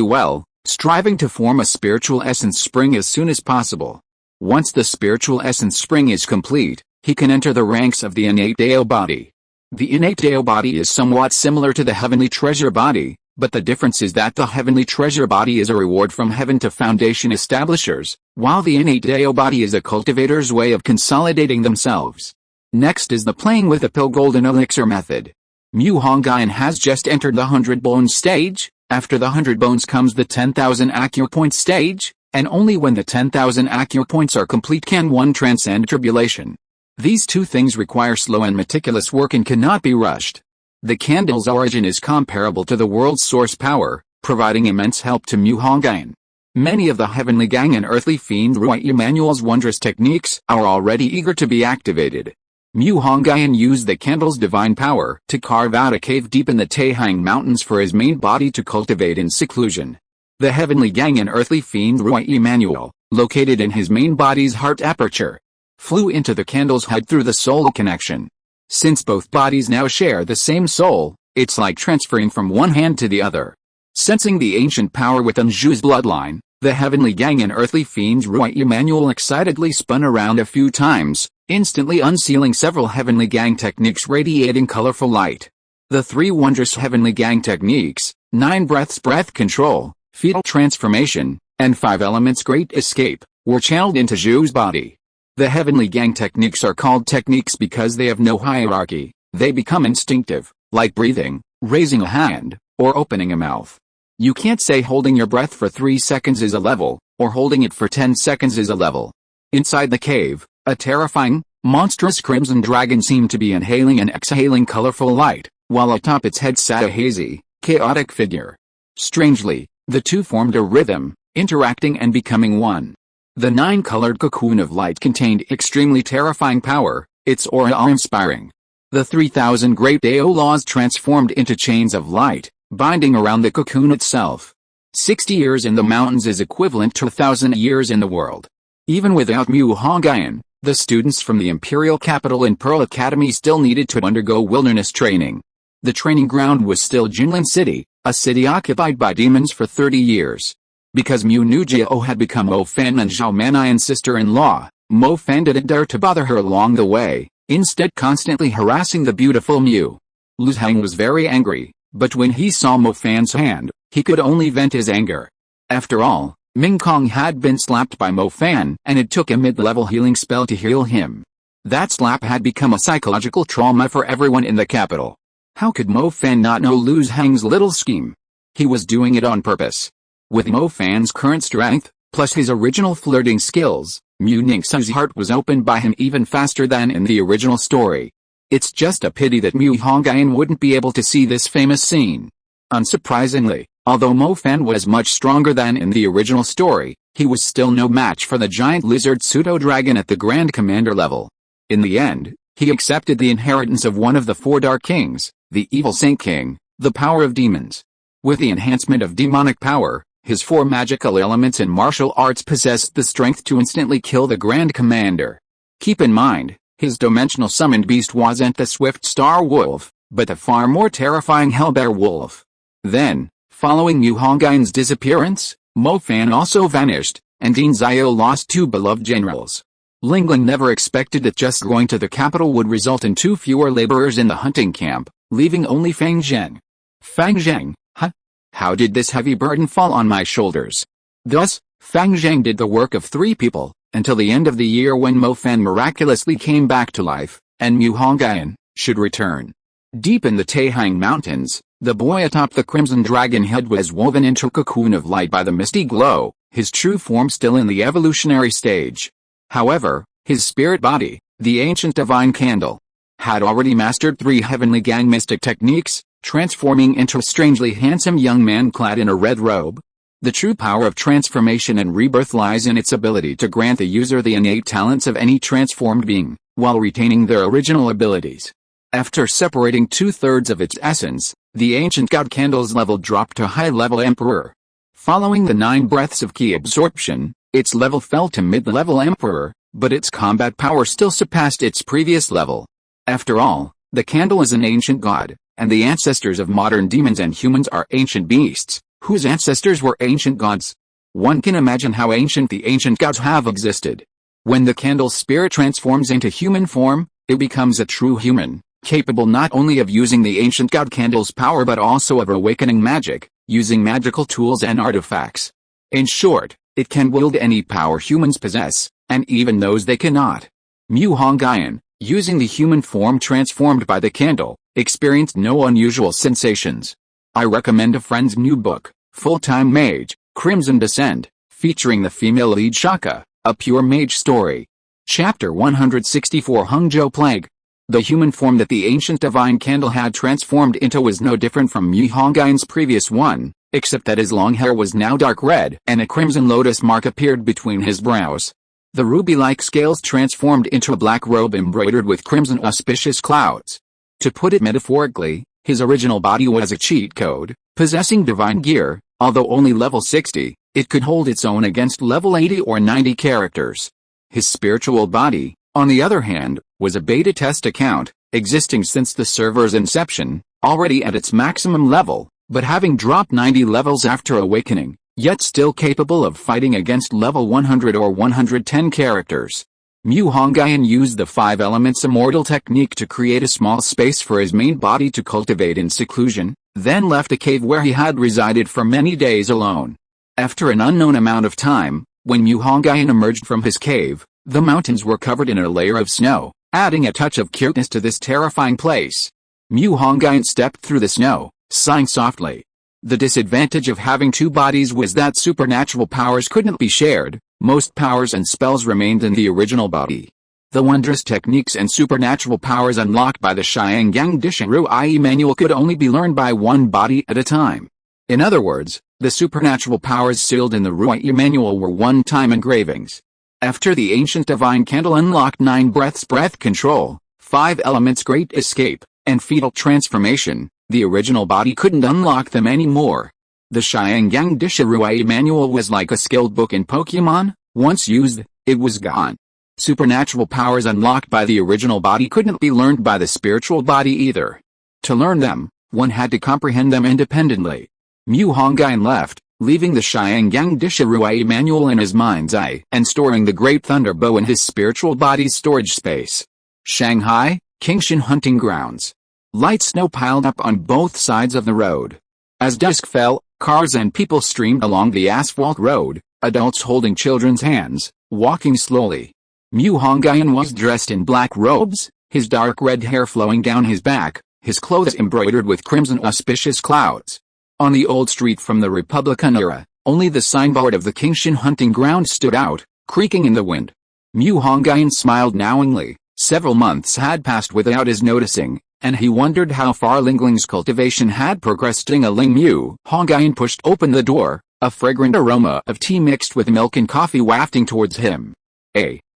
well, striving to form a spiritual essence spring as soon as possible. Once the spiritual essence spring is complete, he can enter the ranks of the innate Dao body. The innate Dao body is somewhat similar to the heavenly treasure body, but the difference is that the heavenly treasure body is a reward from heaven to foundation establishers, while the innate Dao body is a cultivator's way of consolidating themselves. Next is the playing with the pill golden elixir method. Mu Hongyun has just entered the 100 bones stage. After the 100 bones comes the 10,000 acupoint stage, and only when the 10,000 acupoints are complete can one transcend tribulation. These 2 things require slow and meticulous work and cannot be rushed. The candle's origin is comparable to the world's source power, providing immense help to Mu Hongyun. Many of the Heavenly Gang and Earthly Fiend Ruyi Manual's wondrous techniques are already eager to be activated. Mu Hongyun used the candle's divine power to carve out a cave deep in the Taihang Mountains for his main body to cultivate in seclusion. The Heavenly Gang and Earthly Fiend Ruyi Manual, located in his main body's heart aperture, flew into the candle's head through the soul connection. Since both bodies now share the same soul, it's like transferring from one hand to the other. Sensing the ancient power within Zhu's bloodline, the Heavenly Gang and Earthly Fiends Ruyi Manual excitedly spun around a few times, instantly unsealing several Heavenly Gang techniques radiating colorful light. The 3 wondrous Heavenly Gang techniques, 9 breaths breath control, fetal transformation, and 5 elements great escape, were channeled into Zhu's body. The heavenly gang techniques are called techniques because they have no hierarchy, they become instinctive, like breathing, raising a hand, or opening a mouth. You can't say holding your breath for 3 seconds is a level, or holding it for 10 seconds is a level. Inside the cave, a terrifying, monstrous crimson dragon seemed to be inhaling and exhaling colorful light, while atop its head sat a hazy, chaotic figure. Strangely, the two formed a rhythm, interacting and becoming one. The 9-colored cocoon of light contained extremely terrifying power, its aura awe-inspiring. The 3,000 great Dao laws transformed into chains of light, binding around the cocoon itself. 60 years in the mountains is equivalent to 1,000 years in the world. Even without Mu Hongyun, the students from the imperial capital and Pearl Academy still needed to undergo wilderness training. The training ground was still Qinling City, a city occupied by demons for 30 years. Because Mu Nujiao had become Mo Fan and Zhao Manyan's sister-in-law, Mo Fan didn't dare to bother her along the way, instead constantly harassing the beautiful Mu. Lu Zhang was very angry, but when he saw Mo Fan's hand, he could only vent his anger. After all, Ming Kong had been slapped by Mo Fan and it took a mid-level healing spell to heal him. That slap had become a psychological trauma for everyone in the capital. How could Mo Fan not know Lu Zhang's little scheme? He was doing it on purpose. With Mo Fan's current strength, plus his original flirting skills, Mu Ningxi's heart was opened by him even faster than in the original story. It's just a pity that Mu Hongyun wouldn't be able to see this famous scene. Unsurprisingly, although Mo Fan was much stronger than in the original story, he was still no match for the giant lizard pseudo-dragon at the Grand Commander level. In the end, he accepted the inheritance of one of the 4 Dark Kings, the Evil Saint King, the power of demons. With the enhancement of demonic power, his 4 magical elements and martial arts possessed the strength to instantly kill the Grand Commander. Keep in mind, his dimensional summoned beast wasn't the swift star wolf, but the far more terrifying hellbear wolf. Then, following Mu Hongyun's disappearance, Mo Fan also vanished, and Ding Xiao lost 2 beloved generals. Lingling never expected that just going to the capital would result in 2 fewer laborers in the hunting camp, leaving only Fang Zheng. Fang Zheng, huh? How did this heavy burden fall on my shoulders? Thus, Fang Zheng did the work of 3 people, until the end of the year when Mo Fan miraculously came back to life, and Mu Hongyun should return. Deep in the Taihang Mountains, the boy atop the Crimson Dragon head was woven into a cocoon of light by the misty glow, his true form still in the evolutionary stage. However, his spirit body, the ancient divine candle, had already mastered 3 heavenly gang mystic techniques, transforming into a strangely handsome young man clad in a red robe. The true power of transformation and rebirth lies in its ability to grant the user the innate talents of any transformed being, while retaining their original abilities. After separating 2/3 of its essence, the ancient god candle's level dropped to high-level Emperor. Following the 9 breaths of ki absorption, its level fell to mid-level Emperor, but its combat power still surpassed its previous level. After all, the candle is an ancient god, and the ancestors of modern demons and humans are ancient beasts, whose ancestors were ancient gods. One can imagine how ancient the ancient gods have existed. When the candle's spirit transforms into human form, it becomes a true human, capable not only of using the ancient god candle's power but also of awakening magic, using magical tools and artifacts. In short, it can wield any power humans possess, and even those they cannot. Mu Hongyun, using the human form transformed by the candle, experienced no unusual sensations. I recommend a friend's new book, Full-Time Mage, Crimson Descent, featuring the female lead Shaka, a pure mage story. Chapter 164 Hungzhou Plague. The human form that the ancient divine candle had transformed into was no different from Mu Hongyun's previous one, except that his long hair was now dark red and a crimson lotus mark appeared between his brows. The ruby-like scales transformed into a black robe embroidered with crimson auspicious clouds. To put it metaphorically, his original body was a cheat code, possessing divine gear. Although only level 60, it could hold its own against level 80 or 90 characters. His spiritual body, on the other hand, was a beta test account, existing since the server's inception, already at its maximum level, but having dropped 90 levels after awakening, yet still capable of fighting against level 100 or 110 characters. Mu Hongyun used the 5 elements immortal technique to create a small space for his main body to cultivate in seclusion, then left a cave where he had resided for many days alone. After an unknown amount of time, when Mu Hongyun emerged from his cave, the mountains were covered in a layer of snow, adding a touch of cuteness to this terrifying place. Mu Hongyun stepped through the snow, sighing softly. The disadvantage of having two bodies was that supernatural powers couldn't be shared. Most powers and spells remained in the original body. The wondrous techniques and supernatural powers unlocked by the Qinling Ruyi manual could only be learned by one body at a time. In other words, the supernatural powers sealed in the Ruyi manual were one-time engravings. After the ancient divine candle unlocked 9 breaths breath control, 5 elements great escape, and fetal transformation, the original body couldn't unlock them anymore. The Qinling Ruyi manual was like a skilled book in Pokemon. Once used, it was gone. Supernatural powers unlocked by the original body couldn't be learned by the spiritual body either. To learn them, one had to comprehend them independently. Mu Hongyun left, leaving the Qinling Ruyi manual in his mind's eye and storing the Great Thunder Bow in his spiritual body's storage space. Shanghai, Qingshan Hunting Grounds. Light snow piled up on both sides of the road. As dusk fell, cars and people streamed along the asphalt road, adults holding children's hands, walking slowly. Mu Hongyun was dressed in black robes, his dark red hair flowing down his back, his clothes embroidered with crimson auspicious clouds. On the old street from the Republican era, only the signboard of the Qingshan Hunting Ground stood out, creaking in the wind. Mu Hongyun smiled knowingly. Several months had passed without his noticing, and he wondered how far Lingling's cultivation had progressed. Qinling Mu Hongyun pushed open the door, a fragrant aroma of tea mixed with milk and coffee wafting towards him.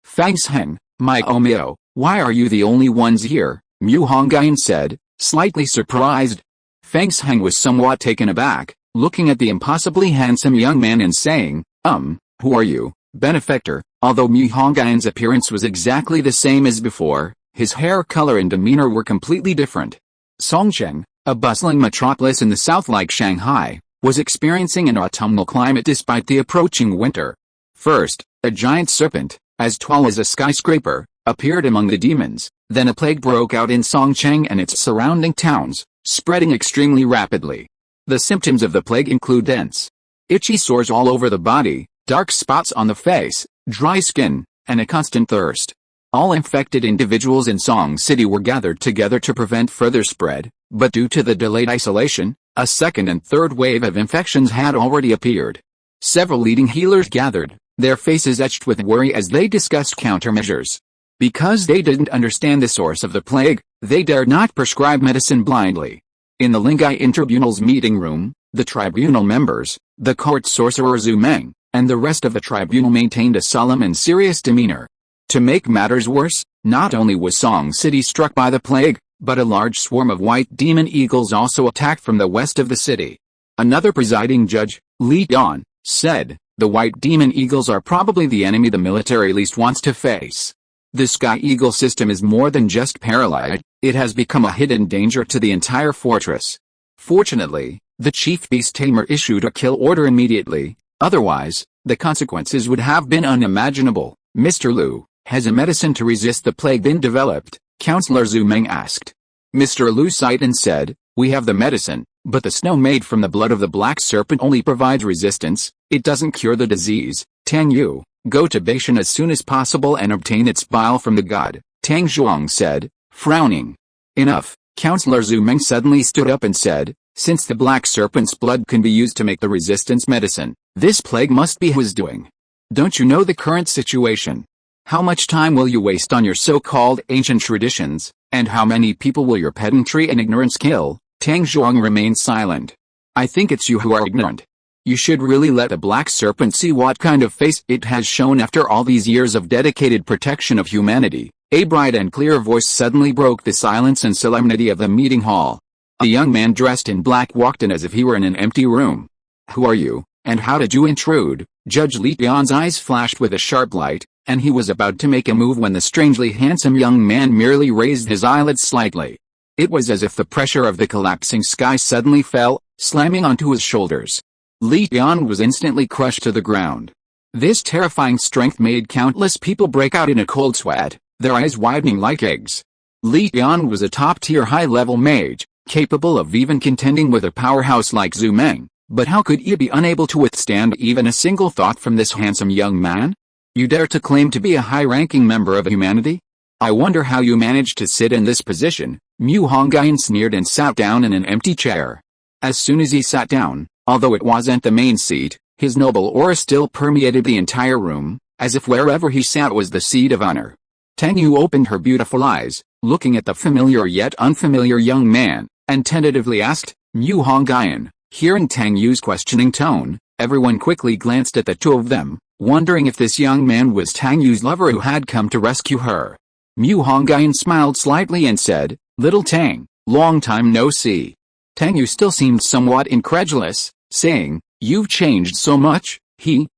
Thanks Heng, my Omio, why are you the only ones here? Mu Hongyun said, slightly surprised. Thanks Heng was somewhat taken aback, looking at the impossibly handsome young man and saying, who are you, benefactor? Although Mu Hongyun's appearance was exactly the same as before, his hair color and demeanor were completely different. Songcheng, a bustling metropolis in the south like Shanghai, was experiencing an autumnal climate despite the approaching winter. First, a giant serpent, as tall as a skyscraper, appeared among the demons. Then a plague broke out in Songcheng and its surrounding towns, spreading extremely rapidly. The symptoms of the plague include dense, itchy sores all over the body, dark spots on the face, dry skin, and a constant thirst. All infected individuals in Song City were gathered together to prevent further spread, but due to the delayed isolation, a second and third wave of infections had already appeared. Several leading healers gathered, their faces etched with worry as they discussed countermeasures. Because they didn't understand the source of the plague, they dared not prescribe medicine blindly. In the Lingai Tribunal's meeting room, the tribunal members, the court sorcerer Zhu Meng, and the rest of the tribunal maintained a solemn and serious demeanor. To make matters worse, not only was Song City struck by the plague, but a large swarm of white demon eagles also attacked from the west of the city. Another presiding judge, Li Yan, said, the white demon eagles are probably the enemy the military least wants to face. The Sky Eagle system is more than just paralyzed, it has become a hidden danger to the entire fortress. Fortunately, the chief beast tamer issued a kill order immediately, otherwise, the consequences would have been unimaginable. Mr. Liu, has a medicine to resist the plague been developed? Counselor Zhu Meng asked. Mr. Liu sighed and said, we have the medicine, but the snow made from the blood of the black serpent only provides resistance, it doesn't cure the disease. Tang Yu, go to Beishan as soon as possible and obtain its bile from the god, Tang Zhuang said, frowning. Enough, Counselor Zhu Meng suddenly stood up and said, since the black serpent's blood can be used to make the resistance medicine, this plague must be his doing. Don't you know the current situation? How much time will you waste on your so-called ancient traditions, and how many people will your pedantry and ignorance kill? Tang Zhuang remained silent. I think it's you who are ignorant. You should really let the black serpent see what kind of face it has shown after all these years of dedicated protection of humanity. A bright and clear voice suddenly broke the silence and solemnity of the meeting hall. A young man dressed in black walked in as if he were in an empty room. Who are you, and how did you intrude? Judge Li Tian's eyes flashed with a sharp light, and he was about to make a move when the strangely handsome young man merely raised his eyelids slightly. It was as if the pressure of the collapsing sky suddenly fell, slamming onto his shoulders. Li Tian was instantly crushed to the ground. This terrifying strength made countless people break out in a cold sweat, their eyes widening like eggs. Li Tian was a top-tier high-level mage, capable of even contending with a powerhouse like Zhu Meng, but how could you be unable to withstand even a single thought from this handsome young man? You dare to claim to be a high-ranking member of humanity? I wonder how you managed to sit in this position. Mu Hongyun sneered and sat down in an empty chair. As soon as he sat down, although it wasn't the main seat, his noble aura still permeated the entire room, as if wherever he sat was the seat of honor. Tang Yu opened her beautiful eyes, looking at the familiar yet unfamiliar young man, and tentatively asked, Mu Hongyun. Hearing Tang Yu's questioning tone, everyone quickly glanced at the two of them, wondering if this young man was Tang Yu's lover who had come to rescue her. Mu Hongyun smiled slightly and said, Little Tang, long time no see. Tang Yu still seemed somewhat incredulous, saying, You've changed so much.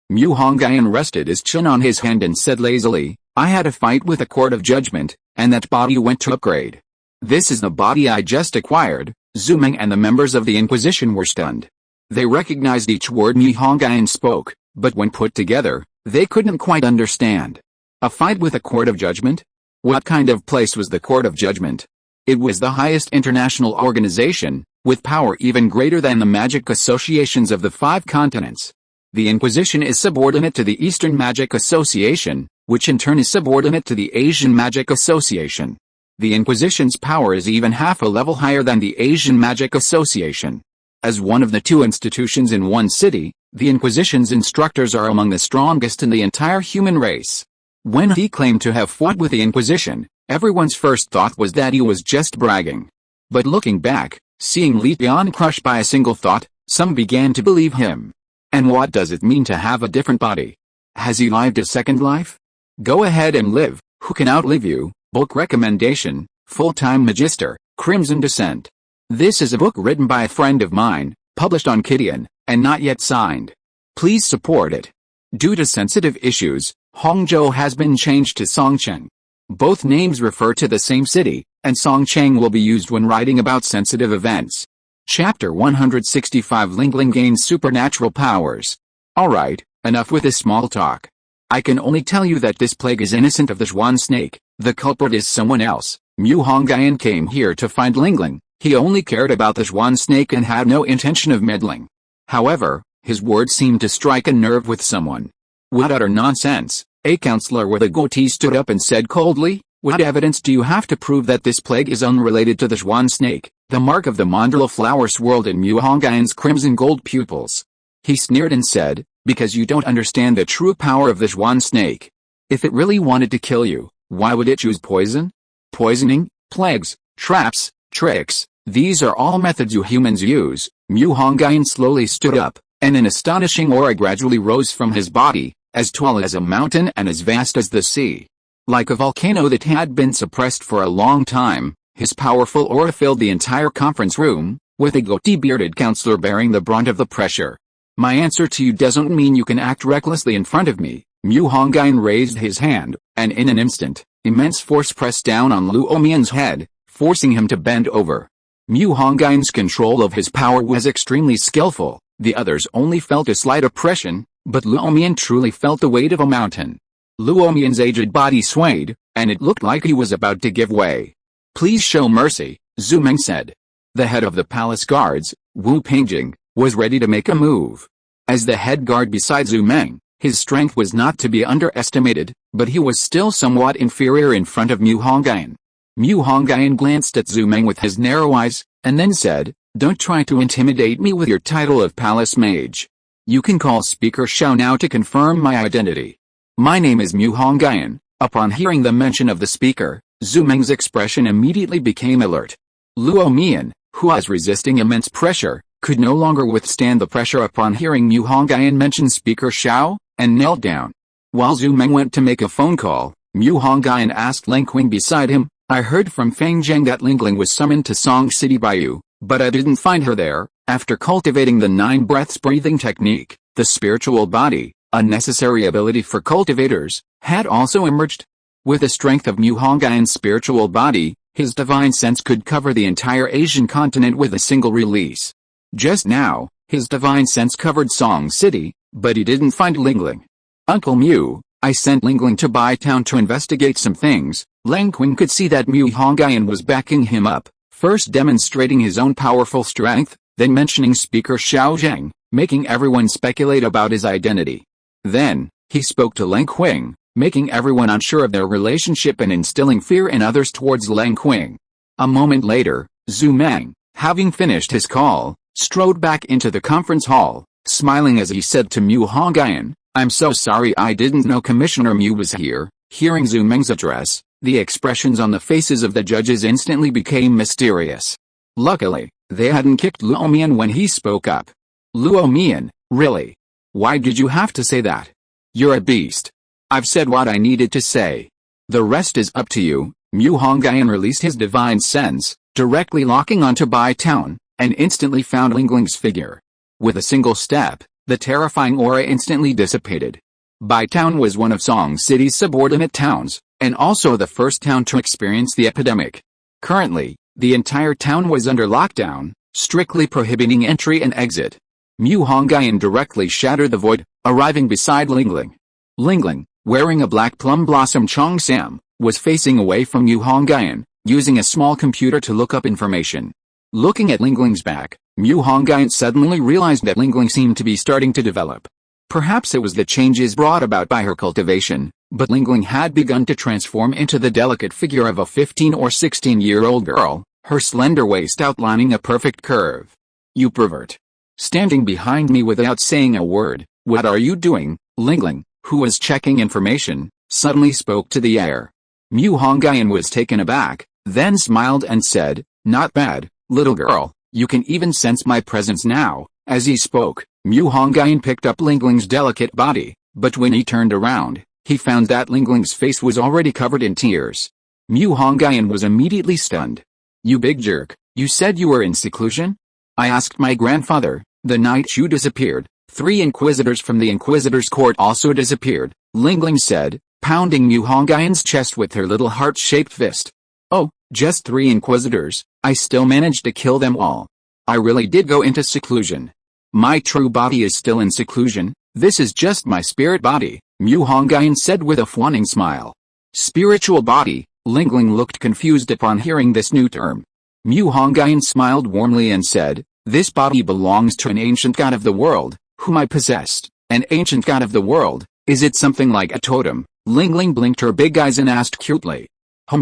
Mu Hongyun rested his chin on his hand and said lazily, I had a fight with a court of judgment, and that body went to upgrade. This is the body I just acquired. Zhu Meng and the members of the Inquisition were stunned. They recognized each word Mu Hongyun spoke, but when put together, they couldn't quite understand. A fight with a court of judgment? What kind of place was the court of judgment? It was the highest international organization, with power even greater than the magic associations of the 5 continents. The Inquisition is subordinate to the Eastern Magic Association, which in turn is subordinate to the Asian Magic Association. The Inquisition's power is even half a level higher than the Asian Magic Association. As one of the 2 institutions in one city, the Inquisition's instructors are among the strongest in the entire human race. When he claimed to have fought with the Inquisition, everyone's first thought was that he was just bragging. But looking back, seeing Li Tian crushed by a single thought, some began to believe him. And what does it mean to have a different body? Has he lived a second life? Go ahead and live. Who can outlive you? Book recommendation, Full-Time Magister, Crimson Descent. This is a book written by a friend of mine, published on Qinling, and not yet signed. Please support it. Due to sensitive issues, Hongzhou has been changed to Songcheng. Both names refer to the same city, and Songcheng will be used when writing about sensitive events. Chapter 165 Lingling gains supernatural powers. Alright, enough with this small talk. I can only tell you that this plague is innocent of the Zhuan snake. The culprit is someone else. Mu Hongyun came here to find Lingling. He only cared about the Zhuan snake and had no intention of meddling. However, his words seemed to strike a nerve with someone. What utter nonsense. A counselor with a goatee stood up and said coldly, What evidence do you have to prove that this plague is unrelated to the Zhuan snake? The mark of the mandala flower swirled in Mu Hongyun's crimson gold pupils. He sneered and said, Because you don't understand the true power of the Zhuan snake. If it really wanted to kill you, why would it choose poison? Poisoning, plagues, traps, tricks, these are all methods you humans use. Mu Hongyun slowly stood up, and an astonishing aura gradually rose from his body, as tall as a mountain and as vast as the sea. Like a volcano that had been suppressed for a long time, his powerful aura filled the entire conference room, with a goatee-bearded counselor bearing the brunt of the pressure. My answer to you doesn't mean you can act recklessly in front of me. Mu Hongyun raised his hand, and in an instant, immense force pressed down on Luo Mian's head, forcing him to bend over. Mu Hongyun's control of his power was extremely skillful. The others only felt a slight oppression, but Luo Mian truly felt the weight of a mountain. Luo Mian's aged body swayed, and it looked like he was about to give way. Please show mercy, Zhu Meng said. The head of the palace guards, Wu Pingjing, was ready to make a move. As the head guard beside Zhu Meng, his strength was not to be underestimated, but he was still somewhat inferior in front of Mu Hongyun. Mu Hongyun glanced at Zhu Meng with his narrow eyes, and then said, Don't try to intimidate me with your title of Palace Mage. You can call Speaker Shao now to confirm my identity. My name is Mu Hongyun. Upon hearing the mention of the speaker, Zhu Meng's expression immediately became alert. Luo Mian, who was resisting immense pressure, could no longer withstand the pressure upon hearing Mu Hongyun mention Speaker Shao, and knelt down. While Zhu Meng went to make a phone call, Mu Hongyun asked Ling Qing beside him, I heard from Feng Zheng that Lingling was summoned to Song City by you, but I didn't find her there. After cultivating the 9 breaths breathing technique, the spiritual body, a necessary ability for cultivators, had also emerged. With the strength of Mu Hongyun's spiritual body, his divine sense could cover the entire Asian continent with a single release. Just now, his divine sense covered Song City, but he didn't find Lingling. Uncle Mu, I sent Lingling to Bai Town to investigate some things. Ling Qing could see that Mu Hongyun was backing him up, first demonstrating his own powerful strength, then mentioning speaker Xiao Zhang, making everyone speculate about his identity. Then, he spoke to Leng Qing, making everyone unsure of their relationship and instilling fear in others towards Leng Qing. A moment later, Zhu Meng, having finished his call, strode back into the conference hall, smiling as he said to Mu Hongyun, "I'm so sorry I didn't know Commissioner Mu was here." Hearing Zhu Meng's address, the expressions on the faces of the judges instantly became mysterious. Luckily, they hadn't kicked Luo Mian when he spoke up. "Luo Mian, really? Why did you have to say that? You're a beast. I've said what I needed to say. The rest is up to you." Mu Hongyun released his divine sense, directly locking onto Bai Town, and instantly found Lingling's figure. With a single step, the terrifying aura instantly dissipated. Bai Town was one of Song City's subordinate towns, and also the first town to experience the epidemic. Currently, the entire town was under lockdown, strictly prohibiting entry and exit. Mu Hongyun directly shattered the void, arriving beside Lingling. Lingling, wearing a black plum blossom cheongsam, was facing away from Mu Hongyun, using a small computer to look up information. Looking at Lingling's back, Mu Hongyun suddenly realized that Lingling seemed to be starting to develop. Perhaps it was the changes brought about by her cultivation, but Lingling had begun to transform into the delicate figure of a 15 or 16-year-old girl, her slender waist outlining a perfect curve. "You pervert. Standing behind me without saying a word, what are you doing?" Lingling, who was checking information, suddenly spoke to the air. Mu Hongyun was taken aback, then smiled and said, "Not bad, little girl, you can even sense my presence now." As he spoke, Mu Hongyun picked up Lingling's delicate body, but when he turned around, he found that Lingling's face was already covered in tears. Mu Hongyun was immediately stunned. "You big jerk, you said you were in seclusion? I asked my grandfather, the night you disappeared. 3 inquisitors from the Inquisitor's court also disappeared," Lingling said, pounding Mu Hongyun's chest with her little heart-shaped fist. "Oh, just 3 inquisitors, I still managed to kill them all. I really did go into seclusion. My true body is still in seclusion, this is just my spirit body," Mu Hongyun said with a fawning smile. Spiritual body, Lingling looked confused upon hearing this new term. Mu Hongyun smiled warmly and said, "This body belongs to an ancient god of the world, whom I possessed." "An ancient god of the world, is it something like a totem?" Lingling blinked her big eyes and asked cutely.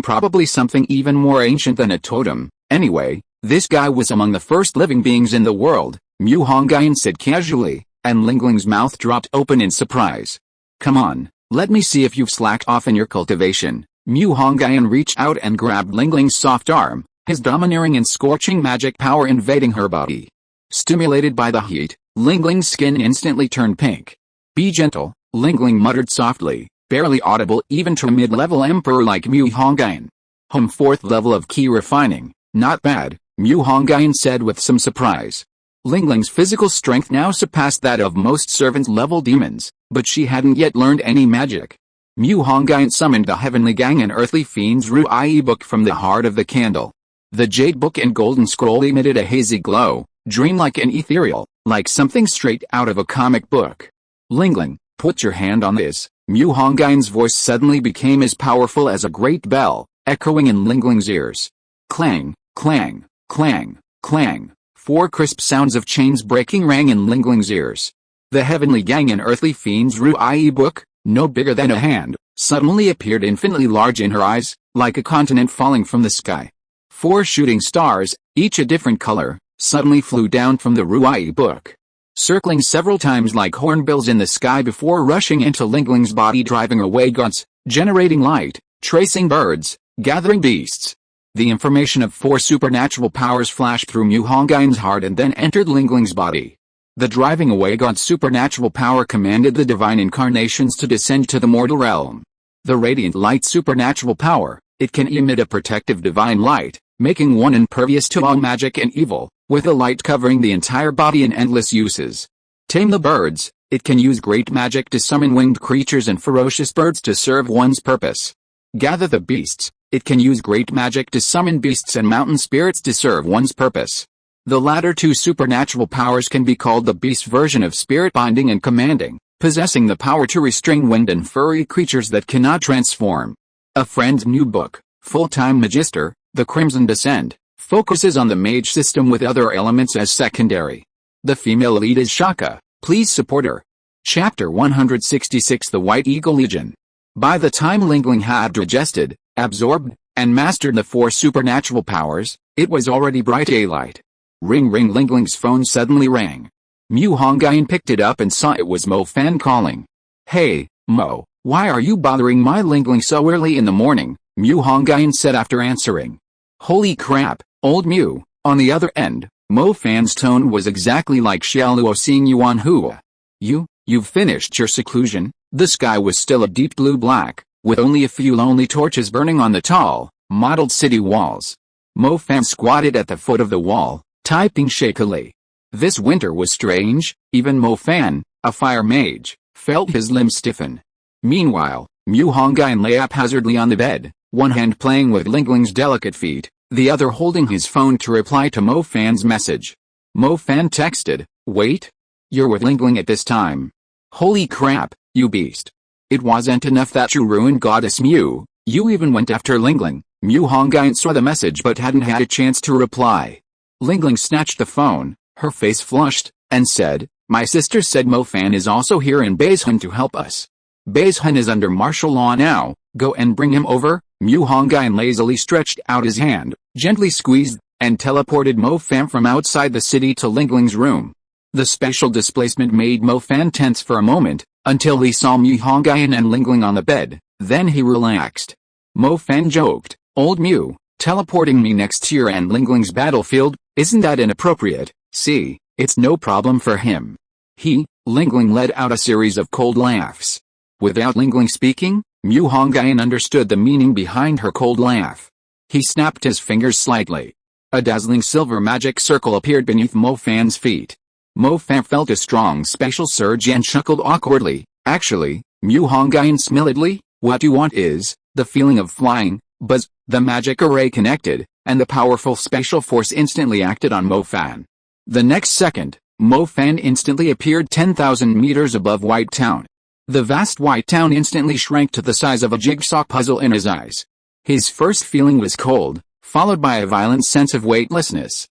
Probably something even more ancient than a totem. Anyway, this guy was among the first living beings in the world, Mu Hongyun said casually, and Lingling's mouth dropped open in surprise. "Come on, let me see if you've slacked off in your cultivation." Mu Hongyun reached out and grabbed Lingling's soft arm, his domineering and scorching magic power invading her body. Stimulated by the heat, Lingling's skin instantly turned pink. "Be gentle," Lingling muttered softly, barely audible even to a mid-level emperor like Mu Hongyun. 4th level of key refining, not bad, Mu Hongyun said with some surprise. Lingling's physical strength now surpassed that of most servant-level demons, but she hadn't yet learned any magic. Mu Hongyun summoned the Heavenly Gang and Earthly Fiend's Ruyi Book from the heart of the candle. The Jade Book and Golden Scroll emitted a hazy glow, dreamlike and ethereal, like something straight out of a comic book. "Lingling, put your hand on this." Mu Hongyun's voice suddenly became as powerful as a great bell, echoing in Lingling's ears. Clang, clang, clang, clang. 4 crisp sounds of chains breaking rang in Lingling's ears. The Heavenly Gang and Earthly Fiend's Ruyi Book, no bigger than a hand, suddenly appeared infinitely large in her eyes, like a continent falling from the sky. 4 shooting stars, each a different color, suddenly flew down from the Ruyi Book, circling several times like hornbills in the sky before rushing into Lingling's body, driving away gods, generating light, tracing birds, gathering beasts. The information of 4 supernatural powers flashed through Mu Hongyun's heart and then entered Lingling's body. The driving away god's supernatural power commanded the divine incarnations to descend to the mortal realm. The radiant light supernatural power, it can emit a protective divine light, making one impervious to all magic and evil, with the light covering the entire body in endless uses. Tame the birds, it can use great magic to summon winged creatures and ferocious birds to serve one's purpose. Gather the beasts, it can use great magic to summon beasts and mountain spirits to serve one's purpose. The latter 2 supernatural powers can be called the beast version of spirit binding and commanding, possessing the power to restrain winged and furry creatures that cannot transform. A friend's new book, Full-Time Magister, The Crimson Descent, Focuses on the mage system with other elements as secondary. The female lead is Shaka, please support her. Chapter 166 The White Eagle Legion. By the time Qinling had digested, absorbed, and mastered the 4 supernatural powers, it was already bright daylight. Ring ring, Qingling's phone suddenly rang. Mu Hongyun picked it up and saw it was Mo Fan calling. Hey, Mo, why are you bothering my Qingling so early in the morning? Mu Hongyun said after answering. Holy crap, old Mu. On the other end, Mo Fan's tone was exactly like Xiaoluo seeing Yuan Hua. You've finished your seclusion? The sky was still a deep blue black, with only a few lonely torches burning on the tall, mottled city walls. Mo Fan squatted at the foot of the wall, typing shakily. This winter was strange. Even Mo Fan, a fire mage, felt his limbs stiffen. Meanwhile, Mu Hongyun lay haphazardly on the bed, one hand playing with Qingling's delicate feet, the other holding his phone to reply to Mo Fan's message. Mo Fan texted, "Wait? You're with Qingling at this time? Holy crap, you beast. It wasn't enough that you ruined Goddess Mu, you even went after Qingling." Mu Hongyun saw the message but hadn't had a chance to reply. Qingling snatched the phone, her face flushed, and said, "My sister said Mo Fan is also here in Baizhan to help us. Baizhan is under martial law now, go and bring him over." Mu Hongyun lazily stretched out his hand, gently squeezed, and teleported Mo Fan from outside the city to Qingling's room. The special displacement made Mo Fan tense for a moment, until he saw Mu Hongyun and Qingling on the bed, then he relaxed. Mo Fan joked, "Old Mu, teleporting me next to your and Qingling's battlefield, isn't that inappropriate? See, it's no problem for him." Qingling let out a series of cold laughs. Without Qingling speaking, Mu Hongyun understood the meaning behind her cold laugh. He snapped his fingers slightly. A dazzling silver magic circle appeared beneath Mo Fan's feet. Mo Fan felt a strong special surge and chuckled awkwardly. "Actually, Mu Hongyun smilingly, what you want is the feeling of flying." Buzz, the magic array connected, and the powerful special force instantly acted on Mo Fan. The next second, Mo Fan instantly appeared 10,000 meters above White Town. The vast White Town instantly shrank to the size of a jigsaw puzzle in his eyes. His first feeling was cold, followed by a violent sense of weightlessness.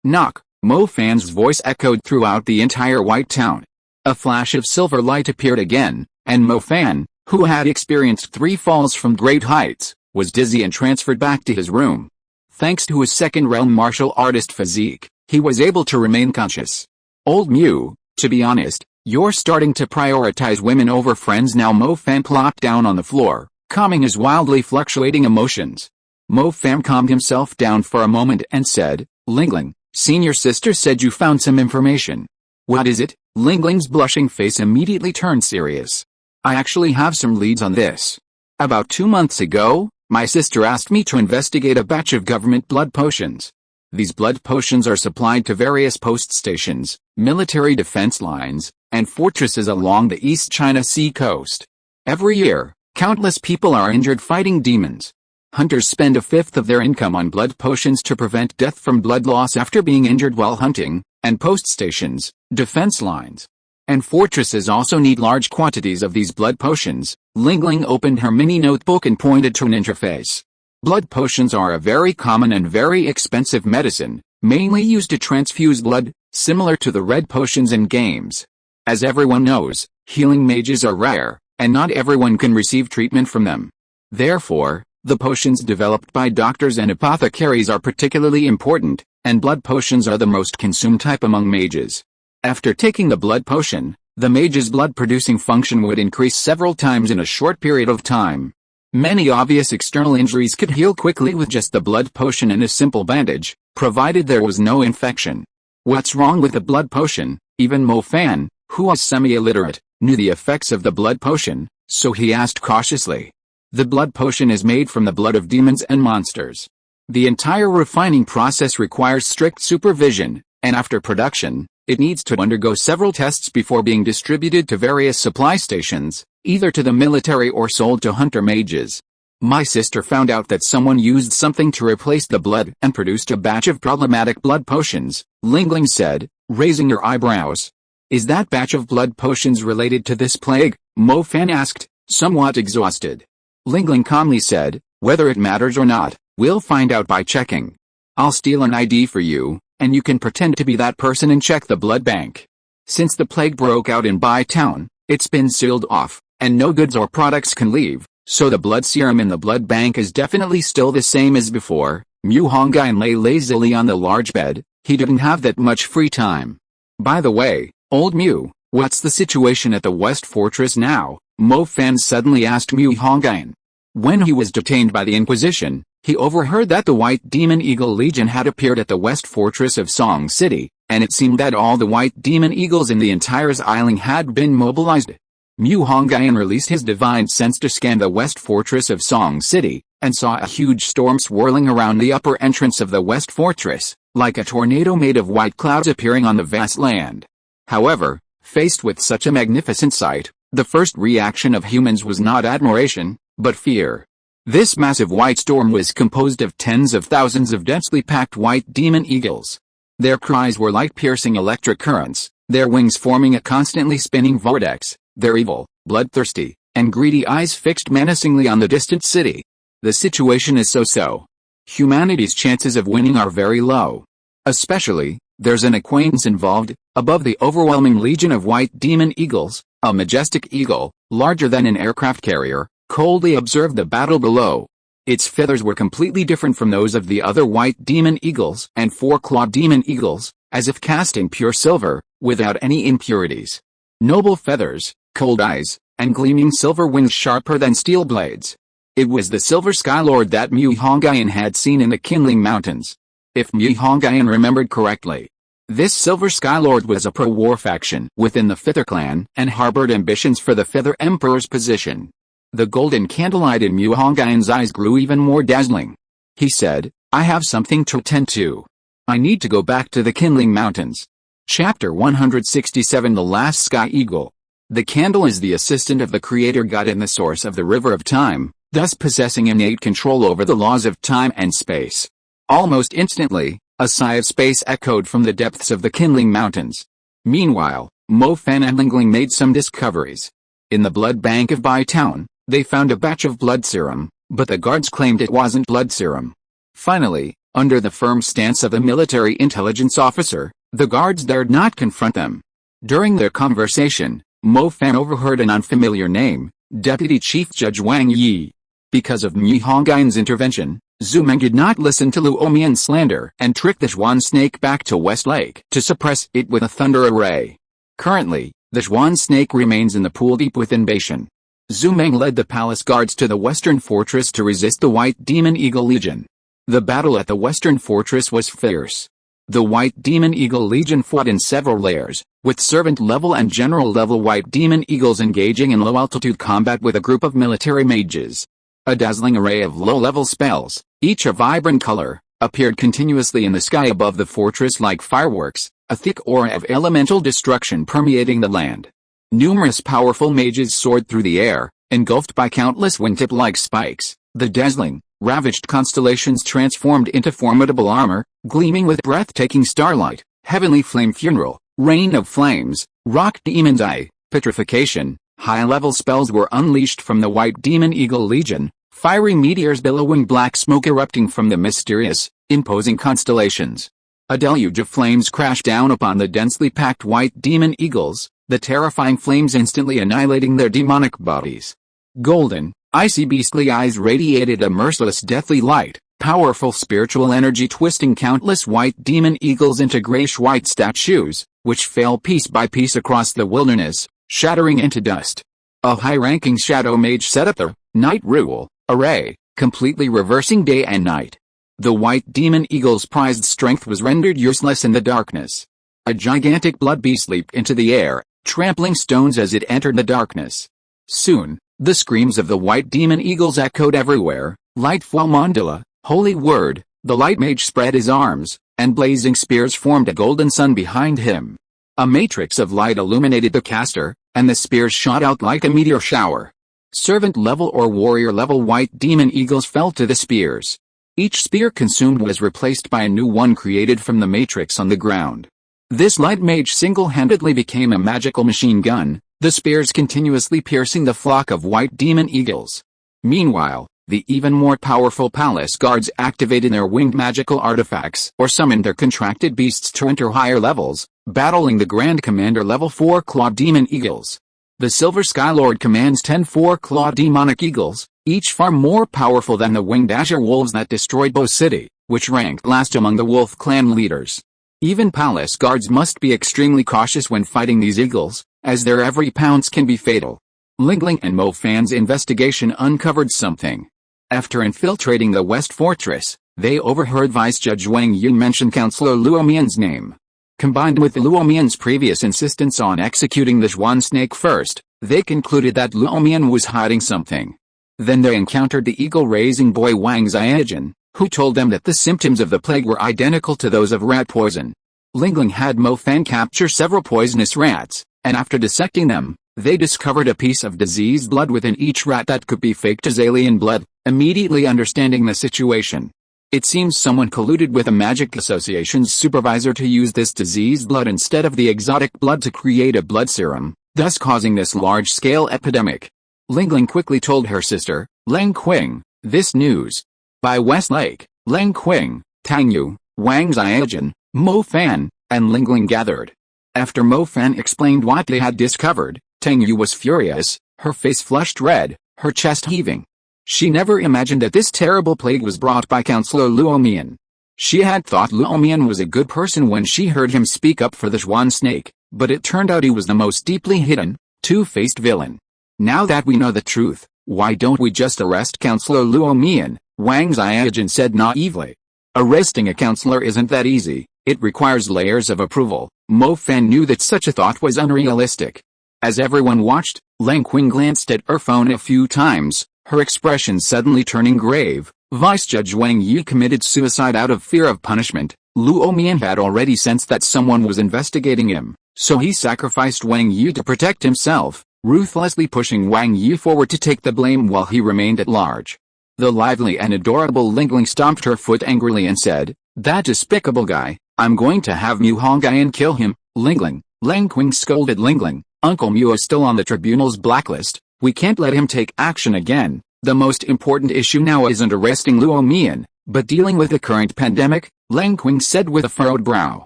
Knock, Mo Fan's voice echoed throughout the entire White Town. A flash of silver light appeared again, and Mo Fan, who had experienced 3 falls from great heights, was dizzy and transferred back to his room. Thanks to his second-realm martial artist physique, he was able to remain conscious. "Old Mu, to be honest, you're starting to prioritize women over friends now." Mo Fan plopped down on the floor, calming his wildly fluctuating emotions. Mo Fan calmed himself down for a moment and said, "Qingling, senior sister said you found some information." "What is it?" Qingling's blushing face immediately turned serious. "I actually have some leads on this. About 2 months ago, my sister asked me to investigate a batch of government blood potions. These blood potions are supplied to various post stations, military defense lines, and fortresses along the East China Sea coast. Every year, countless people are injured fighting demons. Hunters spend a fifth of their income on blood potions to prevent death from blood loss after being injured while hunting, and post stations, defense lines, and fortresses also need large quantities of these blood potions." Qingling opened her mini notebook and pointed to an interface. Blood potions are a very common and very expensive medicine, mainly used to transfuse blood, similar to the red potions in games. As everyone knows, healing mages are rare, and not everyone can receive treatment from them. Therefore, the potions developed by doctors and apothecaries are particularly important, and blood potions are the most consumed type among mages. After taking the blood potion, the mage's blood-producing function would increase several times in a short period of time. Many obvious external injuries could heal quickly with just the blood potion and a simple bandage, provided there was no infection. What's wrong with the blood potion? Even Mo Fan, who was semi-illiterate, knew the effects of the blood potion, so he asked cautiously. The blood potion is made from the blood of demons and monsters. The entire refining process requires strict supervision, and after production, it needs to undergo several tests before being distributed to various supply stations, either to the military or sold to hunter mages. My sister found out that someone used something to replace the blood and produced a batch of problematic blood potions, Qingling said, raising her eyebrows. Is that batch of blood potions related to this plague? Mo Fan asked, somewhat exhausted. Qingling calmly said, whether it matters or not, we'll find out by checking. I'll steal an ID for you, and you can pretend to be that person and check the blood bank. Since the plague broke out in Bai Town, it's been sealed off, and no goods or products can leave, so the blood serum in the blood bank is definitely still the same as before. Mu Hongyun lay lazily on the large bed. He didn't have that much free time. By the way, old Mu, what's the situation at the West Fortress now? Mo Fan suddenly asked Mu Hongyun. When he was detained by the Inquisition, he overheard that the White Demon Eagle Legion had appeared at the West Fortress of Song City, and it seemed that all the White Demon Eagles in the entire island had been mobilized. Mu Hongyun released his divine sense to scan the West Fortress of Song City, and saw a huge storm swirling around the upper entrance of the West Fortress, like a tornado made of white clouds appearing on the vast land. However, faced with such a magnificent sight, the first reaction of humans was not admiration, but fear. This massive white storm was composed of tens of thousands of densely packed white demon eagles. Their cries were like piercing electric currents, their wings forming a constantly spinning vortex, their evil, bloodthirsty, and greedy eyes fixed menacingly on the distant city. The situation is so-so. Humanity's chances of winning are very low. Especially, there's an acquaintance involved, above the overwhelming legion of white demon eagles. A majestic eagle, larger than an aircraft carrier, coldly observed the battle below. Its feathers were completely different from those of the other white demon eagles and four-clawed demon eagles, as if casting pure silver, without any impurities. Noble feathers, cold eyes, and gleaming silver wings sharper than steel blades. It was the Silver Skylord that Mu Hongyun had seen in the Qinling Mountains. If Mu Hongyun remembered correctly, this Silver Skylord was a pro-war faction within the Feather Clan and harbored ambitions for the Feather Emperor's position. The golden candlelight in Mu Hongyun's eyes grew even more dazzling. He said, I have something to attend to. I need to go back to the Qinling Mountains. Chapter 167 The Last Sky Eagle. The candle is the assistant of the creator god and the source of the river of time, thus possessing innate control over the laws of time and space. Almost instantly, a sigh of space echoed from the depths of the Qinling Mountains. Meanwhile, Mo Fan and Lingling made some discoveries. In the blood bank of Bai Town, they found a batch of blood serum, but the guards claimed it wasn't blood serum. Finally, under the firm stance of a military intelligence officer, the guards dared not confront them. During their conversation, Mo Fan overheard an unfamiliar name, Deputy Chief Judge Wang Yi. Because of Mu Hongyun's intervention, Zhu Meng did not listen to Lu Omian's slander and tricked the Zhuan snake back to West Lake to suppress it with a thunder array. Currently, the Zhuan snake remains in the pool deep within Beishan. Zhu Meng led the palace guards to the western fortress to resist the White Demon Eagle Legion. The battle at the western fortress was fierce. The White Demon Eagle Legion fought in several layers, with servant-level and general-level White Demon Eagles engaging in low-altitude combat with a group of military mages. A dazzling array of low-level spells, each a vibrant color, appeared continuously in the sky above the fortress like fireworks, a thick aura of elemental destruction permeating the land. Numerous powerful mages soared through the air, engulfed by countless wingtip-like spikes. The dazzling, ravaged constellations transformed into formidable armor, gleaming with breathtaking starlight, heavenly flame funeral, rain of flames, rock demon's eye, petrification. High-level spells were unleashed from the White Demon Eagle Legion, fiery meteors billowing black smoke erupting from the mysterious, imposing constellations. A deluge of flames crashed down upon the densely packed White Demon Eagles, the terrifying flames instantly annihilating their demonic bodies. Golden, icy beastly eyes radiated a merciless deathly light, powerful spiritual energy twisting countless White Demon Eagles into grayish-white statues, which fell piece by piece across the wilderness, shattering into dust. A high-ranking shadow mage set up the night rule array, completely reversing day and night. The White Demon Eagle's prized strength was rendered useless in the darkness. A gigantic blood beast leaped into the air, trampling stones as it entered the darkness. Soon, the screams of the White Demon Eagles echoed everywhere. Lightfall mandala, holy word. The light mage spread his arms, and blazing spears formed a golden sun behind him. A matrix of light illuminated the caster, and the spears shot out like a meteor shower. Servant-level or warrior-level White Demon Eagles fell to the spears. Each spear consumed was replaced by a new one created from the matrix on the ground. This light mage single-handedly became a magical machine gun, the spears continuously piercing the flock of White Demon Eagles. Meanwhile, The even more powerful palace guards activated their winged magical artifacts or summoned their contracted beasts to enter higher levels, battling the Grand Commander level 4 Claw Demon Eagles. The Silver Skylord commands 10 4-claw demonic eagles, each far more powerful than the winged azure wolves that destroyed Bo City, which ranked last among the wolf clan leaders. Even palace guards must be extremely cautious when fighting these eagles, as their every pounce can be fatal. Lingling and Mo Fan's investigation uncovered something. After infiltrating the West Fortress, they overheard Vice Judge Wang Yu mention Counselor Luo Mian's name. Combined with Luo Mian's previous insistence on executing the Zhuan snake first, they concluded that Luo Mian was hiding something. Then they encountered the eagle-raising boy Wang Xiaojun, who told them that the symptoms of the plague were identical to those of rat poison. Lingling had Mo Fan capture several poisonous rats, and after dissecting them, they discovered a piece of diseased blood within each rat that could be faked as alien blood, immediately understanding the situation. It seems someone colluded with a magic association's supervisor to use this diseased blood instead of the exotic blood to create a blood serum, thus causing this large-scale epidemic. Lingling quickly told her sister, Lang Qing, this news. By Westlake, Lang Qing, Tang Yu, Wang Xiaojun, Mo Fan, and Lingling gathered. After Mo Fan explained what they had discovered, Tang Yu was furious, her face flushed red, her chest heaving. She never imagined that this terrible plague was brought by Counselor Luo Mian. She had thought Luo Mian was a good person when she heard him speak up for the Zhuan snake, but it turned out he was the most deeply hidden, two-faced villain. Now that we know the truth, why don't we just arrest Counselor Luo Mian? Wang Xiaojun said naively. Arresting a counselor isn't that easy, it requires layers of approval. Mo Fan knew that such a thought was unrealistic. As everyone watched, Lang Qing glanced at her phone a few times, her expression suddenly turning grave. Vice Judge Wang Yu committed suicide out of fear of punishment. Luo Mian had already sensed that someone was investigating him, so he sacrificed Wang Yu to protect himself, ruthlessly pushing Wang Yu forward to take the blame while he remained at large. The lively and adorable Lingling stomped her foot angrily and said, "That despicable guy, I'm going to have Mu Hongyun kill him." Lingling, Lang Qing scolded Lingling, Uncle Mu is still on the tribunal's blacklist, we can't let him take action again. The most important issue now isn't arresting Luo Mian, but dealing with the current pandemic, Lang Qing said with a furrowed brow.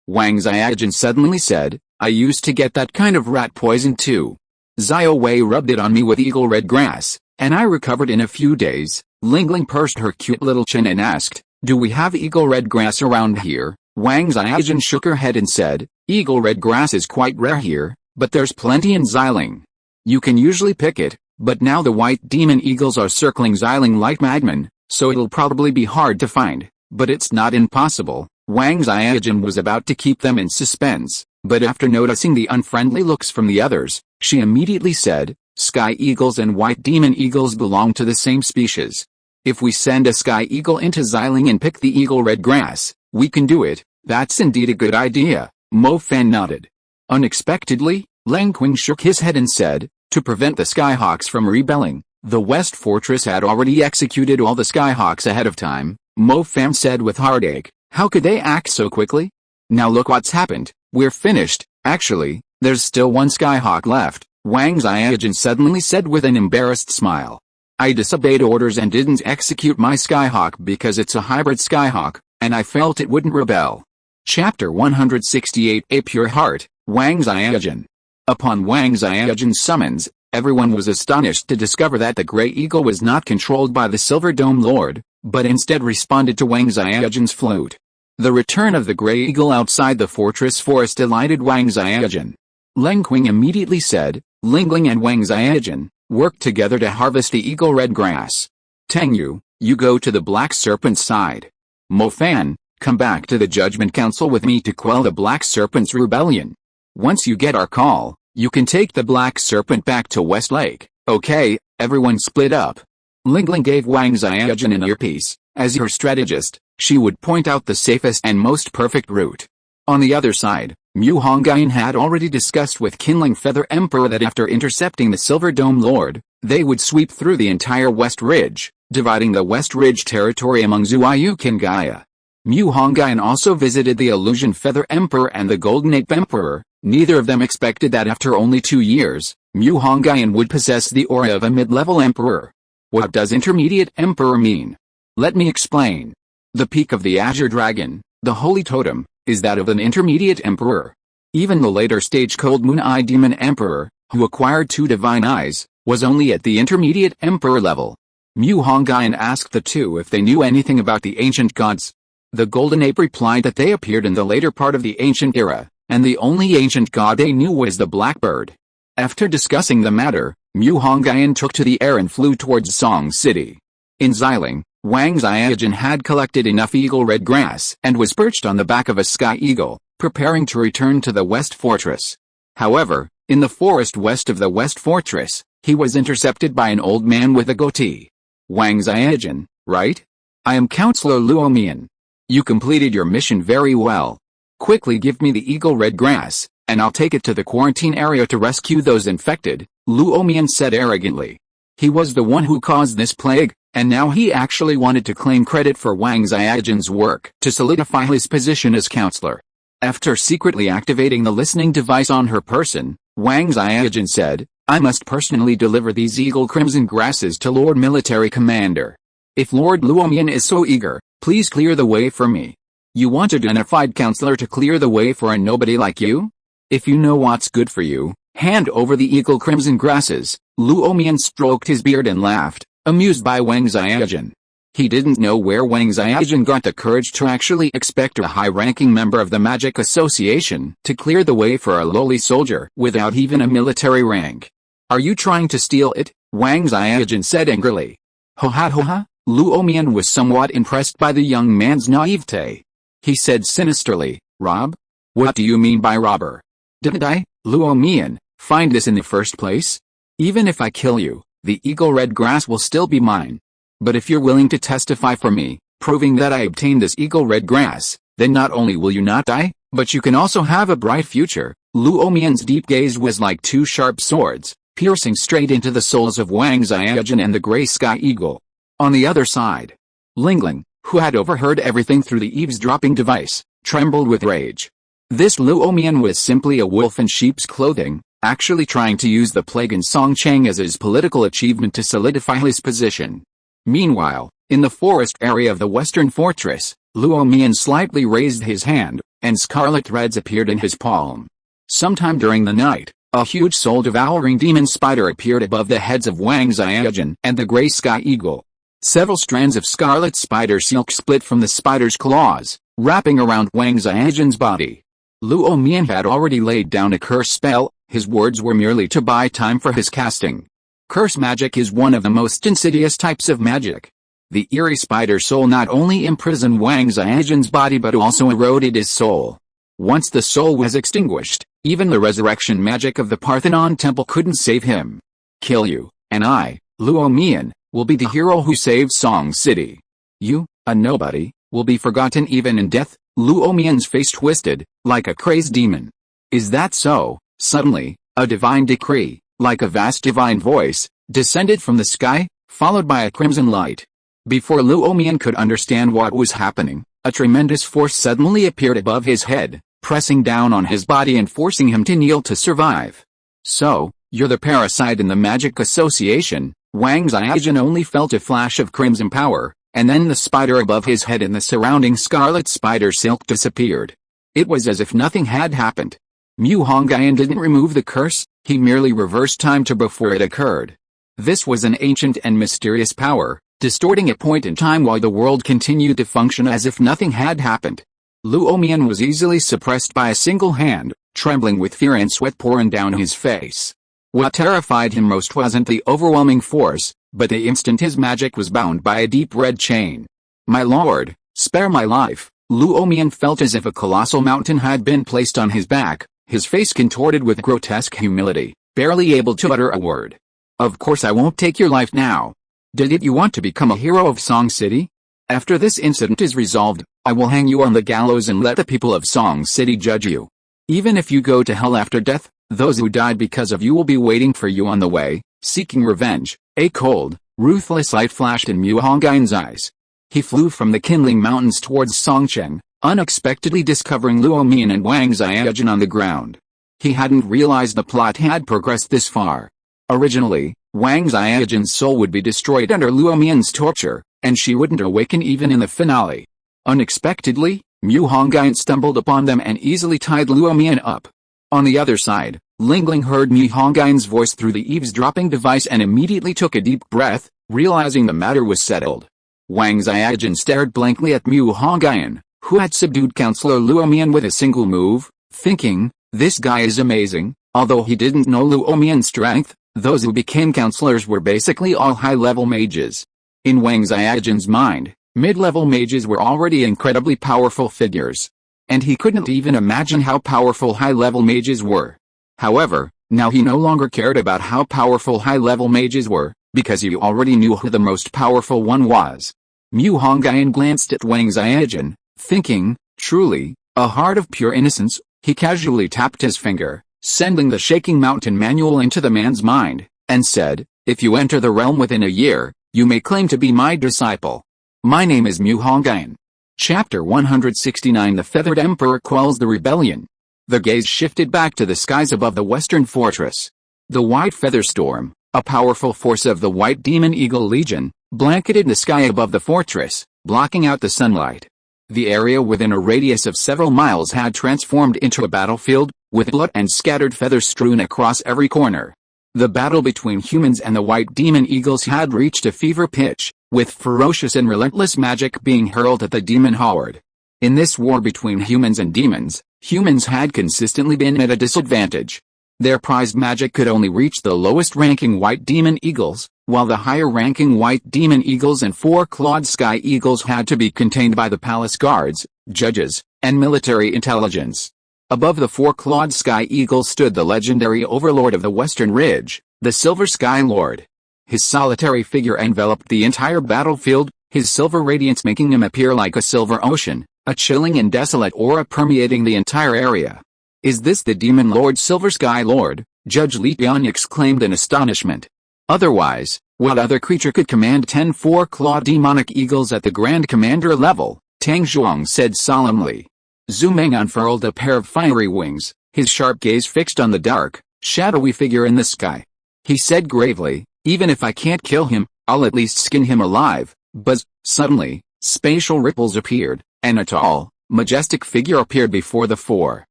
Wang Xiaojun suddenly said, I used to get that kind of rat poison too. Xiao Wei rubbed it on me with eagle red grass, and I recovered in a few days. Lingling pursed her cute little chin and asked, do we have eagle red grass around here? Wang Xiaojun shook her head and said, eagle red grass is quite rare here, but there's plenty in Xiling. You can usually pick it, but now the white demon eagles are circling Xiling like madmen, so it'll probably be hard to find, but it's not impossible. Wang Xiaojun was about to keep them in suspense, but after noticing the unfriendly looks from the others, she immediately said, sky eagles and white demon eagles belong to the same species. If we send a sky eagle into Xiling and pick the eagle red grass, we can do it. That's indeed a good idea. Mo Fan nodded. Unexpectedly, Lang Qing shook his head and said, to prevent the Skyhawks from rebelling, the West Fortress had already executed all the Skyhawks ahead of time. Mo Fan said with heartache, how could they act so quickly? Now look what's happened, we're finished. Actually, there's still one Skyhawk left, Wang Xiaojun suddenly said with an embarrassed smile. I disobeyed orders and didn't execute my Skyhawk because it's a hybrid Skyhawk, and I felt it wouldn't rebel. Chapter 168 A Pure Heart, Wang Xiaojun. Upon Wang Xiaojun's summons, everyone was astonished to discover that the Grey Eagle was not controlled by the Silver Dome Lord, but instead responded to Wang Xiaojun's flute. The return of the Grey Eagle outside the fortress forest delighted Wang Xiaojun. Lang Qing immediately said, Lingling and Wang Xiaojun, work together to harvest the eagle red grass. Tang Yu, you go to the Black Serpent's side. Mo Fan, come back to the Judgment Council with me to quell the Black Serpent's rebellion. Once you get our call, you can take the Black Serpent back to Westlake. Okay, everyone split up. Lingling gave Wang Xiaojun an earpiece. As her strategist, she would point out the safest and most perfect route. On the other side, Mu Hongyun had already discussed with Qinling Feather Emperor that after intercepting the Silver Dome Lord, they would sweep through the entire West Ridge, dividing the West Ridge territory among Zuayuk and Gaia. Mu Hongyun also visited the Illusion Feather Emperor and the Golden Ape Emperor. Neither of them expected that after only 2 years, Mu Hongyun would possess the aura of a mid-level emperor. What does intermediate emperor mean? Let me explain. The peak of the Azure Dragon, the holy totem, is that of an intermediate emperor. Even the later stage Cold Moon Eye Demon Emperor, who acquired 2 divine eyes, was only at the intermediate emperor level. Hongyun asked the two if they knew anything about the ancient gods. The Golden Ape replied that they appeared in the later part of the ancient era, and the only ancient god they knew was the Blackbird. After discussing the matter, Hongyun took to the air and flew towards Song City. In Xiling, Wang Xiaojun had collected enough eagle red grass and was perched on the back of a sky eagle, preparing to return to the West Fortress. However, in the forest west of the West Fortress, he was intercepted by an old man with a goatee. Wang Xiaojun, right? I am Counselor Luomian. You completed your mission very well. Quickly give me the eagle red grass, and I'll take it to the quarantine area to rescue those infected, Luomian said arrogantly. He was the one who caused this plague, and now he actually wanted to claim credit for Wang Xiaojun's work to solidify his position as counselor. After secretly activating the listening device on her person, Wang Xiaojun said, I must personally deliver these eagle crimson grasses to Lord Military Commander. If Lord Luomian is so eager, please clear the way for me. You want a dignified counselor to clear the way for a nobody like you? If you know what's good for you, hand over the eagle crimson grasses. Luomian stroked his beard and laughed, amused by Wang Xiaojun. He didn't know where Wang Xiaojun got the courage to actually expect a high-ranking member of the Magic Association to clear the way for a lowly soldier without even a military rank. Are you trying to steal it? Wang Xiaojun said angrily. Ho ha, Luomian was somewhat impressed by the young man's naivete. He said sinisterly, Rob? What do you mean by robber? Didn't I, Luomian, find this in the first place? Even if I kill you, the eagle red grass will still be mine. But if you're willing to testify for me, proving that I obtained this eagle red grass, then not only will you not die, but you can also have a bright future. Luomian's deep gaze was like 2 sharp swords, piercing straight into the souls of Wang Xiaojun and the gray sky eagle. On the other side, Lingling, who had overheard everything through the eavesdropping device, trembled with rage. This Luomian was simply a wolf in sheep's clothing, actually trying to use the plague in Songcheng as his political achievement to solidify his position. Meanwhile, in the forest area of the Western Fortress, Luomian slightly raised his hand, and scarlet threads appeared in his palm. Sometime during the night, a huge soul-devouring demon spider appeared above the heads of Wang Xiaojun and the gray sky eagle. Several strands of scarlet spider silk split from the spider's claws, wrapping around Wang Xiaojun's body. Luomian had already laid down a curse spell. His words were merely to buy time for his casting. Curse magic is one of the most insidious types of magic. The eerie spider soul not only imprisoned Wang Xiaojun's body but also eroded his soul. Once the soul was extinguished, even the resurrection magic of the Parthenon temple couldn't save him. Kill you, and I, Luomian, will be the hero who saved Song City. You, a nobody, will be forgotten even in death. Luomian's face twisted, like a crazed demon. Is that so? Suddenly, a divine decree, like a vast divine voice, descended from the sky, followed by a crimson light. Before Luomian could understand what was happening, a tremendous force suddenly appeared above his head, pressing down on his body and forcing him to kneel to survive. So, you're the parasite in the Magic Association. Wang Xiaojun only felt a flash of crimson power, and then the spider above his head and the surrounding scarlet spider silk disappeared. It was as if nothing had happened. Hongyun didn't remove the curse, he merely reversed time to before it occurred. This was an ancient and mysterious power, distorting a point in time while the world continued to function as if nothing had happened. Luomian was easily suppressed by a single hand, trembling with fear and sweat pouring down his face. What terrified him most wasn't the overwhelming force, but the instant his magic was bound by a deep red chain. My lord, spare my life. Luomian felt as if a colossal mountain had been placed on his back, his face contorted with grotesque humility, barely able to utter a word. Of course I won't take your life now. Did you want to become a hero of Song City? After this incident is resolved, I will hang you on the gallows and let the people of Song City judge you. Even if you go to hell after death, those who died because of you will be waiting for you on the way, seeking revenge. A cold, ruthless light flashed in Hongyun's eyes. He flew from the Qinling Mountains towards Songcheng, unexpectedly discovering Luomian and Wang Xiaojun on the ground. He hadn't realized the plot had progressed this far. Originally, Wang Xiaojin's soul would be destroyed under Luo Mian's torture, and she wouldn't awaken even in the finale. Unexpectedly, Mu Hongyun stumbled upon them and easily tied Luo Mian up. On the other side, Lingling heard Mu Hongyun's voice through the eavesdropping device and immediately took a deep breath, realizing the matter was settled. Wang Xiaojin stared blankly at Mu Hongyun, who had subdued Counselor Luo Mian with a single move, thinking, this guy is amazing. Although he didn't know Luo Mian's strength, those who became counselors were basically all high-level mages. In Wang Xiaojin's mind, mid-level mages were already incredibly powerful figures. And he couldn't even imagine how powerful high-level mages were. However, now he no longer cared about how powerful high-level mages were, because he already knew who the most powerful one was. Mu Hongyun glanced at Wang Xiaojin, thinking, truly, a heart of pure innocence. He casually tapped his finger, sending the shaking mountain manual into the man's mind, and said, if you enter the realm within a year, you may claim to be my disciple. My name is Mu Hongyun. Chapter 169 The Feathered Emperor quells the rebellion. The gaze shifted back to the skies above the western fortress. The White Feather Storm, a powerful force of the White Demon Eagle Legion, blanketed the sky above the fortress, blocking out the sunlight. The area within a radius of several miles had transformed into a battlefield, with blood and scattered feathers strewn across every corner. The battle between humans and the White Demon Eagles had reached a fever pitch, with ferocious and relentless magic being hurled at the demon horde. In this war between humans and demons, humans had consistently been at a disadvantage. Their prized magic could only reach the lowest-ranking White Demon Eagles, while the higher-ranking White Demon Eagles and four-clawed Sky Eagles had to be contained by the palace guards, judges, and military intelligence. Above the four-clawed Sky Eagles stood the legendary overlord of the Western Ridge, the Silver Sky Lord. His solitary figure enveloped the entire battlefield, his silver radiance making him appear like a silver ocean, a chilling and desolate aura permeating the entire area. Is this the Demon Lord Silver Sky Lord? Judge Li Tian exclaimed in astonishment. Otherwise, what other creature could command 10 four-clawed demonic eagles at the Grand Commander level? Tang Zhuang said solemnly. Zhu Meng unfurled a pair of fiery wings, his sharp gaze fixed on the dark, shadowy figure in the sky. He said gravely, even if I can't kill him, I'll at least skin him alive. Buzz! Suddenly, spatial ripples appeared, and a tall, majestic figure appeared before the four.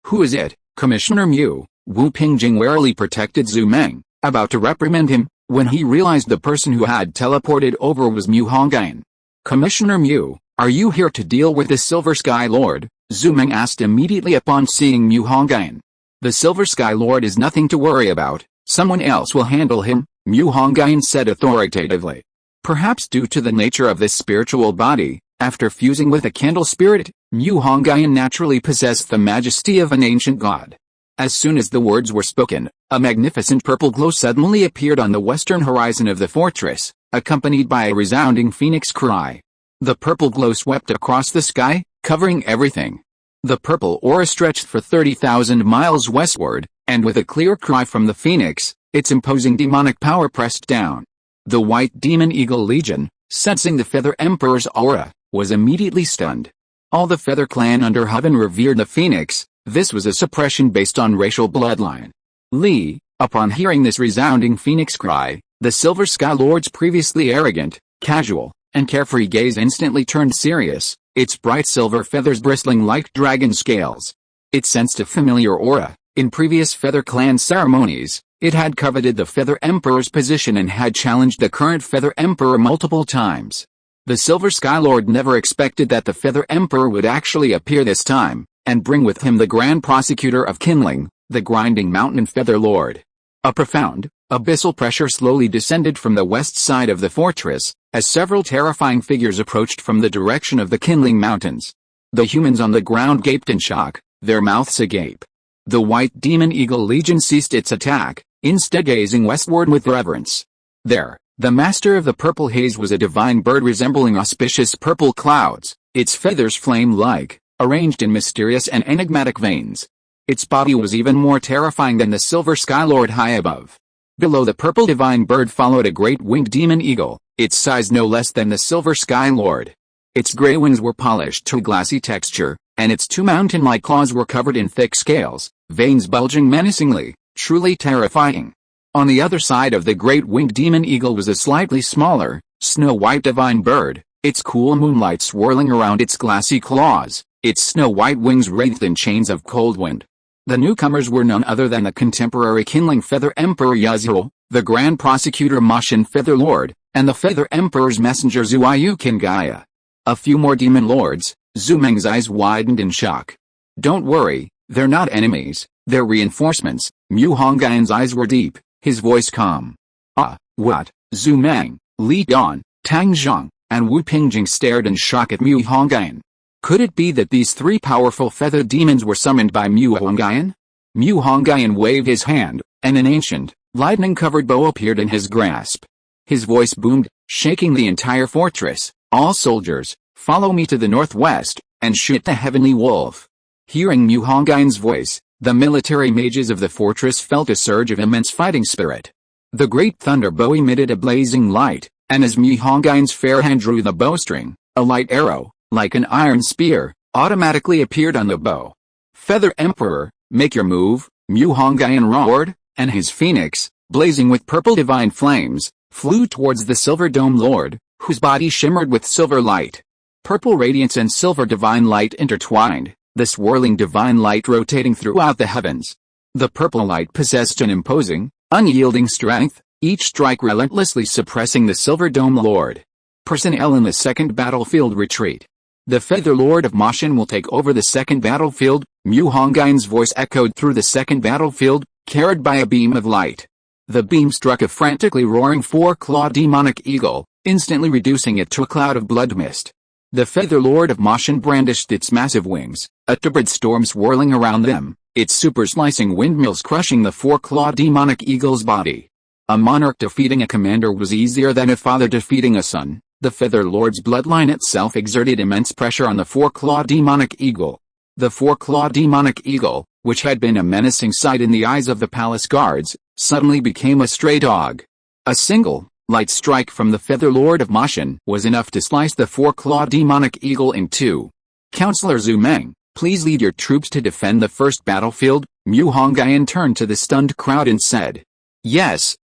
Who is it, Commissioner Mu? Wu Pingjing warily protected Zhu Meng, about to reprimand him, when he realized the person who had teleported over was Mu Hongyun. Commissioner Mu, are you here to deal with the Silver Sky Lord? Zhu Meng asked immediately upon seeing Mu Hongyun. The Silver Sky Lord is nothing to worry about, someone else will handle him, Mu Hongyun said authoritatively. Perhaps due to the nature of this spiritual body, after fusing with a candle spirit, Mu Hongyun naturally possessed the majesty of an ancient god. As soon as the words were spoken, a magnificent purple glow suddenly appeared on the western horizon of the fortress, accompanied by a resounding phoenix cry. The purple glow swept across the sky, covering everything. The purple aura stretched for 30,000 miles westward, and with a clear cry from the phoenix, its imposing demonic power pressed down. The White Demon Eagle Legion, sensing the Feather Emperor's aura, was immediately stunned. All the Feather Clan under heaven revered the phoenix. This was a suppression based on racial bloodline. Li, upon hearing this resounding phoenix cry, the Silver Sky Lord's previously arrogant, casual, and carefree gaze instantly turned serious, its bright silver feathers bristling like dragon scales. It sensed a familiar aura. In previous Feather Clan ceremonies, it had coveted the Feather Emperor's position and had challenged the current Feather Emperor multiple times. The Silver Sky Lord never expected that the Feather Emperor would actually appear this time, and bring with him the Grand Prosecutor of Qinling, the Grinding Mountain Feather Lord. A profound, abyssal pressure slowly descended from the west side of the fortress, as several terrifying figures approached from the direction of the Qinling Mountains. The humans on the ground gaped in shock, their mouths agape. The White Demon Eagle Legion ceased its attack, instead gazing westward with reverence. There, the master of the purple haze was a divine bird resembling auspicious purple clouds, its feathers flame-like, arranged in mysterious and enigmatic veins. Its body was even more terrifying than the Silver Sky Lord high above. Below the purple divine bird followed a great winged demon eagle, its size no less than the Silver Sky Lord. Its gray wings were polished to a glassy texture, and its two mountain-like claws were covered in thick scales, veins bulging menacingly, truly terrifying. On the other side of the great winged demon eagle was a slightly smaller, snow-white divine bird, its cool moonlight swirling around its glassy claws, its snow-white wings wreathed in chains of cold wind. The newcomers were none other than the contemporary Qinling Feather Emperor Yazhou, the Grand Prosecutor Moshan Feather Lord, and the Feather Emperor's messenger Zuayu Kingaya. A few more demon lords. Zhu Meng's eyes widened in shock. Don't worry, they're not enemies, they're reinforcements. Mu Hongyan's eyes were deep, his voice calm. Ah, what? Zhu Meng, Li Dan, Tang Zhang, and Wu Pingjing stared in shock at Mu Hongyan. Could it be that these three powerful feathered demons were summoned by Mu Hongyan? Mu Hongyan waved his hand, and an ancient, lightning-covered bow appeared in his grasp. His voice boomed, shaking the entire fortress. All soldiers, follow me to the northwest, and shoot the heavenly wolf. Hearing Mu Hongyan's voice, the military mages of the fortress felt a surge of immense fighting spirit. The great thunder bow emitted a blazing light, and as Mu Hongyan's fair hand drew the bowstring, a light arrow, like an iron spear, automatically appeared on the bow. Feather Emperor, make your move, Mu Hongyan roared, and his phoenix, blazing with purple divine flames, flew towards the Silver Dome Lord, whose body shimmered with silver light. Purple radiance and silver divine light intertwined, the swirling divine light rotating throughout the heavens. The purple light possessed an imposing, unyielding strength, each strike relentlessly suppressing the Silver Dome Lord. Personnel in the second battlefield retreat. The Feather Lord of Moshan will take over the second battlefield. Mu Hongyan's voice echoed through the second battlefield, carried by a beam of light. The beam struck a frantically roaring four-clawed demonic eagle, instantly reducing it to a cloud of blood mist. The Feather Lord of Moshan brandished its massive wings, a turbid storm swirling around them, its super-slicing windmills crushing the four-clawed demonic eagle's body. A monarch defeating a commander was easier than a father defeating a son. The Feather Lord's bloodline itself exerted immense pressure on the four-clawed demonic eagle. The four-clawed demonic eagle, which had been a menacing sight in the eyes of the palace guards, suddenly became a stray dog. A single, light strike from the Feather Lord of Moshan was enough to slice the four-clawed demonic eagle in two. Counselor Zhu Meng, please lead your troops to defend the first battlefield. Mu Hongyan turned to the stunned crowd and said. Yes,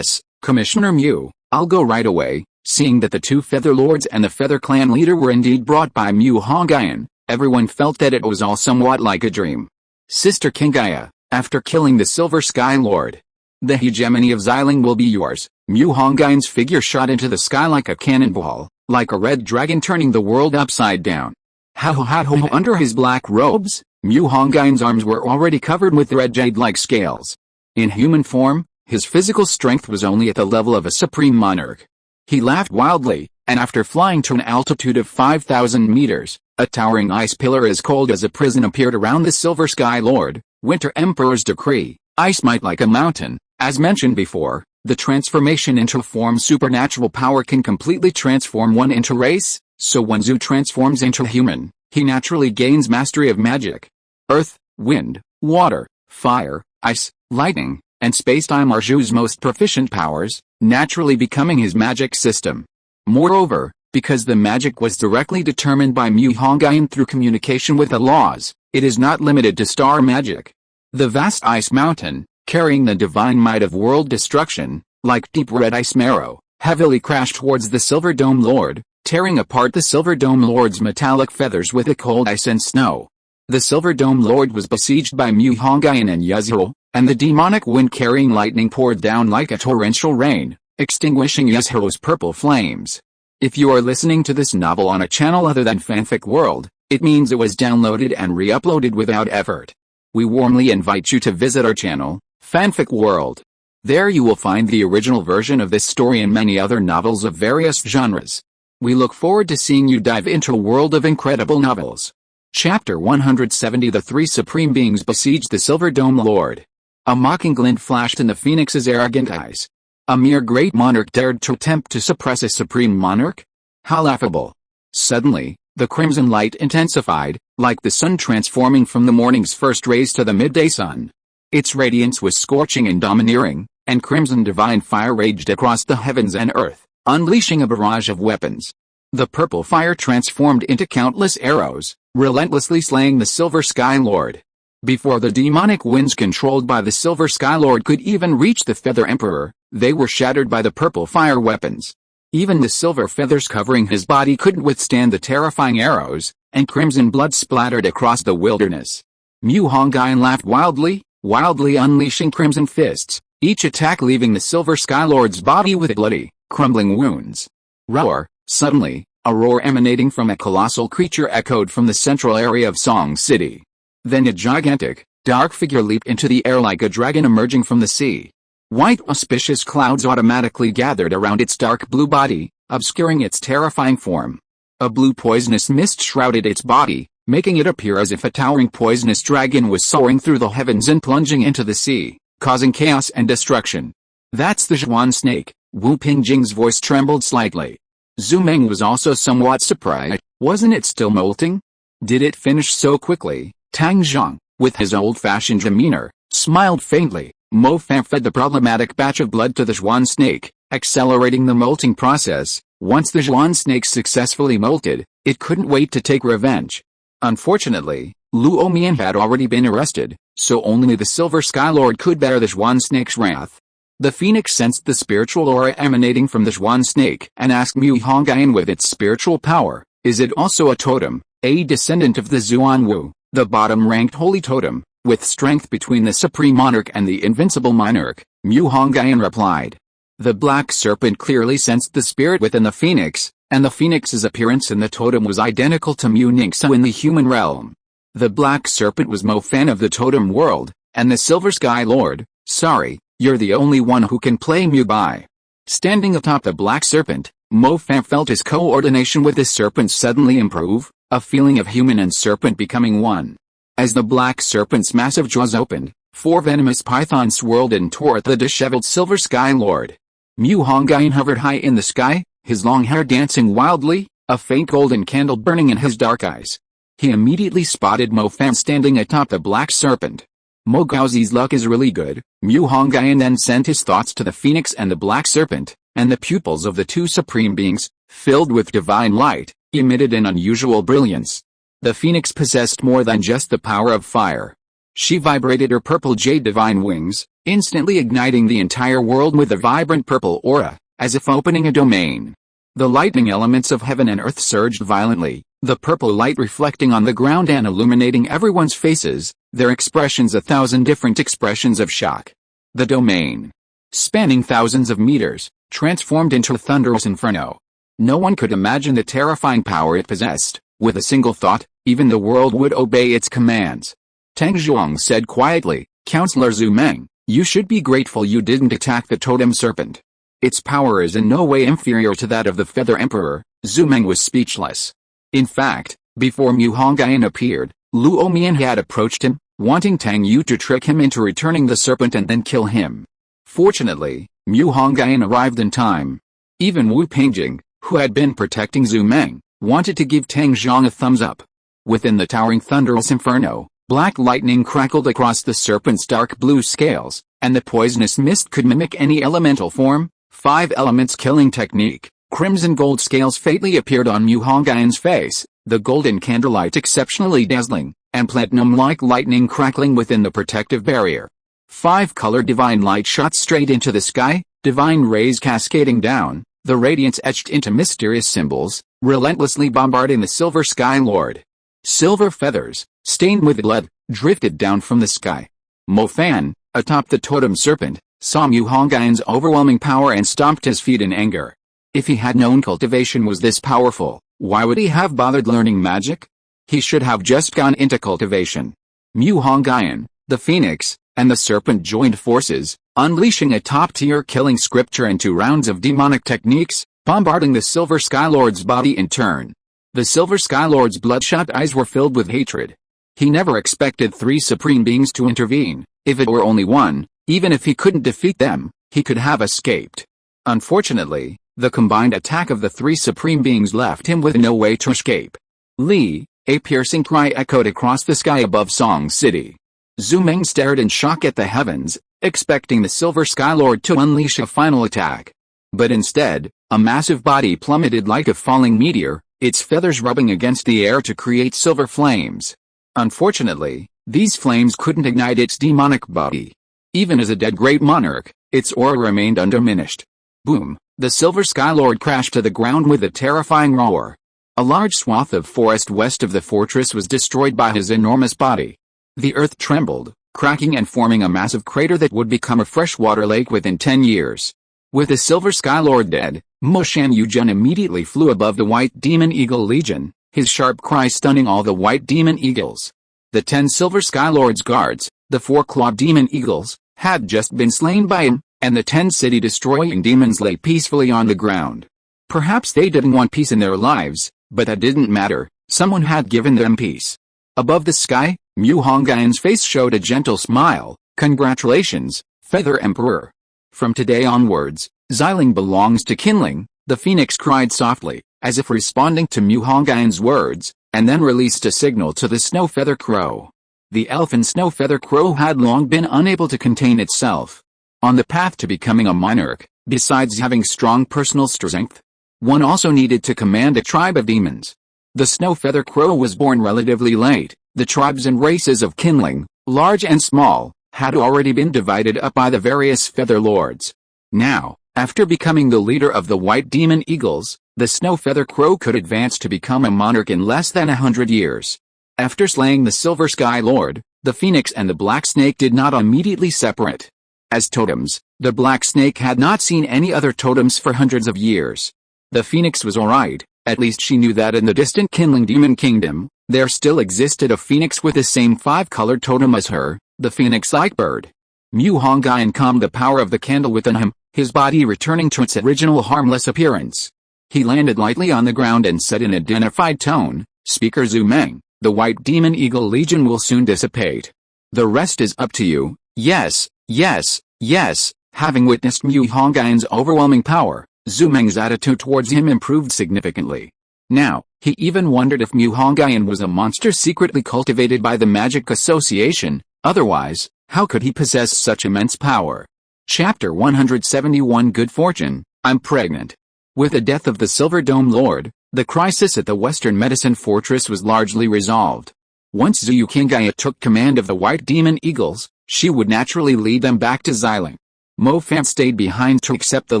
Commissioner Mu, I'll go right away. Seeing that the two Feather Lords and the Feather Clan leader were indeed brought by Mu Hongyan, everyone felt that it was all somewhat like a dream. Sister Kingaya, after killing the Silver Sky Lord, the hegemony of Xiling will be yours. Mu Hongyan's figure shot into the sky like a cannonball, like a red dragon turning the world upside down. Under his black robes, Mu Hongyan's arms were already covered with red jade-like scales. In human form, his physical strength was only at the level of a supreme monarch. He laughed wildly, and after flying to an altitude of 5,000 meters, a towering ice pillar as cold as a prison appeared around the Silver Sky Lord. Winter Emperor's decree, ice might like a mountain. As mentioned before, the transformation into form supernatural power can completely transform one into race, so when Zhu transforms into human, he naturally gains mastery of magic. Earth, wind, water, fire, ice, lightning, and space-time are Zhu's most proficient powers, naturally becoming his magic system. Moreover, because the magic was directly determined by Mu Hongyan through communication with the laws, it is not limited to star magic. The vast ice mountain, carrying the divine might of world destruction, like deep red ice marrow, heavily crashed towards the Silver Dome Lord, tearing apart the Silver Dome Lord's metallic feathers with the cold ice and snow. The Silver Dome Lord was besieged by Mu Hongyan and Yazhou, and the demonic wind-carrying lightning poured down like a torrential rain, extinguishing Yazhou's purple flames. If you are listening to this novel on a channel other than Fanfic World, it means it was downloaded and re-uploaded without effort. We warmly invite you to visit our channel, Fanfic World. There you will find the original version of this story and many other novels of various genres. We look forward to seeing you dive into a world of incredible novels. Chapter 170 The Three Supreme Beings besieged the Silver Dome Lord. A mocking glint flashed in the Phoenix's arrogant eyes. A mere great monarch dared to attempt to suppress a supreme monarch? How laughable. Suddenly, the crimson light intensified, like the sun transforming from the morning's first rays to the midday sun. Its radiance was scorching and domineering, and crimson divine fire raged across the heavens and earth, unleashing a barrage of weapons. The purple fire transformed into countless arrows, relentlessly slaying the Silver Sky Lord. Before the demonic winds controlled by the Silver Skylord could even reach the Feather Emperor, they were shattered by the purple fire weapons. Even the silver feathers covering his body couldn't withstand the terrifying arrows, and crimson blood splattered across the wilderness. Mu Hongyun laughed wildly unleashing crimson fists, each attack leaving the Silver Skylord's body with bloody, crumbling wounds. Roar! Suddenly, a roar emanating from a colossal creature echoed from the central area of Song City. Then a gigantic, dark figure leaped into the air like a dragon emerging from the sea. White auspicious clouds automatically gathered around its dark blue body, obscuring its terrifying form. A blue poisonous mist shrouded its body, making it appear as if a towering poisonous dragon was soaring through the heavens and plunging into the sea, causing chaos and destruction. That's the Zhan snake. Wu Pingjing's voice trembled slightly. Zhu Meng was also somewhat surprised. Wasn't it still molting? Did it finish so quickly? Tang Zhang, with his old-fashioned demeanor, smiled faintly. Mo Fan fed the problematic batch of blood to the Zhan snake, accelerating the molting process. Once the Zhan snake successfully molted, it couldn't wait to take revenge. Unfortunately, Luo Mian had already been arrested, so only the Silver Skylord could bear the Zhan snake's wrath. The phoenix sensed the spiritual aura emanating from the Zhan snake and asked Mu Hongyun with its spiritual power, is it also a totem, a descendant of the Zuan Wu, the bottom-ranked holy totem, with strength between the supreme monarch and the invincible monarch? Mu Hongyun replied. The black serpent clearly sensed the spirit within the phoenix, and the phoenix's appearance in the totem was identical to Mu Ningsu in the human realm. The black serpent was Mo Fan of the totem world, and the Silver Sky Lord. Sorry, you're the only one who can play Mu Bai. Standing atop the black serpent, Mo Fan felt his coordination with the serpent suddenly improve, a feeling of human and serpent becoming one. As the black serpent's massive jaws opened, 4 venomous pythons swirled and tore at the disheveled Silver Sky Lord. Mu Hongyun hovered high in the sky, his long hair dancing wildly, a faint golden candle burning in his dark eyes. He immediately spotted Mo Fan standing atop the black serpent. Mo Gaozi's luck is really good. Mu Hongyun then sent his thoughts to the phoenix and the black serpent, and the pupils of the two supreme beings, filled with divine light, emitted an unusual brilliance. The phoenix possessed more than just the power of fire. She vibrated her purple jade divine wings, instantly igniting the entire world with a vibrant purple aura, as if opening a domain. The lightning elements of heaven and earth surged violently, the purple light reflecting on the ground and illuminating everyone's faces, their expressions 1,000 different expressions of shock. The domain, spanning thousands of meters, transformed into a thunderous inferno. No one could imagine the terrifying power it possessed. With a single thought, even the world would obey its commands. Tang Zhuang said quietly, Counselor Zhu Meng, you should be grateful you didn't attack the totem serpent. Its power is in no way inferior to that of the Feather Emperor. Zhu Meng was speechless. In fact, before Mu Hongyun appeared, Luo Mian had approached him, wanting Tang Yu to trick him into returning the serpent and then kill him. Fortunately, Mu Hongyun arrived in time. Even Wu Pingjing, who had been protecting Zhu Meng, wanted to give Tang Zhang a thumbs up. Within the towering thunderous inferno, black lightning crackled across the serpent's dark blue scales, and the poisonous mist could mimic any elemental form. 5 elements killing technique. Crimson gold scales faintly appeared on Mu Hongyun's face, the golden candlelight exceptionally dazzling, and platinum-like lightning crackling within the protective barrier. 5-colored divine light shot straight into the sky, divine rays cascading down, the radiance etched into mysterious symbols, relentlessly bombarding the Silver Sky Lord. Silver feathers, stained with blood, drifted down from the sky. Mo Fan, atop the totem serpent, saw Mu Hongyun's overwhelming power and stomped his feet in anger. If he had known cultivation was this powerful, why would he have bothered learning magic? He should have just gone into cultivation. Mu Hongyun, the phoenix, and the serpent joined forces, unleashing a top-tier killing scripture and 2 rounds of demonic techniques, bombarding the Silver Skylord's body in turn. The Silver Skylord's bloodshot eyes were filled with hatred. He never expected 3 supreme beings to intervene. If it were only one, even if he couldn't defeat them, he could have escaped. Unfortunately, the combined attack of the 3 supreme beings left him with no way to escape. Li, a piercing cry echoed across the sky above Song City. Zhu Meng stared in shock at the heavens, expecting the Silver Skylord to unleash a final attack. But instead, a massive body plummeted like a falling meteor, its feathers rubbing against the air to create silver flames. Unfortunately, These flames couldn't ignite its demonic body. Even as a dead great monarch, its aura remained undiminished. Boom! The Silver Skylord crashed to the ground with a terrifying roar. A large swath of forest west of the fortress was destroyed by his enormous body. The earth trembled, cracking and forming a massive crater that would become a freshwater lake within 10 years. With the Silver Skylord dead, Mo Shan Yuzhen immediately flew above the White Demon Eagle Legion, his sharp cry stunning all the White Demon Eagles. The 10 Silver Skylord's guards, the 4-clawed Demon Eagles, had just been slain by him, and the 10 city-destroying demons lay peacefully on the ground. Perhaps they didn't want peace in their lives, but that didn't matter. Someone had given them peace. Above the sky, Mu Hongyun's face showed a gentle smile. Congratulations, Feather Emperor. From today onwards, Xiling belongs to Qinling, the phoenix cried softly, as if responding to Mu Hongyun's words, and then released a signal to the Snow Feather Crow. The elfin Snow Feather Crow had long been unable to contain itself. On the path to becoming a monarch, besides having strong personal strength, one also needed to command a tribe of demons. The Snow Feather Crow was born relatively late. The tribes and races of Qinling, large and small, had already been divided up by the various Feather Lords. Now, after becoming the leader of the White Demon Eagles, the Snow Feather Crow could advance to become a monarch in less than 100 years. After slaying the Silver Sky Lord, the Phoenix and the Black Snake did not immediately separate. As totems, the Black Snake had not seen any other totems for hundreds of years. The Phoenix was alright, at least she knew that in the distant Qinling Demon Kingdom, there still existed a phoenix with the same 5-colored totem as her, the phoenix-like bird. Mu Hongyun calmed the power of the candle within him, his body returning to its original harmless appearance. He landed lightly on the ground and said in a dignified tone, "Speaker Zhu Meng, the White Demon Eagle Legion will soon dissipate. The rest is up to you." Yes, yes, yes. Having witnessed Mu Hongyun's overwhelming power, Zhu Meng's attitude towards him improved significantly. Now, he even wondered if Mu Hongyun was a monster secretly cultivated by the Magic Association. Otherwise, how could he possess such immense power? Chapter 171 Good Fortune, I'm pregnant. With the death of the Silver Dome Lord, the crisis at the Western Medicine Fortress was largely resolved. Once Zhu Qingyun took command of the White Demon Eagles, she would naturally lead them back to Xiling. Mo Fan stayed behind to accept the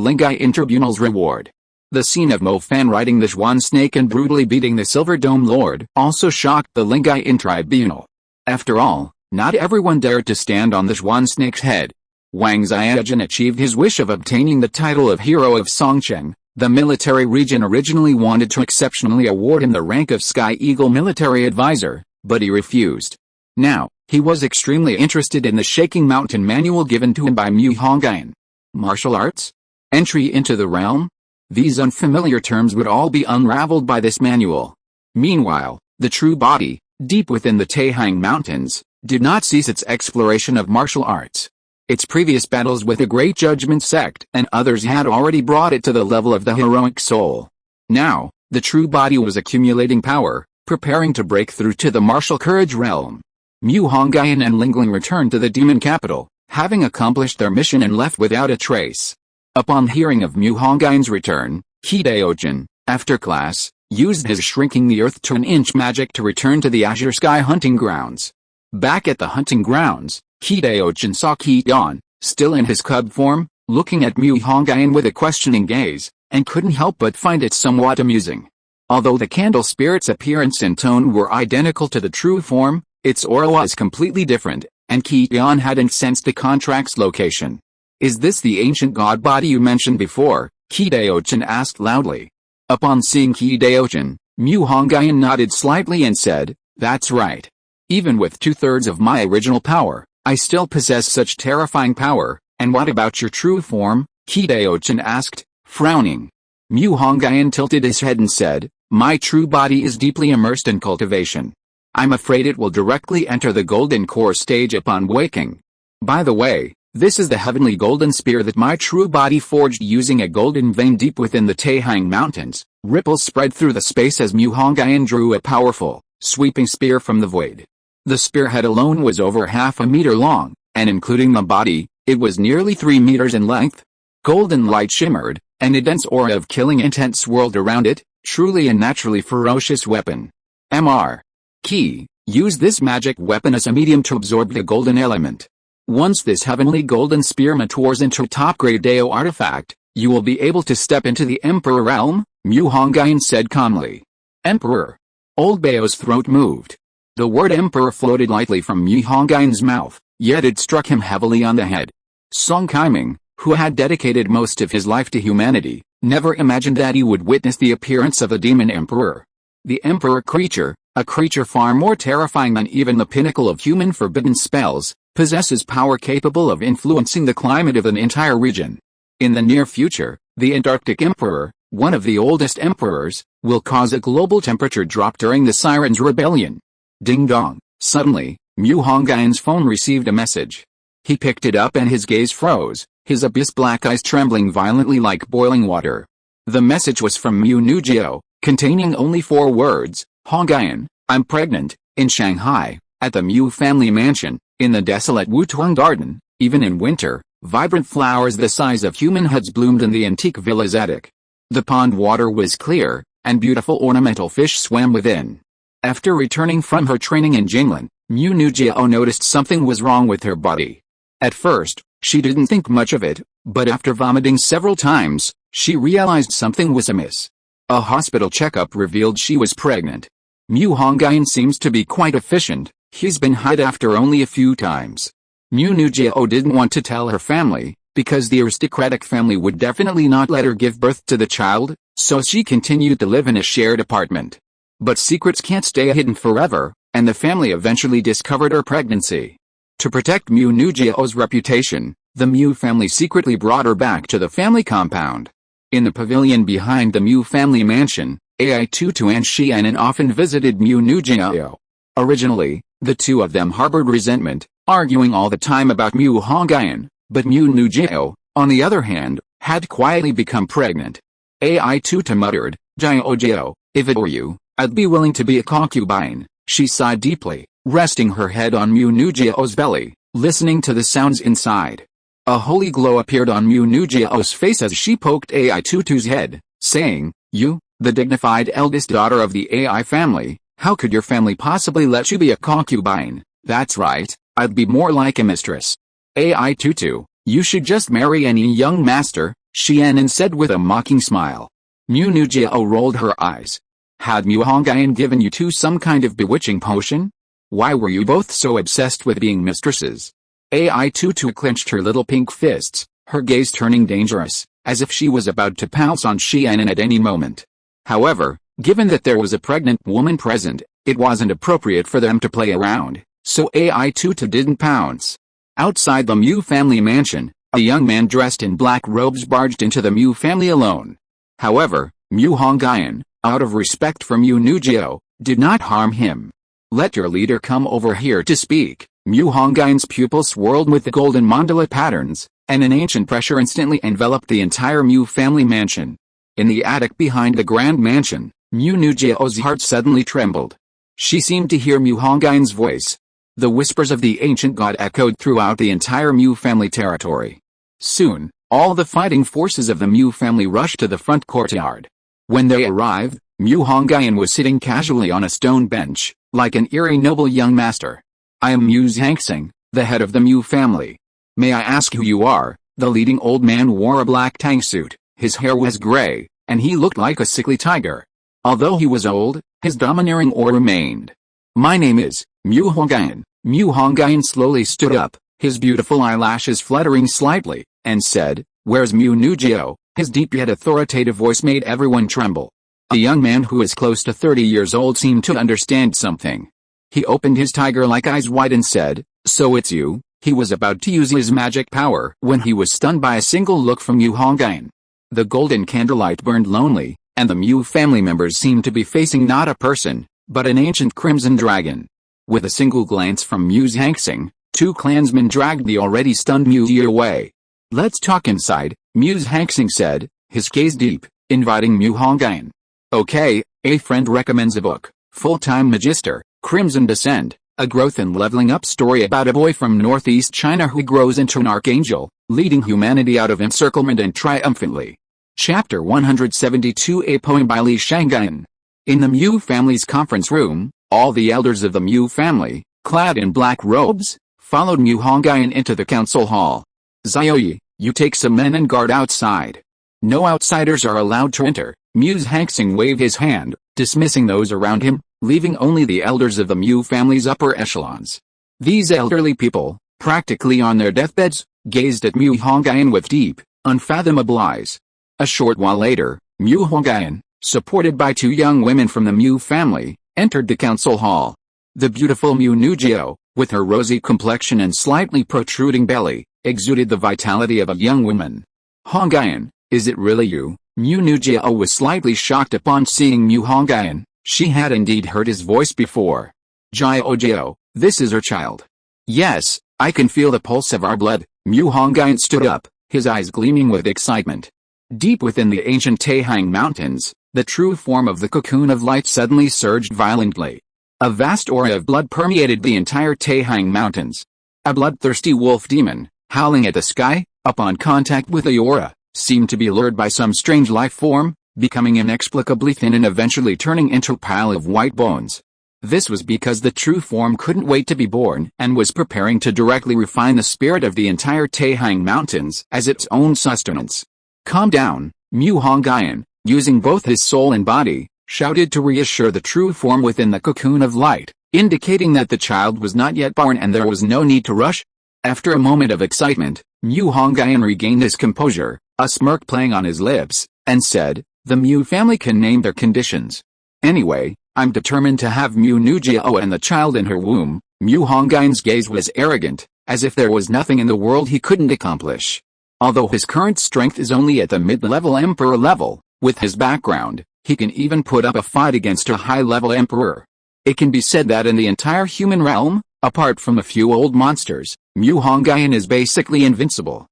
Lingai Tribunal's reward. The scene of Mo Fan riding the Zhuan snake and brutally beating the Silver Dome Lord also shocked the Lingai Tribunal. After all, not everyone dared to stand on the Zhuan snake's head. Wang Xiaojun achieved his wish of obtaining the title of Hero of Songcheng. The military region originally wanted to exceptionally award him the rank of Sky Eagle Military Advisor, but he refused. Now, he was extremely interested in the Shaking Mountain manual given to him by Mu Hongyun. Martial arts? Entry into the realm? These unfamiliar terms would all be unraveled by this manual. Meanwhile, the true body, deep within the Taihang Mountains, did not cease its exploration of martial arts. Its previous battles with the Great Judgment Sect and others had already brought it to the level of the heroic soul. Now, the true body was accumulating power, preparing to break through to the martial courage realm. Mu Hongyun and Lingling returned to the demon capital, having accomplished their mission and left without a trace. Upon hearing of Mu Hongyun's return, Hideojin, after class, used his shrinking the earth to an inch magic to return to the Azure Sky hunting grounds. Back at the hunting grounds, Hideojin saw Qi, still in his cub form, looking at Mu Hongyun with a questioning gaze, and couldn't help but find it somewhat amusing. Although the candle spirit's appearance and tone were identical to the true form, its aura was completely different, and Qi hadn't sensed the contract's location. "Is this the ancient god body you mentioned before?" Hideojin asked loudly. Upon seeing Hideojin, Mu Hongyun nodded slightly and said, "That's right. Even with 2/3 of my original power, I still possess such terrifying power." "And what about your true form?" Hideojin asked, frowning. Mu Hongyun tilted his head and said, "My true body is deeply immersed in cultivation. I'm afraid it will directly enter the golden core stage upon waking. By the way, this is the heavenly golden spear that my true body forged using a golden vein deep within the Taihang Mountains." Ripples spread through the space as Mu Hongyun drew a powerful, sweeping spear from the void. The spearhead alone was over 1/2 meter long, and including the body, it was nearly 3 meters in length. Golden light shimmered, and a dense aura of killing intent swirled around it, truly a naturally ferocious weapon. Mr. Qi, Use this magic weapon as a medium to absorb the golden element. Once this heavenly golden spear matures into a top-grade Dao artifact, you will be able to step into the Emperor realm, Mu Hongyun said calmly. Emperor. Old Bao's throat moved. The word Emperor floated lightly from Mu Hongyun's mouth, yet it struck him heavily on the head. Song Kaiming, who had dedicated most of his life to humanity, never imagined that he would witness the appearance of the Demon Emperor. The Emperor creature, a creature far more terrifying than even the pinnacle of human forbidden spells, possesses power capable of influencing the climate of an entire region. In the near future, the Antarctic Emperor, one of the oldest emperors, will cause a global temperature drop during the Siren's rebellion. Ding dong. Suddenly, Mu Hongyun's phone received a message. He picked it up and his gaze froze, his abyss-black eyes trembling violently like boiling water. The message was from Mu Nujio, containing only 4 words, Hongyun, I'm pregnant, in Shanghai, at the Mu family mansion, in the desolate Wutuang garden. Even in winter, vibrant flowers the size of human heads bloomed in the antique villa's attic. The pond water was clear, and beautiful ornamental fish swam within. After returning from her training in Qinling, Mu Nujio noticed something was wrong with her body. At first, she didn't think much of it, but after vomiting several times, she realized something was amiss. A hospital checkup revealed she was pregnant. Mu Hongyun seems to be quite efficient, he's been hid after only a few times. Mu Nujio didn't want to tell her family, because the aristocratic family would definitely not let her give birth to the child, so she continued to live in a shared apartment. But secrets can't stay hidden forever, and the family eventually discovered her pregnancy. To protect Mu Nujio's reputation, the Mu family secretly brought her back to the family compound. In the pavilion behind the Mu family mansion, Ai Tutu and Xianen often visited Mu Nujio. Originally, the two of them harbored resentment, arguing all the time about Mu Hongyun, but Mu Nujio, on the other hand, had quietly become pregnant. Ai Tutu muttered, Jiao, if it were you, I'd be willing to be a concubine. She sighed deeply, resting her head on Mu Nujio's belly, listening to the sounds inside. A holy glow appeared on Mu Nujio's face as she poked Ai Tutu's head, saying, You, the dignified eldest daughter of the Ai family, how could your family possibly let you be a concubine? That's right, I'd be more like a mistress. Ai Tutu, you should just marry any young master, Xianen said with a mocking smile. Mu Nujio rolled her eyes. Had Mu Hongyun given you two some kind of bewitching potion? Why were you both so obsessed with being mistresses? Ai Tutu clenched her little pink fists, her gaze turning dangerous, as if she was about to pounce on Xianen at any moment. However, given that there was a pregnant woman present, it wasn't appropriate for them to play around, so Ai Tutu didn't pounce. Outside the Mu family mansion, a young man dressed in black robes barged into the Mu family alone. However, Mu Hongyun, out of respect for Mu Nujio, did not harm him. Let your leader come over here to speak. Mu Hongyun's pupils swirled with the golden mandala patterns, and an ancient pressure instantly enveloped the entire Mu family mansion. In the attic behind the grand mansion, Mu Nujio's heart suddenly trembled. She seemed to hear Mu Hongyun's voice. The whispers of the ancient god echoed throughout the entire Mu family territory. Soon, all the fighting forces of the Mu family rushed to the front courtyard. When they arrived, Mu Hongyun was sitting casually on a stone bench, like an eerie noble young master. I am Mu Zhangxing, the head of the Mu family. May I ask who you are? The leading old man wore a black tang suit, his hair was gray, and he looked like a sickly tiger. Although he was old, his domineering aura remained. My name is Mu Hongyun. Mu Hongyun slowly stood up, his beautiful eyelashes fluttering slightly, and said, Where's Mu Nujio? His deep yet authoritative voice made everyone tremble. A young man who was close to 30 years old seemed to understand something. He opened his tiger-like eyes wide and said, So it's you? He was about to use his magic power when he was stunned by a single look from Mu Hongyun. The golden candlelight burned lonely, and the Mu family members seemed to be facing not a person, but an ancient crimson dragon. With a single glance from Mu Zhangxing, two clansmen dragged the already stunned Mu Yi away. Let's talk inside, Mu Zhangxing said, his gaze deep, inviting Mu Hongyun. Okay, a friend recommends a book, Full-Time Magister, Crimson Descent, a growth and leveling up story about a boy from northeast China who grows into an archangel, leading humanity out of encirclement and triumphantly. Chapter 172, a poem by Li Shangyan. In the Mu family's conference room, All the elders of the Mu family, clad in black robes, followed Mu Hongyun into the council hall. Xiaoyi, you take some men and guard outside. No outsiders are allowed to enter. Mu's Hangsing waved his hand, dismissing those around him, leaving only the elders of the Mu family's upper echelons. These elderly people, practically on their deathbeds, gazed at Mu Hongyun with deep, unfathomable eyes. A short while later, Mu Hongyun, supported by 2 young women from the Mu family, entered the council hall. The beautiful Mu Nujio, with her rosy complexion and slightly protruding belly, exuded the vitality of a young woman. Hongyun, is it really you? Mu Nujio was slightly shocked upon seeing Mu Hongyun. She had indeed heard his voice before. Jiao, this is her child. Yes, I can feel the pulse of our blood. Mu Hongyun stood up, his eyes gleaming with excitement. Deep within the ancient Taihang Mountains, the true form of the cocoon of light suddenly surged violently. A vast aura of blood permeated the entire Taihang Mountains. A bloodthirsty wolf demon, howling at the sky, upon contact with the aura, seemed to be lured by some strange life form, becoming inexplicably thin and eventually turning into a pile of white bones. This was because the true form couldn't wait to be born and was preparing to directly refine the spirit of the entire Taihang Mountains as its own sustenance. Calm down, Mu Hongyun, using both his soul and body, shouted to reassure the true form within the cocoon of light, indicating that the child was not yet born and there was no need to rush. After a moment of excitement, Mu Hongyun regained his composure, a smirk playing on his lips, and said, the Mu family can name their conditions. Anyway, I'm determined to have Mu Nujio and the child in her womb. Mu Hongyun's gaze was arrogant, as if there was nothing in the world he couldn't accomplish. Although his current strength is only at the mid-level emperor level, with his background, he can even put up a fight against a high-level emperor. It can be said that in the entire human realm, apart from a few old monsters, Mu Hongyun is basically invincible.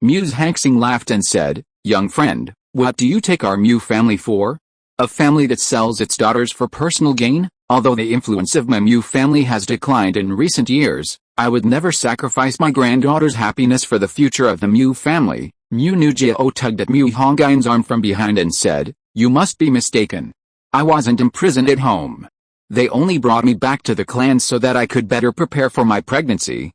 Mu's Hangsing laughed and said, young friend, what do you take our Mu family for? A family that sells its daughters for personal gain? Although the influence of my Mu family has declined in recent years, I would never sacrifice my granddaughter's happiness for the future of the Mu family. Mu Nujio tugged at Mu Hongyun's arm from behind and said, you must be mistaken. I wasn't imprisoned at home. They only brought me back to the clan so that I could better prepare for my pregnancy.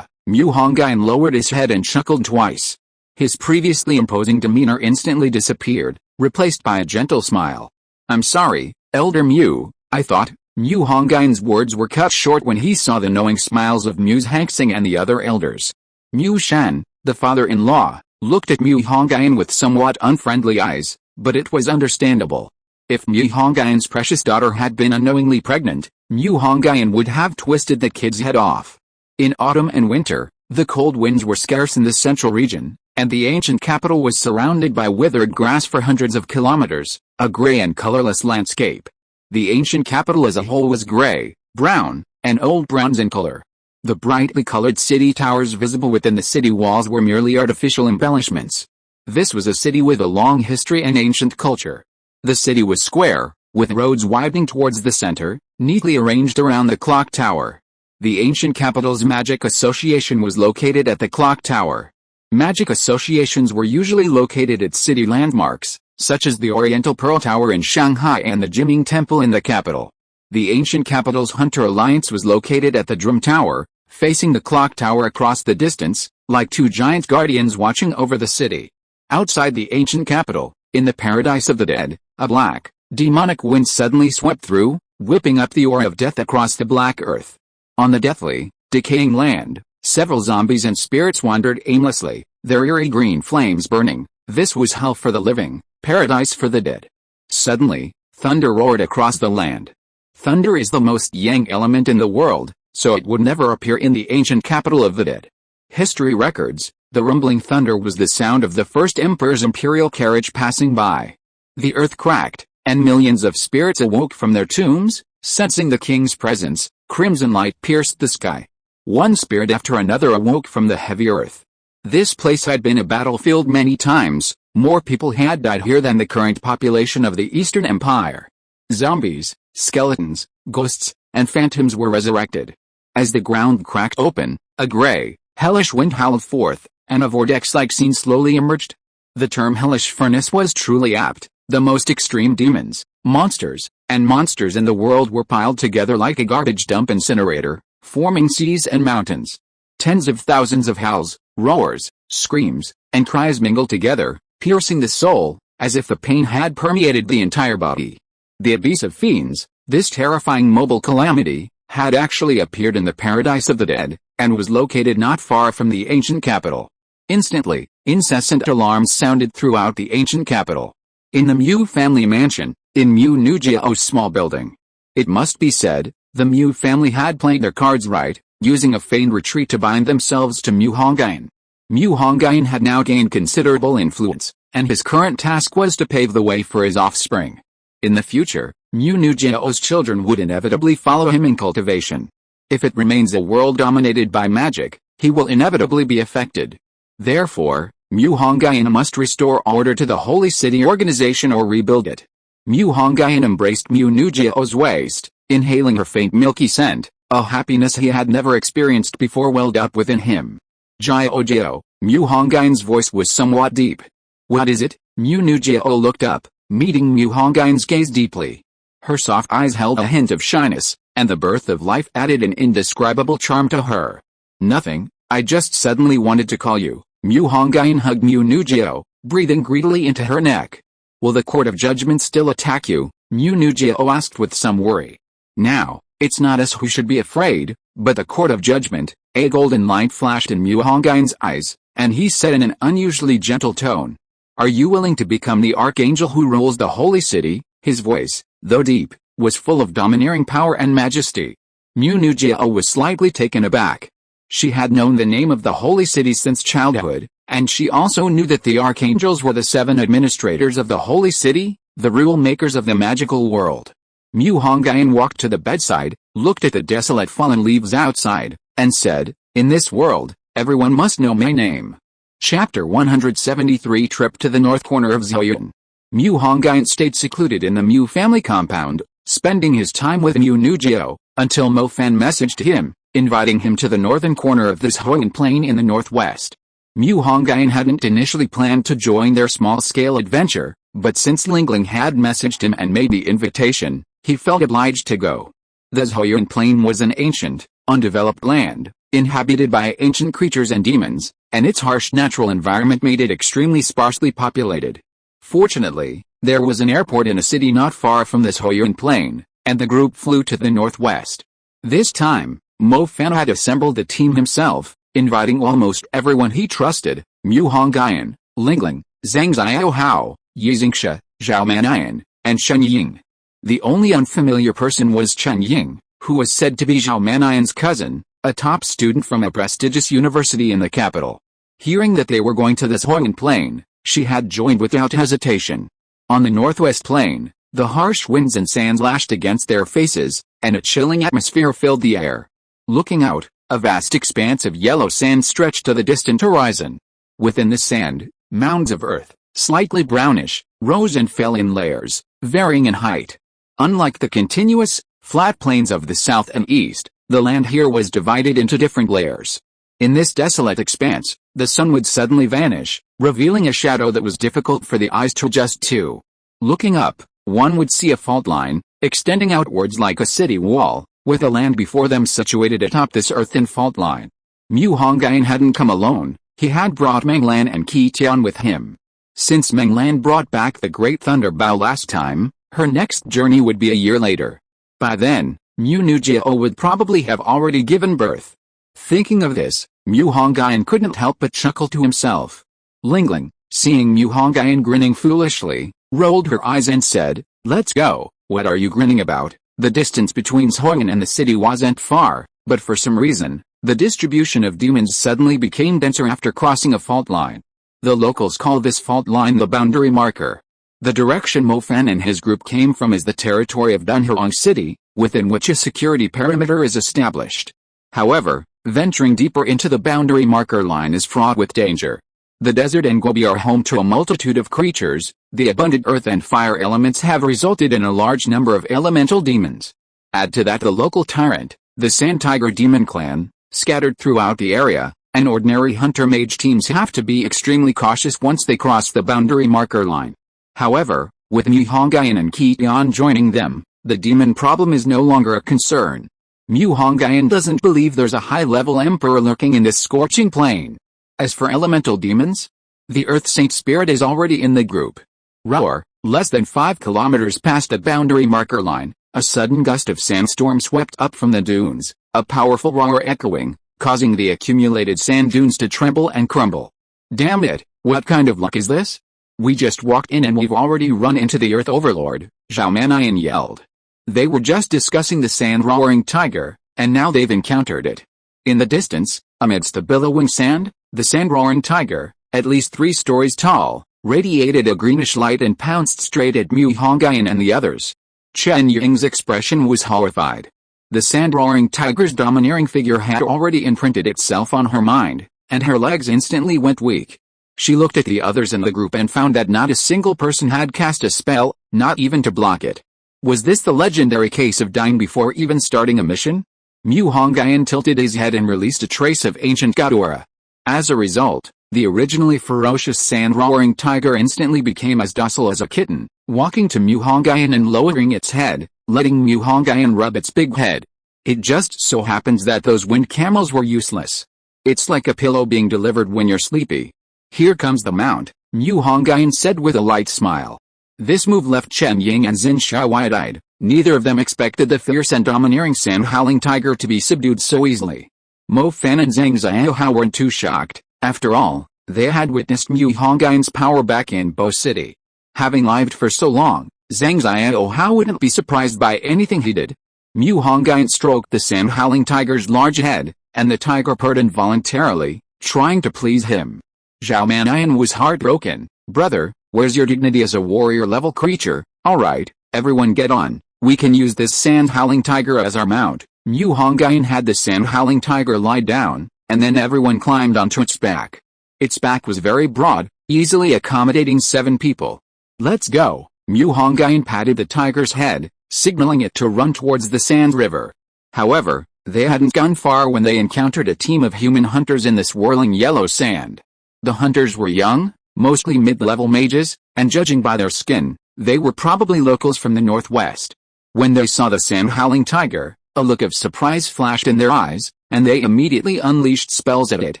Mu Hongyun lowered his head and chuckled twice. His previously imposing demeanor instantly disappeared, replaced by a gentle smile. I'm sorry, Elder Mu, I thought. Mu Hongyun's words were cut short when he saw the knowing smiles of Mu's Hangsing and the other elders. Mu Shan, the father-in-law, looked at Mu Hongyun with somewhat unfriendly eyes, but it was understandable. If Mu Hongyun's precious daughter had been unknowingly pregnant, Mu Hongyun would have twisted the kid's head off. In autumn and winter, the cold winds were scarce in the central region, and the ancient capital was surrounded by withered grass for hundreds of kilometers, a gray and colorless landscape. The ancient capital as a whole was gray, brown, and old browns in color. The brightly colored city towers visible within the city walls were merely artificial embellishments. This was a city with a long history and ancient culture. The city was square, with roads widening towards the center, neatly arranged around the clock tower. The ancient capital's magic association was located at the clock tower. Magic associations were usually located at city landmarks, such as the Oriental Pearl Tower in Shanghai and the Jiming Temple in the capital. The ancient capital's Hunter Alliance was located at the Drum Tower, facing the clock tower across the distance, like 2 giant guardians watching over the city. Outside the ancient capital, in the paradise of the dead, a black, demonic wind suddenly swept through, whipping up the aura of death across the black earth. On the deathly, decaying land, several zombies and spirits wandered aimlessly, their eerie green flames burning. This was hell for the living, paradise for the dead. Suddenly, thunder roared across the land. Thunder is the most yang element in the world, so it would never appear in the ancient capital of the dead. History records, the rumbling thunder was the sound of the first emperor's imperial carriage passing by. The earth cracked, and millions of spirits awoke from their tombs, sensing the king's presence. Crimson light pierced the sky. One spirit after another awoke from the heavy earth. This place had been a battlefield many times. More people had died here than the current population of the Eastern Empire. Zombies, skeletons, ghosts, and phantoms were resurrected. As the ground cracked open, a gray, hellish wind howled forth, and a vortex-like scene slowly emerged. The term hellish furnace was truly apt. The most extreme demons, Monsters and monsters in the world were piled together like a garbage dump incinerator, forming seas and mountains. Tens of thousands of howls, roars, screams, and cries mingled together, piercing the soul, as if the pain had permeated the entire body. The abyss of fiends, this terrifying mobile calamity, had actually appeared in the paradise of the dead, and was located not far from the ancient capital. Instantly, incessant alarms sounded throughout the ancient capital. In the Mu family mansion, in Mu Nujiao's small building. It must be said, the Mu family had played their cards right, using a feigned retreat to bind themselves to Mu Hongyun. Mu Hongyun had now gained considerable influence, and his current task was to pave the way for his offspring. In the future, Mu Nujiao's children would inevitably follow him in cultivation. If it remains a world dominated by magic, he will inevitably be affected. Therefore, Mu Hongyun must restore order to the Holy City organization or rebuild it. Mu Hongyun embraced Mu Nujiao's waist, inhaling her faint milky scent. A happiness he had never experienced before welled up within him. Jiao, Mu Hongyun's voice was somewhat deep. What is it? Mu Nujiao looked up, meeting Mu Hongyun's gaze deeply. Her soft eyes held a hint of shyness, and the birth of life added an indescribable charm to her. Nothing, I just suddenly wanted to call you. Mu Hongyun hugged Mu Nujiao, breathing greedily into her neck. Will the court of judgment still attack you? Mu Nujiao asked with some worry. Now, it's not us who should be afraid, but the court of judgment. A golden light flashed in Mu Hongyun's eyes, and he said in an unusually gentle tone. Are you willing to become the archangel who rules the holy city? His voice, though deep, was full of domineering power and majesty. Mu Nujiao was slightly taken aback. She had known the name of the holy city since childhood, and she also knew that the archangels were the 7 administrators of the holy city, the rule makers of the magical world. Mu Hongyun walked to the bedside, looked at the desolate fallen leaves outside, and said, in this world, everyone must know my name. Chapter 173 Trip to the north corner of Zhoyun. Mu Hongyun stayed secluded in the Mu family compound, spending his time with Mu Nujiao, until Mo Fan messaged him, inviting him to the northern corner of the Zhoyun plain in the northwest. Mu Hongyun hadn't initially planned to join their small-scale adventure, but since Lingling had messaged him and made the invitation, he felt obliged to go. The Zhoyun plain was an ancient, undeveloped land, inhabited by ancient creatures and demons, and its harsh natural environment made it extremely sparsely populated. Fortunately, there was an airport in a city not far from the Zhoyun plain, and the group flew to the northwest. This time, Mo Fan had assembled the team himself, inviting almost everyone he trusted, Mu Hongyun, Lingling, Zhang Xiaohao, Yixingsha, Zhao Manayan, and Shen Ying. The only unfamiliar person was Chen Ying, who was said to be Zhao Manayan's cousin, a top student from a prestigious university in the capital. Hearing that they were going to the Zhoyun plain, she had joined without hesitation. On the northwest plain, the harsh winds and sands lashed against their faces, and a chilling atmosphere filled the air. Looking out, a vast expanse of yellow sand stretched to the distant horizon. Within the sand, mounds of earth, slightly brownish, rose and fell in layers, varying in height. Unlike the continuous, flat plains of the south and east, the land here was divided into different layers. In this desolate expanse, the sun would suddenly vanish, revealing a shadow that was difficult for the eyes to adjust to. Looking up, one would see a fault line, extending outwards like a city wall, with the land before them situated atop this earthen fault line. Mu Hongyun hadn't come alone, he had brought Meng Lan and Qi Tian with him. Since Meng Lan brought back the Great Thunder Bow last time, her next journey would be a year later. By then, Mu Nujiao would probably have already given birth. Thinking of this, Mu Hongyun couldn't help but chuckle to himself. Lingling, seeing Mu Hongyun grinning foolishly, rolled her eyes and said, "Let's go." "What are you grinning about?" The distance between Zhoyun and the city wasn't far, but for some reason, the distribution of demons suddenly became denser after crossing a fault line. The locals call this fault line the boundary marker. The direction Mo Fan and his group came from is the territory of Dunhuang City, within which a security perimeter is established. However, venturing deeper into the boundary marker line is fraught with danger. The desert and Gobi are home to a multitude of creatures. The abundant earth and fire elements have resulted in a large number of elemental demons. Add to that the local tyrant, the Sand Tiger Demon Clan, scattered throughout the area, and ordinary hunter-mage teams have to be extremely cautious once they cross the boundary marker line. However, With Mu Hongyun and Qiyuan joining them, the demon problem is no longer a concern. Mu Hongyun doesn't believe there's a high-level emperor lurking in this scorching plain. As for elemental demons, the Earth Saint spirit is already in the group. Roar, less than 5 kilometers past the boundary marker line, a sudden gust of sandstorm swept up from the dunes, a powerful roar echoing, causing the accumulated sand dunes to tremble and crumble. Damn it, what kind of luck is this? We just walked in and we've already run into the Earth Overlord, Zhao Mannion yelled. They were just discussing the sand-roaring tiger, and now they've encountered it. In the distance, amidst the billowing sand, the sand-roaring tiger, at least 3 stories tall, radiated a greenish light and pounced straight at Mu Hongyun and the others. Chen Ying's expression was horrified. The sand-roaring tiger's domineering figure had already imprinted itself on her mind, and her legs instantly went weak. She looked at the others in the group and found that not a single person had cast a spell, not even to block it. Was this the legendary case of dying before even starting a mission? Mu Hongyun tilted his head and released a trace of ancient god aura. As a result, the originally ferocious sand-roaring tiger instantly became as docile as a kitten, walking to Mu Hongyun and lowering its head, letting Mu Hongyun rub its big head. It just so happens that those wind camels were useless. It's like a pillow being delivered when you're sleepy. Here comes the mount, Mu Hongyun said with a light smile. This move left Chen Ying and Xin Sha wide-eyed. Neither of them expected the fierce and domineering sand-howling tiger to be subdued so easily. Mo Fan and Zhang Xiaohao weren't too shocked. After all, they had witnessed Mu Hongyun's power back in Bo City. Having lived for so long, Zhang Xiaohao wouldn't be surprised by anything he did. Mu Hongyun stroked the sand-howling tiger's large head, and the tiger purred involuntarily, trying to please him. Zhao Mannion was heartbroken. Brother, where's your dignity as a warrior-level creature? Alright, everyone get on. We can use this sand-howling tiger as our mount. Mu Hongyun had the sand-howling tiger lie down, and then everyone climbed onto its back. Its back was very broad, easily accommodating 7 people. Let's go. Mu Hongyun patted the tiger's head, signaling it to run towards the sand river. However, they hadn't gone far when they encountered a team of human hunters in the swirling yellow sand. The hunters were young, mostly mid-level mages, and judging by their skin, they were probably locals from the northwest. When they saw the sand-howling tiger, a look of surprise flashed in their eyes, and they immediately unleashed spells at it.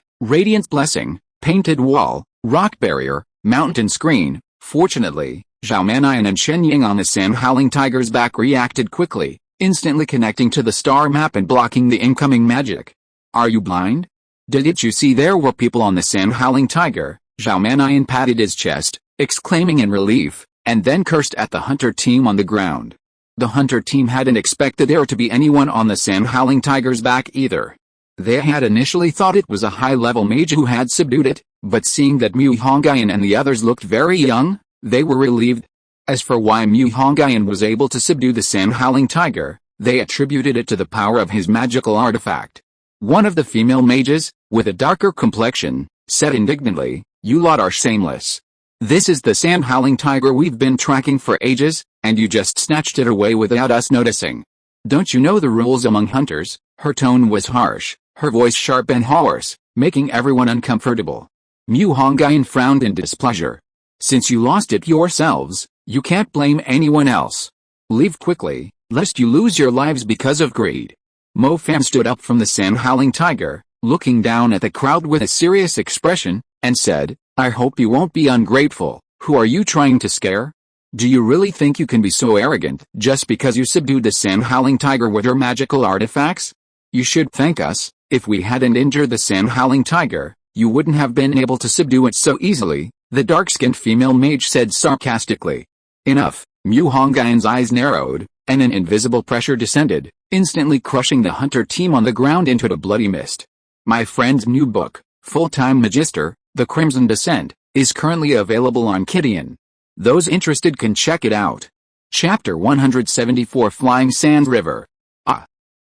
Radiant Blessing, Painted Wall, Rock Barrier, Mountain Screen. Fortunately, Zhao Mannion and Chen Ying on the sand-howling tiger's back reacted quickly, instantly connecting to the star map and blocking the incoming magic. Are you blind? Didn't you see there were people on the sand-howling tiger? Zhao Mannion patted his chest, exclaiming in relief, and then cursed at the hunter team on the ground. The hunter team hadn't expected there to be anyone on the sand-howling tiger's back either. They had initially thought it was a high-level mage who had subdued it, but seeing that Mu Hongyun and the others looked very young, they were relieved. As for why Mu Hongyun was able to subdue the sand-howling tiger, they attributed it to the power of his magical artifact. One of the female mages, with a darker complexion, said indignantly, "You lot are shameless. This is the sand-howling tiger we've been tracking for ages, and you just snatched it away without us noticing. Don't you know the rules among hunters?" Her tone was harsh, her voice sharp and hoarse, making everyone uncomfortable. Mu Hongyun frowned in displeasure. "Since you lost it yourselves, you can't blame anyone else. Leave quickly, lest you lose your lives because of greed." Mo Fan stood up from the sand-howling tiger, looking down at the crowd with a serious expression, and said, "I hope you won't be ungrateful. Who are you trying to scare? Do you really think you can be so arrogant just because you subdued the sand-howling tiger with your magical artifacts? You should thank us. If we hadn't injured the sand-howling tiger, you wouldn't have been able to subdue it so easily," the dark-skinned female mage said sarcastically. Enough. Mu Hongyun's eyes narrowed, and an invisible pressure descended, instantly crushing the hunter team on the ground into a bloody mist. My friend's new book, Full-Time Magister, The Crimson Descent, is currently available on Qinling. Those interested can check it out. Chapter 174 Flying Sand River.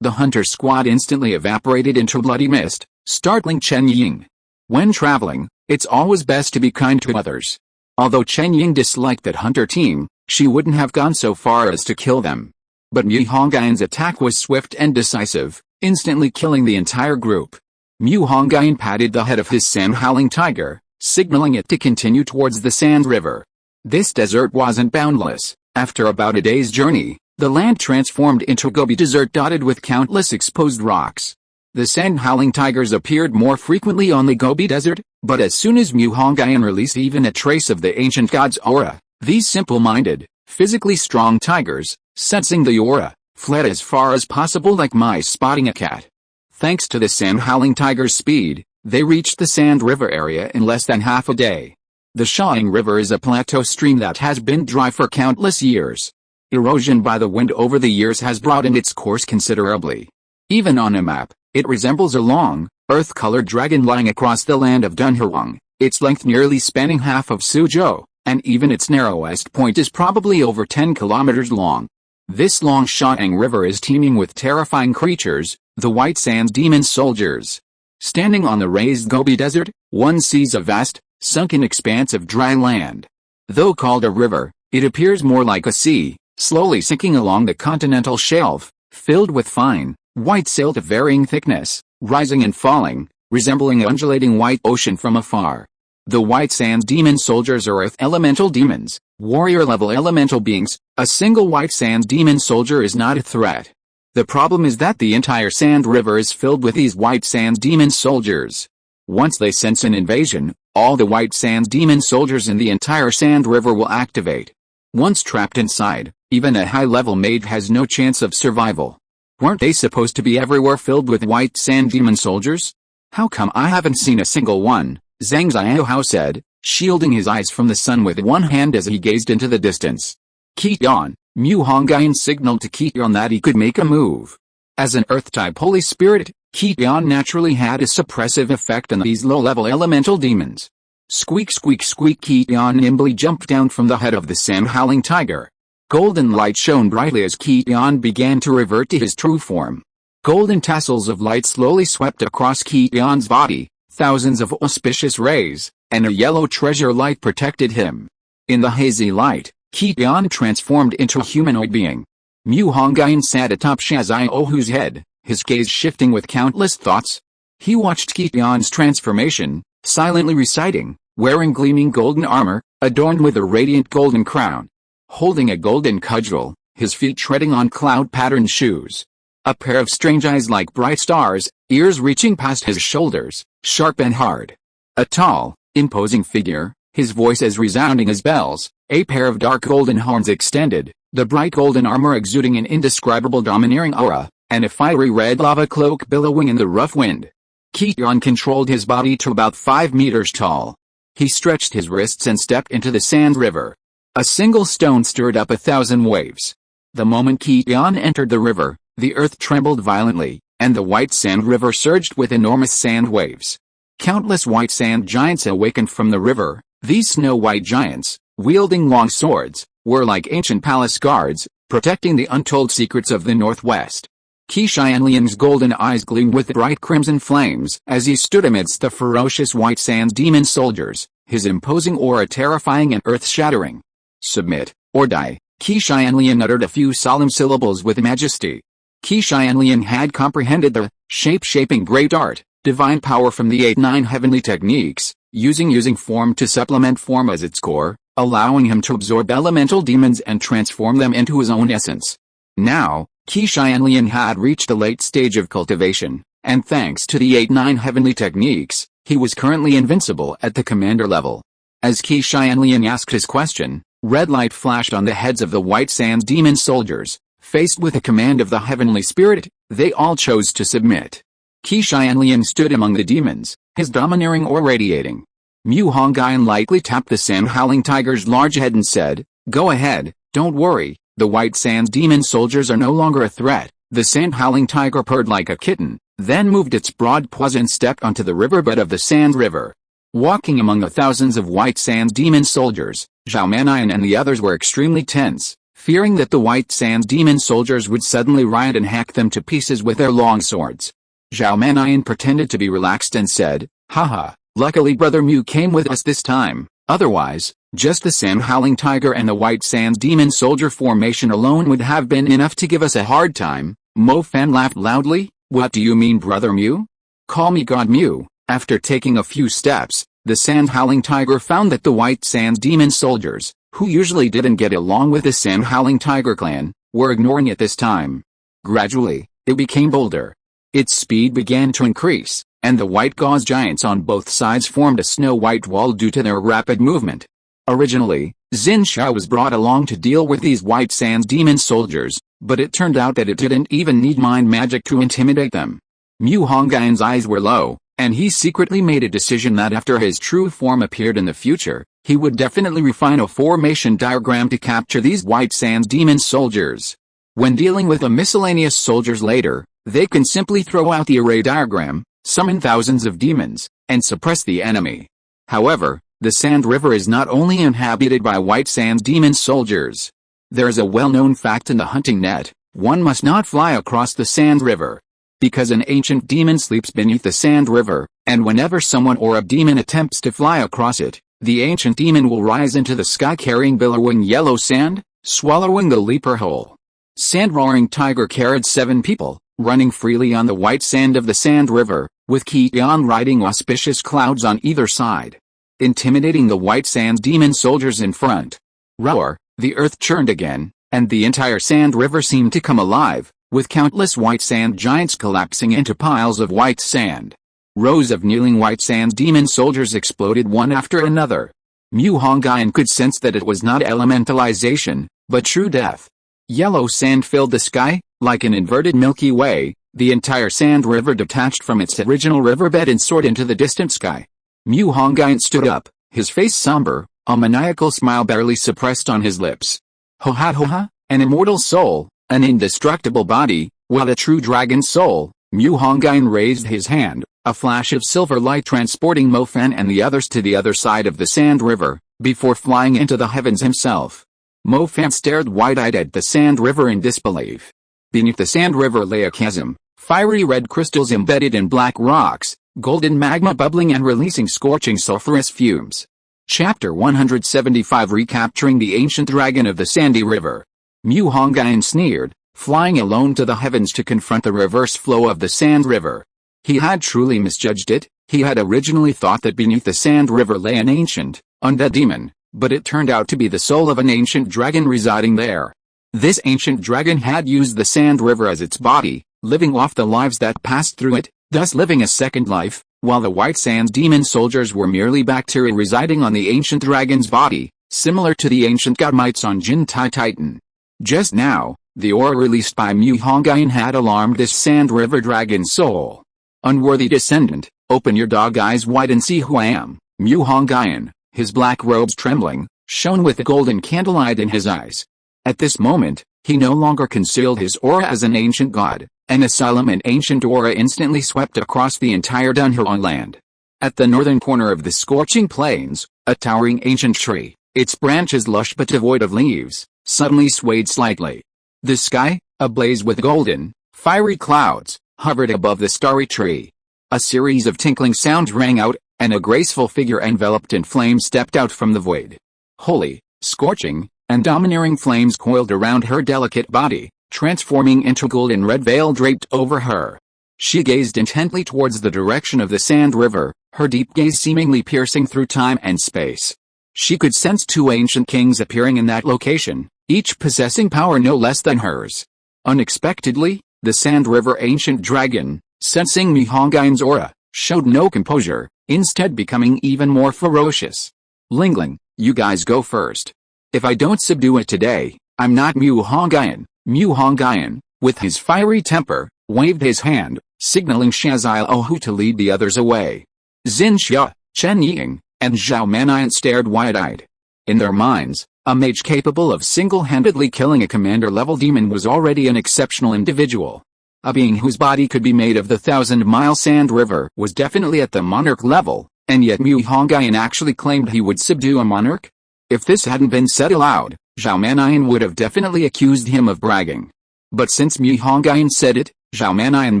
The hunter squad instantly evaporated into bloody mist, startling Chen Ying. When traveling, it's always best to be kind to others. Although Chen Ying disliked that hunter team, she wouldn't have gone so far as to kill them. But Mu Hongyun's attack was swift and decisive, instantly killing the entire group. Mu Hongyun patted the head of his sand-howling tiger, signaling it to continue towards the sand river. This desert wasn't boundless. After about a day's journey, the land transformed into a Gobi desert dotted with countless exposed rocks. The sand-howling tigers appeared more frequently on the Gobi desert, but as soon as Mu Hongyun released even a trace of the ancient god's aura, these simple-minded, physically strong tigers, sensing the aura, fled as far as possible like mice spotting a cat. Thanks to the sand-howling tiger's speed, they reached the Sand River area in less than half a day. The Shawing River is a plateau stream that has been dry for countless years. Erosion by the wind over the years has broadened its course considerably. Even on a map, it resembles a long, earth-colored dragon lying across the land of Dunhuang, its length nearly spanning half of Suzhou, and even its narrowest point is probably over 10 kilometers long. This long Shawing River is teeming with terrifying creatures, the White Sands Demon Soldiers. Standing on the raised Gobi Desert, one sees a vast, sunken expanse of dry land. Though called a river, it appears more like a sea, slowly sinking along the continental shelf, filled with fine, white silt of varying thickness, rising and falling, resembling an undulating white ocean from afar. The White Sands Demon Soldiers are earth elemental demons, warrior-level elemental beings. A single White Sands Demon Soldier is not a threat. The problem is that the entire Sand River is filled with these White Sands Demon Soldiers. Once they sense an invasion, all the White Sands Demon Soldiers in the entire Sand River will activate. Once trapped inside, even a high-level mage has no chance of survival. Weren't they supposed to be everywhere filled with White Sand Demon Soldiers? How come I haven't seen a single one? Zhang Xiaohao said, shielding his eyes from the sun with one hand as he gazed into the distance. Qiyuan, Mu Hongyun signaled to Qiyuan that he could make a move. As an Earth-type holy spirit, Qiyuan naturally had a suppressive effect on these low-level elemental demons. Squeak squeak squeak, Qiyuan nimbly jumped down from the head of the sand-howling tiger. Golden light shone brightly as Qiyuan began to revert to his true form. Golden tassels of light slowly swept across Qiyuan's body, thousands of auspicious rays, and a yellow treasure light protected him. In the hazy light, Qiyuan transformed into a humanoid being. Mu Hongyun sat atop Xiaohu's head, his gaze shifting with countless thoughts. He watched Qiyuan's transformation, silently reciting, wearing gleaming golden armor, adorned with a radiant golden crown. Holding a golden cudgel, his feet treading on cloud-patterned shoes. A pair of strange eyes like bright stars, ears reaching past his shoulders, sharp and hard. A tall, imposing figure, his voice as resounding as bells, a pair of dark golden horns extended, the bright golden armor exuding an indescribable domineering aura, and a fiery red lava cloak billowing in the rough wind. Qiyuan controlled his body to about 5 meters tall. He stretched his wrists and stepped into the Sand River. A single stone stirred up 1,000 waves. The moment Qiyuan entered the river, the earth trembled violently, and the White Sand River surged with enormous sand waves. Countless white sand giants awakened from the river. These snow-white giants, wielding long swords, were like ancient palace guards, protecting the untold secrets of the Northwest. Qianlian's golden eyes gleamed with bright crimson flames as he stood amidst the ferocious White Sands Demon Soldiers, his imposing aura terrifying and earth-shattering. Submit, or die, Qianlian uttered a few solemn syllables with majesty. Qianlian had comprehended the shape-shaping great art, divine power from the 8-9 heavenly techniques, using form to supplement form as its core, allowing him to absorb elemental demons and transform them into his own essence. Now, Qianlian had reached a late stage of cultivation, and thanks to the 8-9 heavenly techniques, he was currently invincible at the commander level. As Qianlian asked his question, red light flashed on the heads of the White Sands Demon Soldiers. Faced with a command of the heavenly spirit, they all chose to submit. Qianlian stood among the demons, his domineering aura radiating. Mu Hongyun lightly tapped the sand-howling tiger's large head and said, "Go ahead, don't worry, the White Sands Demon Soldiers are no longer a threat." The sand-howling tiger purred like a kitten, then moved its broad paws and stepped onto the riverbed of the Sand River. Walking among the thousands of White Sands Demon Soldiers, Zhao Manian and the others were extremely tense, fearing that the White Sands Demon Soldiers would suddenly riot and hack them to pieces with their long swords. Zhao Manian pretended to be relaxed and said, "Haha, luckily Brother Mu came with us this time, otherwise, just the sand-howling tiger and the White Sands Demon Soldier formation alone would have been enough to give us a hard time." Mo Fan laughed loudly. "What do you mean, Brother Mu? Call me God Mu." After taking a few steps, the sand-howling tiger found that the White Sands Demon Soldiers, who usually didn't get along with the Sand-Howling Tiger clan, were ignoring it this time. Gradually, it became bolder. Its speed began to increase, and the white gauze giants on both sides formed a snow-white wall due to their rapid movement. Originally, Xin Xia was brought along to deal with these White Sands demon soldiers, but it turned out that it didn't even need mind magic to intimidate them. Mu Hongyun's eyes were low, and he secretly made a decision that after his true form appeared in the future, he would definitely refine a formation diagram to capture these White Sands demon soldiers. When dealing with the miscellaneous soldiers later, they can simply throw out the array diagram, summon thousands of demons, and suppress the enemy. However, the Sand River is not only inhabited by White Sands demon soldiers. There is a well-known fact in the hunting net: one must not fly across the Sand River. Because an ancient demon sleeps beneath the Sand River, and whenever someone or a demon attempts to fly across it, the ancient demon will rise into the sky carrying billowing yellow sand, swallowing the leaper whole. Sand-roaring tiger carried 7 people, running freely on the white sand of the Sand River, with Qiyang riding auspicious clouds on either side, intimidating the White Sands demon soldiers in front. Roar, the earth churned again, and the entire Sand River seemed to come alive, with countless white sand giants collapsing into piles of white sand. Rows of kneeling White Sands demon soldiers exploded one after another. Mu Hongyun could sense that it was not elementalization, but true death. Yellow sand filled the sky, like an inverted Milky Way. The entire Sand River detached from its original riverbed and soared into the distant sky. Mu Hongyun stood up, his face somber, a maniacal smile barely suppressed on his lips. Ho-ha, an immortal soul, an indestructible body, what a true dragon soul. Mu Hongyun raised his hand, a flash of silver light transporting Mo Fan and the others to the other side of the Sand River, before flying into the heavens himself. Mo Fan stared wide-eyed at the Sand River in disbelief. Beneath the Sand River lay a chasm, fiery red crystals embedded in black rocks, golden magma bubbling and releasing scorching sulfurous fumes. Chapter 175, Recapturing the Ancient Dragon of the Sandy River. Mu Hongyun sneered, flying alone to the heavens to confront the reverse flow of the Sand River. He had truly misjudged it. He had originally thought that beneath the Sand River lay an ancient, undead demon, but it turned out to be the soul of an ancient dragon residing there. This ancient dragon had used the Sand River as its body, living off the lives that passed through it, thus living a second life, while the White Sands demon soldiers were merely bacteria residing on the ancient dragon's body, similar to the ancient godmites on Jin Tai Titan. Just now, the aura released by Mu Hongyun had alarmed this Sand River dragon soul. Unworthy descendant, open your dog eyes wide and see who I am. Mu Hongyun, his black robes trembling, shone with a golden candlelight in his eyes. At this moment, he no longer concealed his aura as an ancient god. An asylum and ancient aura instantly swept across the entire Dunhuron land. At the northern corner of the scorching plains, a towering ancient tree, its branches lush but devoid of leaves, suddenly swayed slightly. The sky, ablaze with golden, fiery clouds, hovered above the starry tree. A series of tinkling sounds rang out, and a graceful figure enveloped in flames stepped out from the void. Holy, scorching, and domineering flames coiled around her delicate body, transforming into golden red veil draped over her. She gazed intently towards the direction of the Sand River, her deep gaze seemingly piercing through time and space. She could sense 2 ancient kings appearing in that location, each possessing power no less than hers. Unexpectedly, the Sand River ancient dragon, sensing Mu Hongyun's aura, showed no composure, instead becoming even more ferocious. Lingling, you guys go first. If I don't subdue it today, I'm not Mu Hongyun. Mu Hongyun, with his fiery temper, waved his hand, signaling Shazai to lead the others away. Xin Xia, Chen Ying, and Zhao Mannian stared wide-eyed. In their minds, a mage capable of single-handedly killing a commander-level demon was already an exceptional individual. A being whose body could be made of the 1,000-mile Sand River was definitely at the monarch level, and yet Mu Hongyun actually claimed he would subdue a monarch? If this hadn't been said aloud, Zhao Mannian would have definitely accused him of bragging. But since Mu Hongyun said it, Zhao Mannian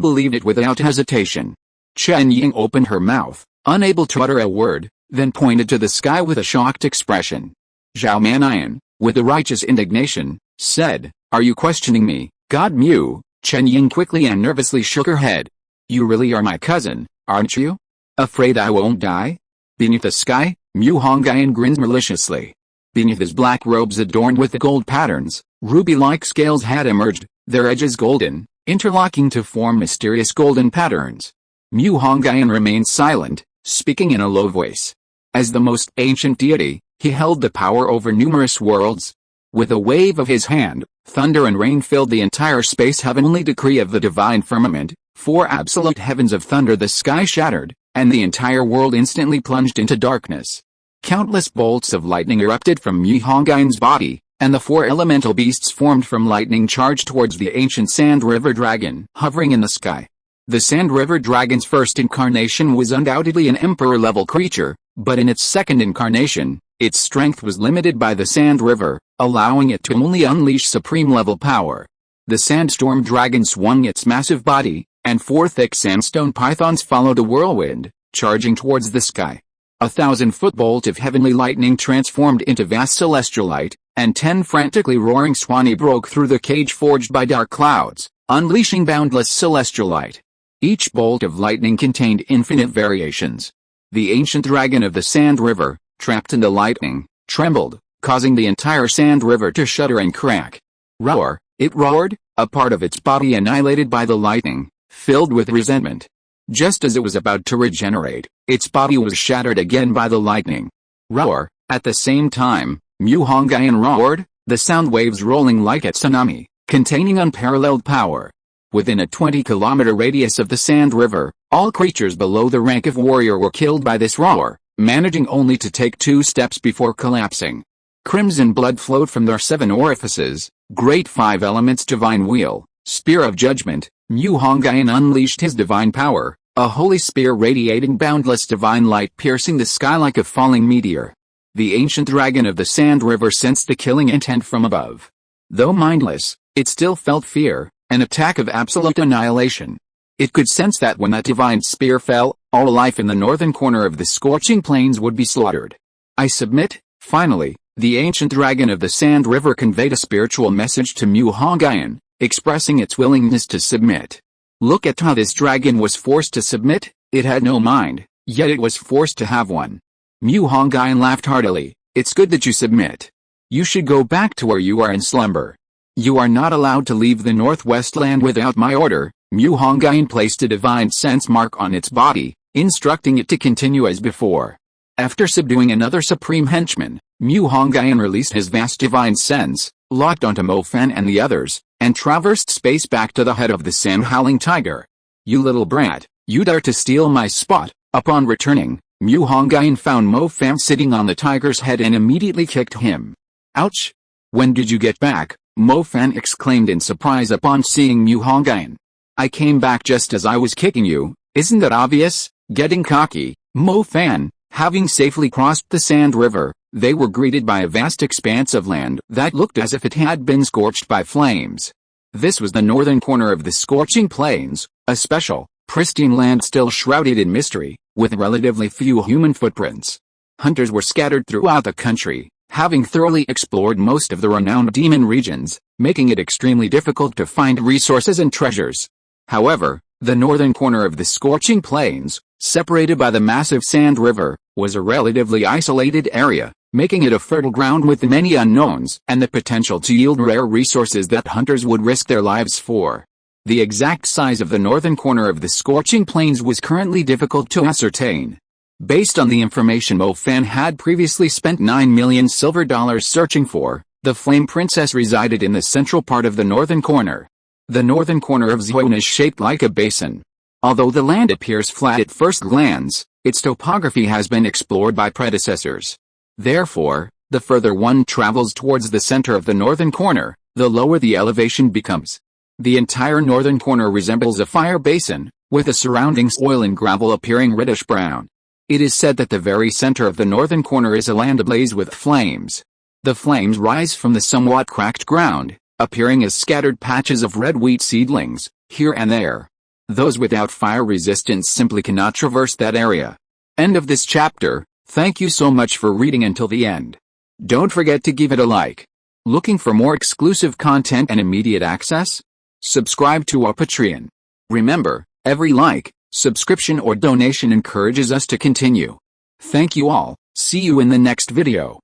believed it without hesitation. Chen Ying opened her mouth, unable to utter a word, then pointed to the sky with a shocked expression. Zhao Mannian, with a righteous indignation, said, "Are you questioning me, God Mu?" Chen Ying quickly and nervously shook her head. "You really are my cousin, aren't you? Afraid I won't die?" Beneath the sky, Mu Hongyun grinned maliciously. Beneath his black robes adorned with gold patterns, ruby-like scales had emerged, their edges golden, interlocking to form mysterious golden patterns. Mu Hongyun remained silent, speaking in a low voice. As the most ancient deity, he held the power over numerous worlds. With a wave of his hand, thunder and rain filled the entire space heavenly decree of the divine firmament. 4 absolute heavens of thunder, the sky shattered, and the entire world instantly plunged into darkness. Countless bolts of lightning erupted from Mu Hongyun's body, and the 4 elemental beasts formed from lightning charged towards the ancient Sand River Dragon hovering in the sky. The Sand River Dragon's first incarnation was undoubtedly an emperor-level creature, but in its second incarnation, its strength was limited by the Sand River, allowing it to only unleash supreme-level power. The Sandstorm Dragon swung its massive body, and 4 thick sandstone pythons followed a whirlwind, charging towards the sky. 1,000-foot bolt of heavenly lightning transformed into vast celestial light, and 10 frantically roaring swani broke through the cage forged by dark clouds, unleashing boundless celestial light. Each bolt of lightning contained infinite variations. The ancient dragon of the Sand River, trapped in the lightning, trembled, causing the entire Sand River to shudder and crack. Roar, it roared, a part of its body annihilated by the lightning, filled with resentment. Just as it was about to regenerate, its body was shattered again by the lightning. Roar, at the same time, Mu Hongyun roared, the sound waves rolling like a tsunami, containing unparalleled power. Within a 20-kilometer radius of the Sand River, all creatures below the rank of warrior were killed by this roar, managing only to take 2 steps before collapsing. Crimson blood flowed from their 7 orifices. Great 5 elements divine wheel, spear of judgment. Mu Hongyun unleashed his divine power, a holy spear radiating boundless divine light piercing the sky like a falling meteor. The ancient dragon of the Sand River sensed the killing intent from above. Though mindless, it still felt fear, an attack of absolute annihilation. It could sense that when that divine spear fell, all life in the northern corner of the scorching plains would be slaughtered. I submit. Finally, the ancient dragon of the Sand River conveyed a spiritual message to Mu Hongyun, expressing its willingness to submit. Look at how this dragon was forced to submit. It had no mind, yet it was forced to have one. Mu Hongyun laughed heartily. It's good that you submit. You should go back to where you are in slumber. You are not allowed to leave the Northwest land without my order. Mu Hongyun placed a divine sense mark on its body, instructing it to continue as before. After subduing another supreme henchman, Mu Hongyun released his vast divine sense, locked onto Mo Fan and the others, and traversed space back to the head of the sand-howling tiger. You little brat, you dare to steal my spot. Upon returning, Mu Hongyun found Mo Fan sitting on the tiger's head and immediately kicked him. Ouch! When did you get back? Mo Fan exclaimed in surprise upon seeing Mu Hongyun. I came back just as I was kicking you. Isn't that obvious? Getting cocky, Mo Fan. Having safely crossed the Sand River, they were greeted by a vast expanse of land that looked as if it had been scorched by flames. This was the northern corner of the scorching plains, a special, pristine land still shrouded in mystery, with relatively few human footprints. Hunters were scattered throughout the country, having thoroughly explored most of the renowned demon regions, making it extremely difficult to find resources and treasures. However, the northern corner of the scorching plains, separated by the massive Sand River, was a relatively isolated area, making it a fertile ground with many unknowns and the potential to yield rare resources that hunters would risk their lives for. The exact size of the northern corner of the scorching plains was currently difficult to ascertain. Based on the information Mo Fan had previously spent 9 million silver dollars searching for, the Flame Princess resided in the central part of the northern corner. The northern corner of Zhuan is shaped like a basin. Although the land appears flat at first glance, its topography has been explored by predecessors. Therefore, the further one travels towards the center of the northern corner, the lower the elevation becomes. The entire northern corner resembles a fire basin, with the surrounding soil and gravel appearing reddish-brown. It is said that the very center of the northern corner is a land ablaze with flames. The flames rise from the somewhat cracked ground, appearing as scattered patches of red wheat seedlings, here and there. Those without fire resistance simply cannot traverse that area. End of this chapter. Thank you so much for reading until the end. Don't forget to give it a like. Looking for more exclusive content and immediate access? Subscribe to our Patreon. Remember, every like, subscription or donation encourages us to continue. Thank you all. See you in the next video.